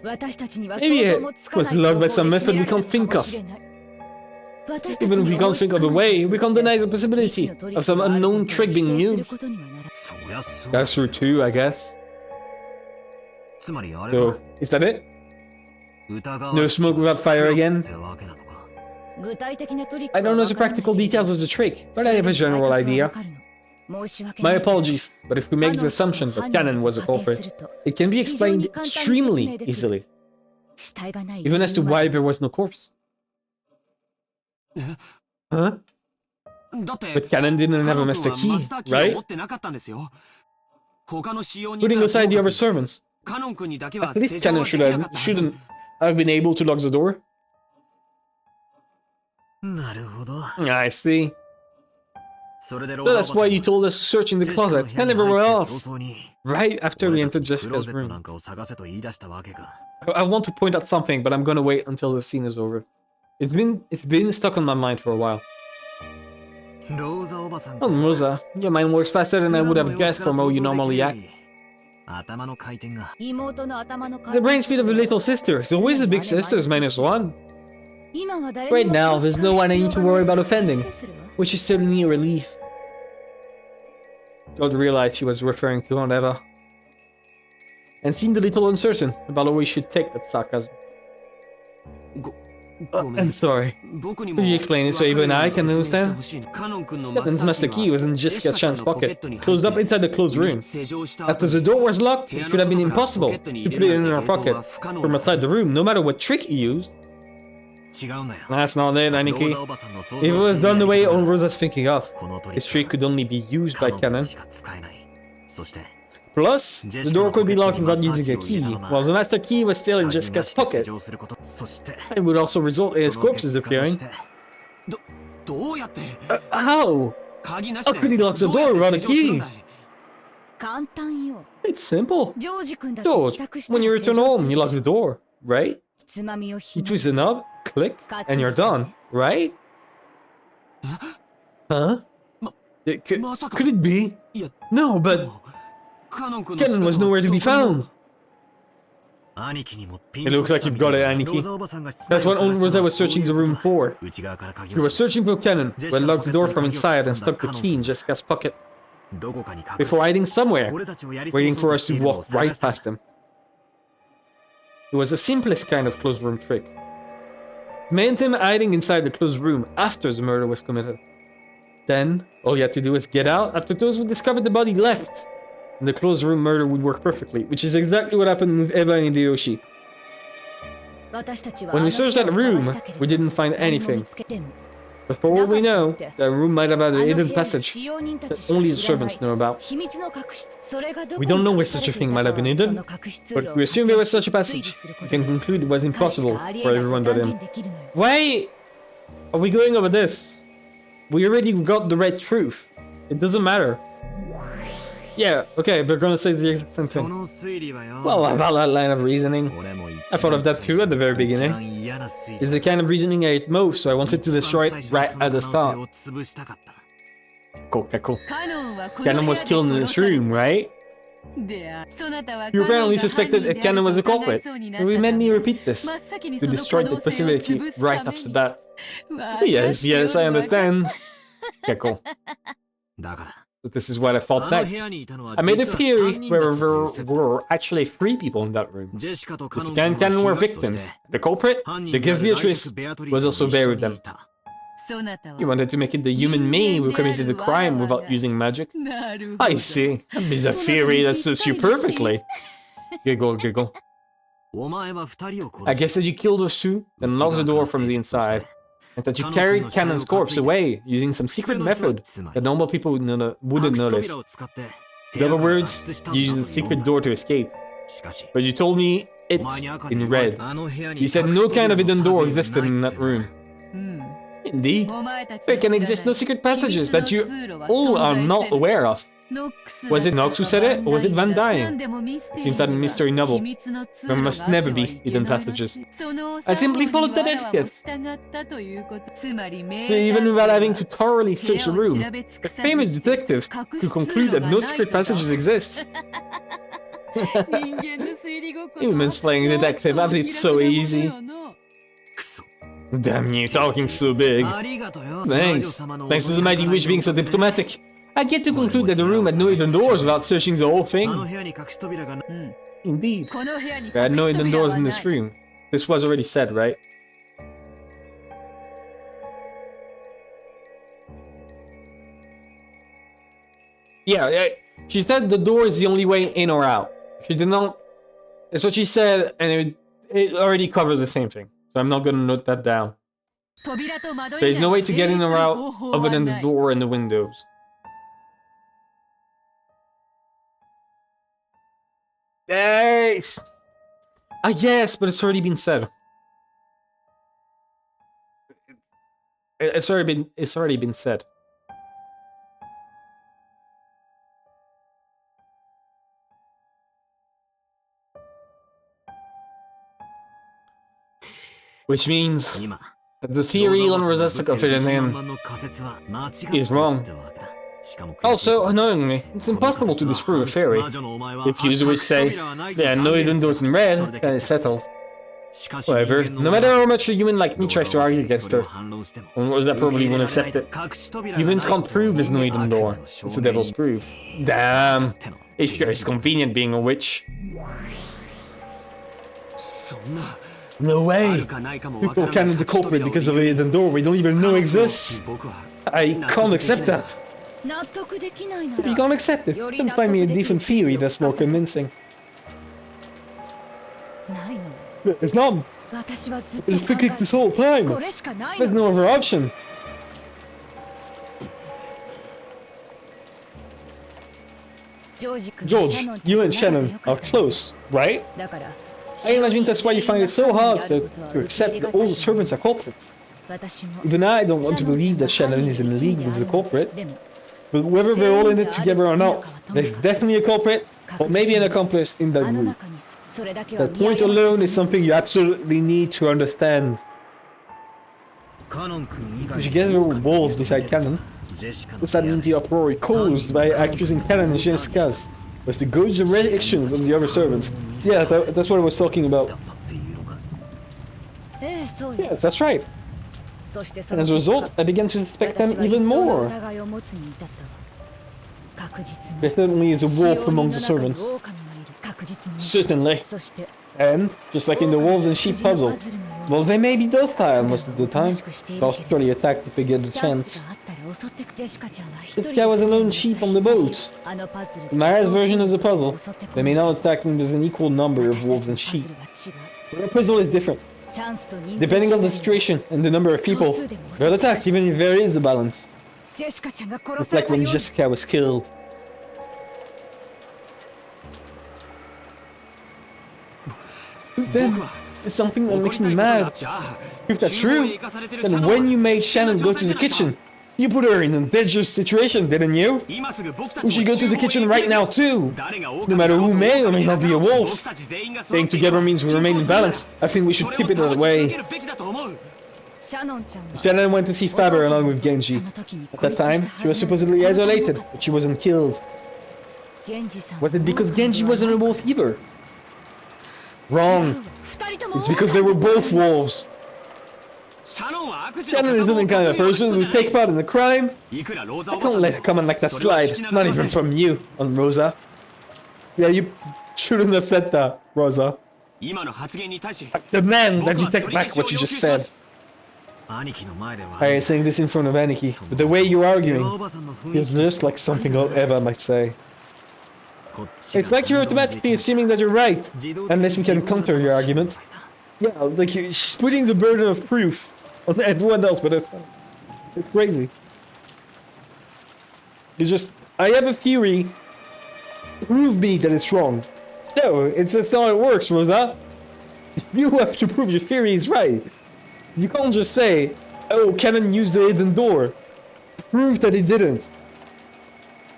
Maybe it was locked by some method we can't think of. Even if we can't think of a way, we can't deny the possibility of some unknown trick being used. That's true too, I guess. So, is that it? No smoke without fire again? I don't know the practical details of the trick, but I have a general idea. My apologies, but if we make the assumption that Cannon was a culprit, it can be explained extremely easily. Even as to why there was no corpse. Huh? But Cannon didn't have a master key, right? Putting aside the other servants, at least Cannon shouldn't have been able to lock the door. I see. So that's why you told us to search in the closet and everywhere else, right after we entered Jessica's room. I want to point out something, but I'm gonna wait until the scene is over. It's been stuck on my mind for a while. Oh, Rosa, your mind works faster than I would have guessed from how you normally act. The brain speed of a little sister is always a big sister's -1. Right now, there's no one I need to worry about offending, which is certainly a relief. God realized she was referring to Aunt Eva, and seemed a little uncertain about how we should take that sarcasm. I'm sorry. Could you explain it so even I can understand? Captain's master key was in Jessica Chan's pocket, closed up inside the closed room. After the door was locked, it should have been impossible to put it in her pocket from outside the room, no matter what trick he used. That's not it, Aniki. If it was done the way old Rosa's thinking of, this trick could only be used by Cannon. Plus, the door could be locked without using a key, while the master key was still in Jessica's pocket. It would also result in his corpse disappearing. How? 鍵なし How could he lock the door without a key? 簡単よ。 It's simple. ジョージ君だって George, 帰宅したら when you return home, you lock the door, right? つまみを You ひね twist the knob, click, and you're done, right? Huh? Could it be? いや No, but カノン君の Kennen was nowhere to be found. 兄貴にも It looks like you've got it, Aniki. That's what Onrose was searching the room for. You were searching for Kennen, but locked the door from inside and stuck the key in Jessica's pocket. Before hiding somewhere, waiting for us to walk right past him. It was the simplest kind of closed room trick. It meant him hiding inside the closed room after the murder was committed. Then, all you had to do was get out after those who discovered the body left. And the closed room murder would work perfectly, which is exactly what happened with Eva and Hideyoshi. When we searched that room, we didn't find anything. But for all we know, that room might have had a hidden passage that only the servants know about. We don't know where such a thing might have been hidden, but we assume there was such a passage. We can conclude it was impossible for everyone but him. Why are we going over this? We already got the red truth. It doesn't matter. Yeah, okay, they're gonna say the exact same thing. Well, about that line of reasoning, I thought of that too at the very beginning. It's the kind of reasoning I hate most, so I wanted to destroy it right at the start. Cool, cool. Kennen was killed in this room, right? You apparently suspected that Kennen was a culprit. So we made me repeat this, to destroy the facility right after that. Yes, yes, I understand. Okay, cool. But this is what I thought next. I made a theory where there were actually 3 people in that room. Jessica and Kennen were victims. The culprit, the guest Beatrice, was also there with them. You wanted to make it the human me who committed the crime without using magic? I see. That is a theory that suits you perfectly. Giggle, giggle. I guess that you killed us too, then locked the door from the inside. And that you carried Kennen's corpse away using some secret method that normal people wouldn't notice. In other words, you used a secret door to escape. But you told me it's in red. You said no kind of hidden door existed in that room. Indeed, there can exist no secret passages that you all are not aware of. Was it Nox who said it, or was it Van Dyne? It seems that in mystery novel, there must never be hidden passages. I simply followed that etiquette. Even without having to thoroughly search the room, a famous detective could conclude that no secret passages exist. Humans playing detective, that's it so easy. Damn you, talking so big. Thanks. Thanks to the mighty witch being so diplomatic. I get to conclude that the room had no hidden doors without searching the whole thing. Indeed. There had no hidden doors in this room. This was already said, right? Yeah, she said the door is the only way in or out. She did not... That's what she said, and it already covers the same thing. So I'm not gonna note that down. There is no way to get in or out other than the door and the windows. Yes! Ah, yes, but it's already been said. It's already been said. Which means that the theory Elon Rosessa confided in is wrong. Also, annoyingly, it's impossible to disprove a theory. If users say there are no hidden doors in red, then it's settled. However, no matter how much a human like me tries to argue against her, Rosa probably won't accept it. Humans can't prove there's no hidden door. It's the devil's proof. Damn, it sure is convenient being a witch. No way! People can't the culprit because of a hidden door we don't even know exists. I can't accept that. If you can't accept it, then find me a different theory that's more convincing. There's none. It's been kicked this whole time. There's no other option. George, you and Shannon are close, right? I imagine that's why you find it so hard to accept that all the servants are culprits. Even I don't want to believe that Shannon is in league with the culprit. But whether they're all in it together or not, there's definitely a culprit, or maybe an accomplice in that group. That point alone is something you absolutely need to understand. If you get wolves beside Cannon, does that mean the uproar caused by accusing Cannon and Jessica's was to gauge the reactions of the other servants? Yeah, that's what I was talking about. Yes, that's right. And as a result, I began to suspect them even more. There certainly is a wolf among the servants. Certainly. And, just like in the wolves and sheep puzzle, well, they may be docile most of the time, they'll surely attack if they get the chance. This guy was a lone sheep on the boat. In Maya's version of the puzzle, they may not attack them with an equal number of wolves and sheep. But our puzzle is different. Depending on the situation and the number of people, they'll attack even if there is a balance. It's like when Jessica was killed. Then, there's something that makes me mad. If that's true, then when you made Shannon go to the kitchen, you put her in a dangerous situation, didn't you? We should go to the kitchen right now too. No matter who may or may not be a wolf. Staying together means we remain in balance. I think we should keep it that way. Shannon went to see Faber along with Genji. At that time, she was supposedly isolated, but she wasn't killed. Was it because Genji wasn't a wolf either? Wrong. It's because they were both wolves. Shannon isn't the kind of person who take part in a crime. I can't let a comment like that slide. Not even from you, on Rosa. Yeah, you shouldn't have said that, Rosa. I demand that you take back what you just said. I am saying this in front of Aniki, but the way you're arguing is just like something I'll ever might say. It's like you're automatically assuming that you're right, unless we can counter your argument. Yeah, like she's putting the burden of proof on everyone else, but it's crazy. It's just, I have a theory. Prove me that it's wrong. No, that's not how it works, Rosa. You have to prove your theory is right. You can't just say, oh, Cannon used the hidden door. Prove that he didn't.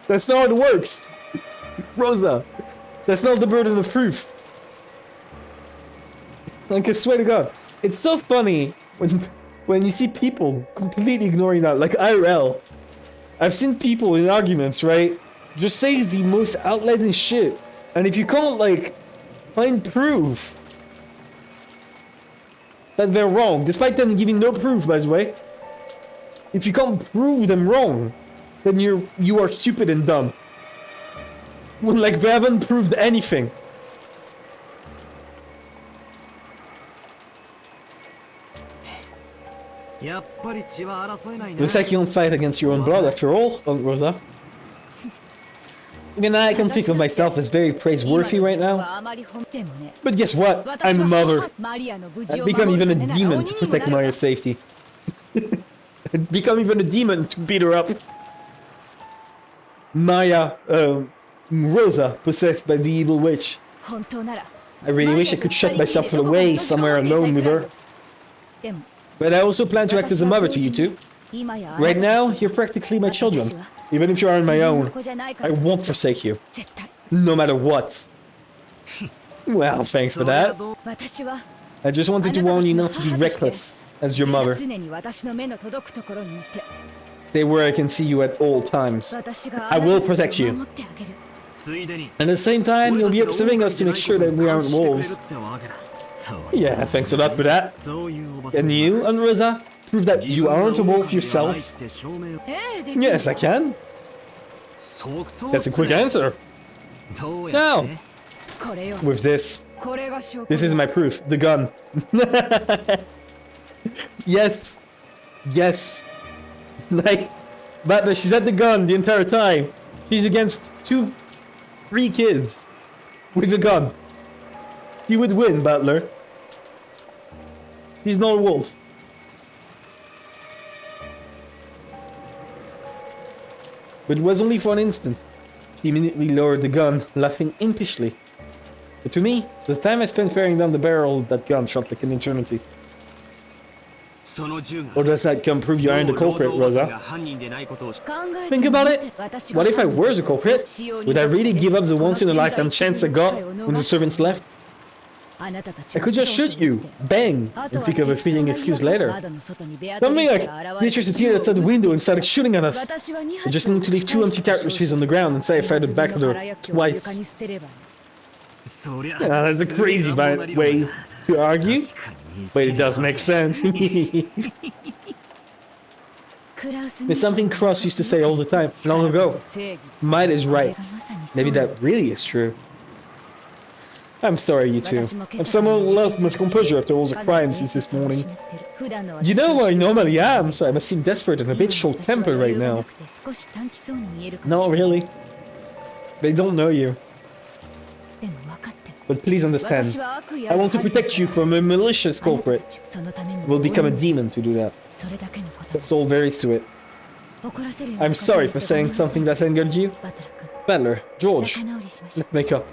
That's not how it works. Rosa, that's not the burden of proof. Like, I swear to God, it's so funny when you see people completely ignoring that, like IRL. I've seen people in arguments, right, just say the most outlandish shit, and if you can't, like, find proof that they're wrong, despite them giving no proof, by the way, if you can't prove them wrong, then you are stupid and dumb. When, like, they haven't proved anything. Looks like you don't fight against your own blood after all, Rosa. Even I can think of myself as very praiseworthy right now. But guess what? I'm a mother. I've become even a demon to protect Maya's safety. I've become even a demon to beat her up. Rosa, possessed by the evil witch. I really wish I could shut myself away somewhere alone with her. But I also plan to act as a mother to you two. Right now, you're practically my children. Even if you are on my own, I won't forsake you. No matter what. Well, thanks for that. I just wanted to warn you not to be reckless as your mother. Stay where I can see you at all times. I will protect you. At the same time, you'll be observing us to make sure that we aren't wolves. Yeah, thanks a lot for that. Can you, Rosa, prove that you aren't a wolf yourself? Yes, I can. That's a quick answer. Now, with this. This is my proof, the gun. Yes. Yes. Like, but she's had the gun the entire time. She's against 3 kids with a gun. You would win, Butler. She's not a wolf. But it was only for an instant. She immediately lowered the gun, laughing impishly. But to me, the time I spent staring down the barrel of that gun felt like an eternity. Or does that come prove you aren't the culprit, Rosa? Think about it. What if I were the culprit? Would I really give up the once-in-a-lifetime chance I got when the servants left? I could just shoot you, bang, and think of a fitting excuse later. Something like Beatrice appeared outside the window and started shooting at us. I just need to leave 2 empty cartridges on the ground and say I fired it back at her twice. That's a crazy way to argue, but it does make sense. There's something Cross used to say all the time, long ago. Might is right. Maybe that really is true. I'm sorry, you two. I've somehow lost my composure after all the crimes since this morning. You know who I normally am, so I must seem desperate and a bit short-tempered right now. No, really. They don't know you. But please understand, I want to protect you from a malicious culprit. We'll become a demon to do that. That's all there is to it. I'm sorry for saying something that angered you. Butler, George, let's make up.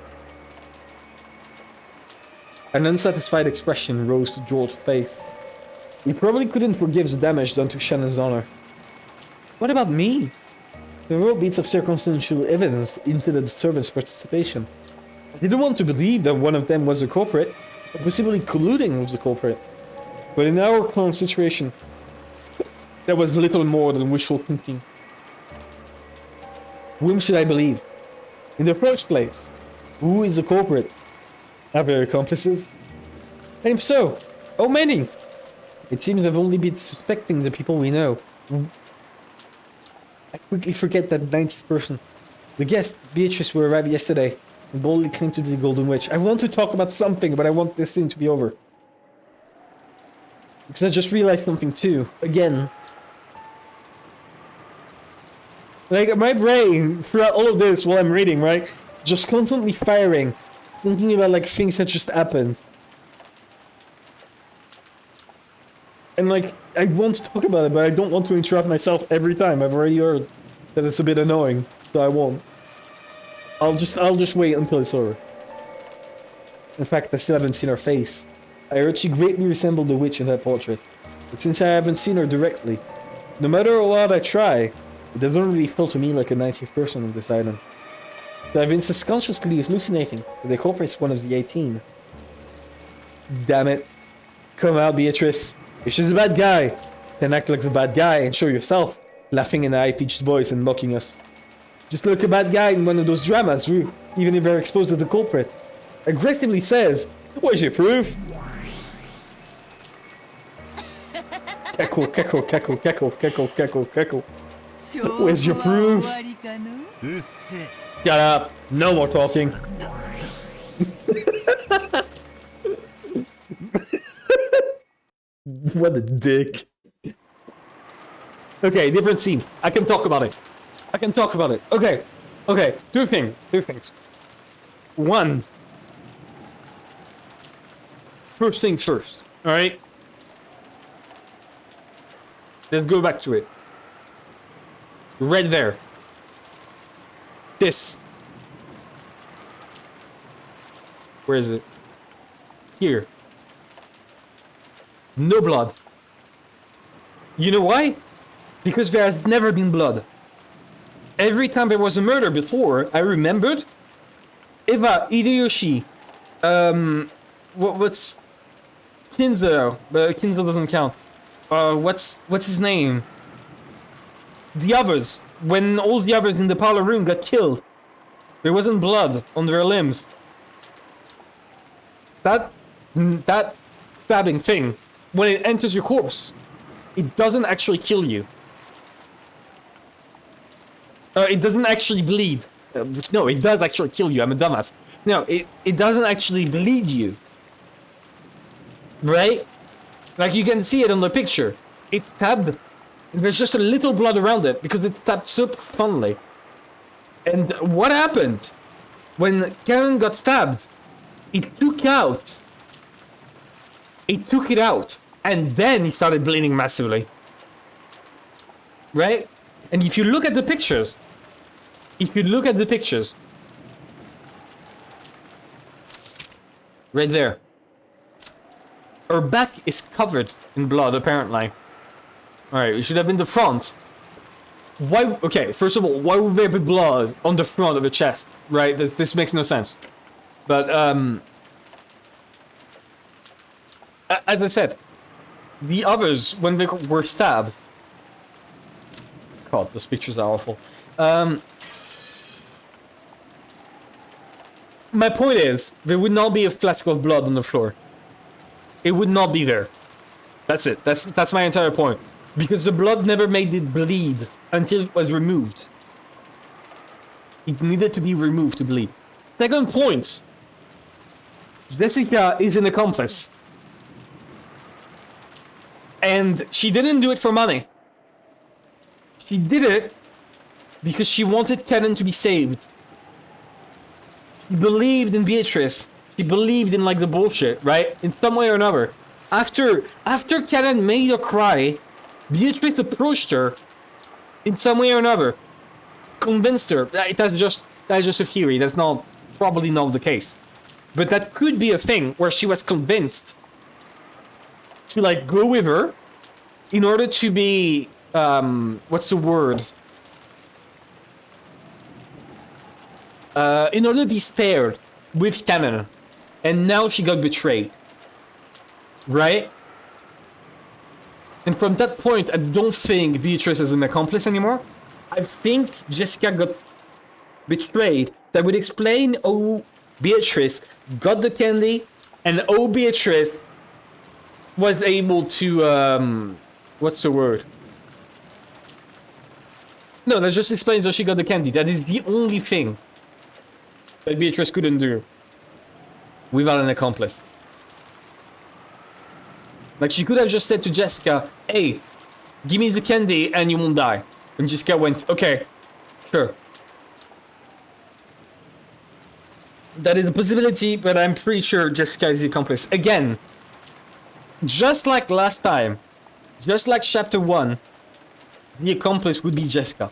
An unsatisfied expression rose to George's face. He probably couldn't forgive the damage done to Shannon's honor. What about me? There were bits of circumstantial evidence into the servants' participation. I didn't want to believe that one of them was the culprit, or possibly colluding with the culprit. But in our current situation, there was little more than wishful thinking. Whom should I believe? In the first place, who is the culprit? Are there accomplices? And if so, how many? It seems I've only been suspecting the people we know. I quickly forget that 90th person. The guest, Beatrice, who arrived yesterday and boldly claimed to be the Golden Witch. I want to talk about something, but I want this thing to be over. Because I just realized something too. Again. Like, my brain, throughout all of this while I'm reading, right? Just constantly firing. Thinking about, like, things that just happened. And, like, I want to talk about it, but I don't want to interrupt myself every time. I've already heard that it's a bit annoying, so I won't. I'll just wait until it's over. In fact, I still haven't seen her face. I heard she greatly resembled the witch in that portrait. But since I haven't seen her directly, no matter how hard I try, it doesn't really feel to me like a 90th person on this island. So I've been subconsciously hallucinating that the culprit's one of the 18. Damn it. Come out, Beatrice. If she's a bad guy, then act like the bad guy and show yourself, laughing in a high-pitched voice and mocking us. Just like a bad guy in one of those dramas who, even if they're exposed to the culprit, aggressively says, "Where's your proof?" Cackle, cackle, cackle, cackle, cackle, cackle, cackle. Where's your proof? Shut up. No more talking. What a dick. Okay, different scene. I can talk about it. Okay. Okay, two things. One. First things first, alright? Let's go back to it. Right there. This. Where is it? Here. No blood. You know why? Because there has never been blood. Every time there was a murder before, I remembered Eva, Hideyoshi, what's Kinzo? But Kinzo doesn't count. What's his name? The others. When all the others in the parlor room got killed, there wasn't blood on their limbs. That stabbing thing, when it enters your corpse, it doesn't actually kill you. It doesn't actually bleed. No, it does actually kill you. I'm a dumbass. No, it doesn't actually bleed you. Right? Like you can see it on the picture. It's stabbed. There's just a little blood around it because it stabbed so profoundly. And what happened? When Karen got stabbed, it took it out. And then he started bleeding massively. Right? And if you look at the pictures, right there, Her back is covered in blood, apparently. Alright, it should have been the front. Why? Okay, first of all, why would there be blood on the front of the chest? Right? This makes no sense. But, as I said, the others, when they were stabbed... God, those pictures are awful. My point is, there would not be a flask of blood on the floor. It would not be there. That's it. That's my entire point. Because the blood never made it bleed until it was removed. It needed to be removed to bleed. Second point. Jessica is an accomplice. And she didn't do it for money. She did it because she wanted Kenan to be saved. She believed in Beatrice. She believed in, like, the bullshit, right? In some way or another. After Kenan made her cry, Beatrice approached her in some way or another. Convinced her. That's just a theory. That's probably not the case. But that could be a thing where she was convinced to, like, go with her in order to be, what's the word? In order to be spared with Kenan. And now she got betrayed. Right? And from that point, I don't think Beatrice is an accomplice anymore. I think Jessica got betrayed. That would explain how Beatrice got the candy and how Beatrice was able to, what's the word? No, that just explains how she got the candy. That is the only thing that Beatrice couldn't do without an accomplice. Like, she could have just said to Jessica, hey, give me the candy and you won't die. And Jessica went, okay, sure. That is a possibility, but I'm pretty sure Jessica is the accomplice. Again, just like last time, just like chapter 1, the accomplice would be Jessica.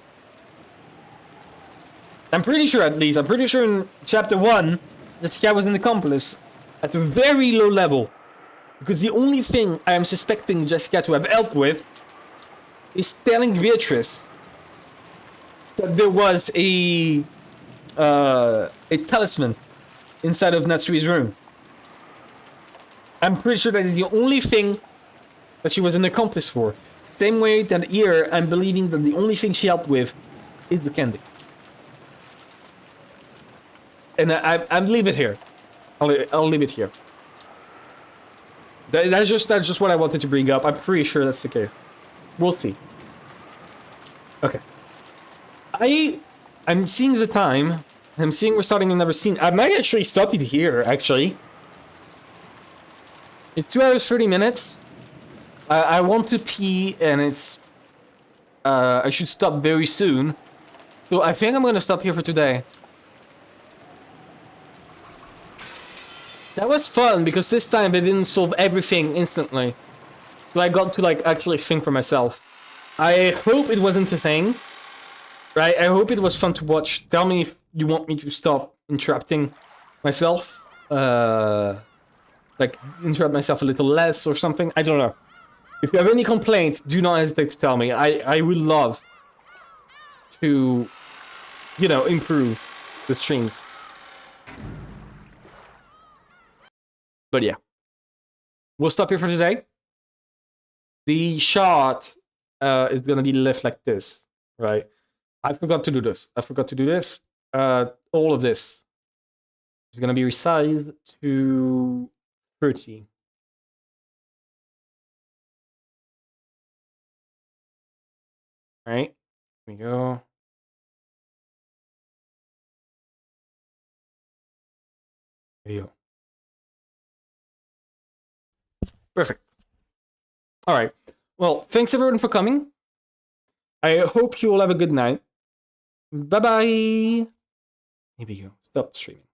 I'm pretty sure, at least. I'm pretty sure in chapter 1, Jessica was an accomplice at a very low level. Because the only thing I am suspecting Jessica to have helped with is telling Beatrice that there was a talisman inside of Natsui's room. I'm pretty sure that is the only thing that she was an accomplice for. Same way that here, I'm believing that the only thing she helped with is the candy. And I'll leave it here. I'll leave it here. That's just what I wanted to bring up. I'm pretty sure that's the case. We'll see. Okay. I'm seeing the time. I'm seeing we're starting another scene. I might actually stop it here, actually. It's 2 hours, 30 minutes. I want to pee, and it's... I should stop very soon. So I think I'm gonna stop here for today. That was fun, because this time they didn't solve everything instantly. So I got to, like, actually think for myself. I hope it wasn't a thing. Right? I hope it was fun to watch. Tell me if you want me to stop interrupting myself. Like, interrupt myself a little less or something. I don't know. If you have any complaints, do not hesitate to tell me. I would love to, you know, improve the streams. But yeah, we'll stop here for today. The shot is gonna be left like this, right? I forgot to do this. All of this is gonna be resized to 30. All right, here we go. Video. Perfect. All right. Well, thanks everyone for coming. I hope you all have a good night. Bye-bye. Here we go. Stop streaming.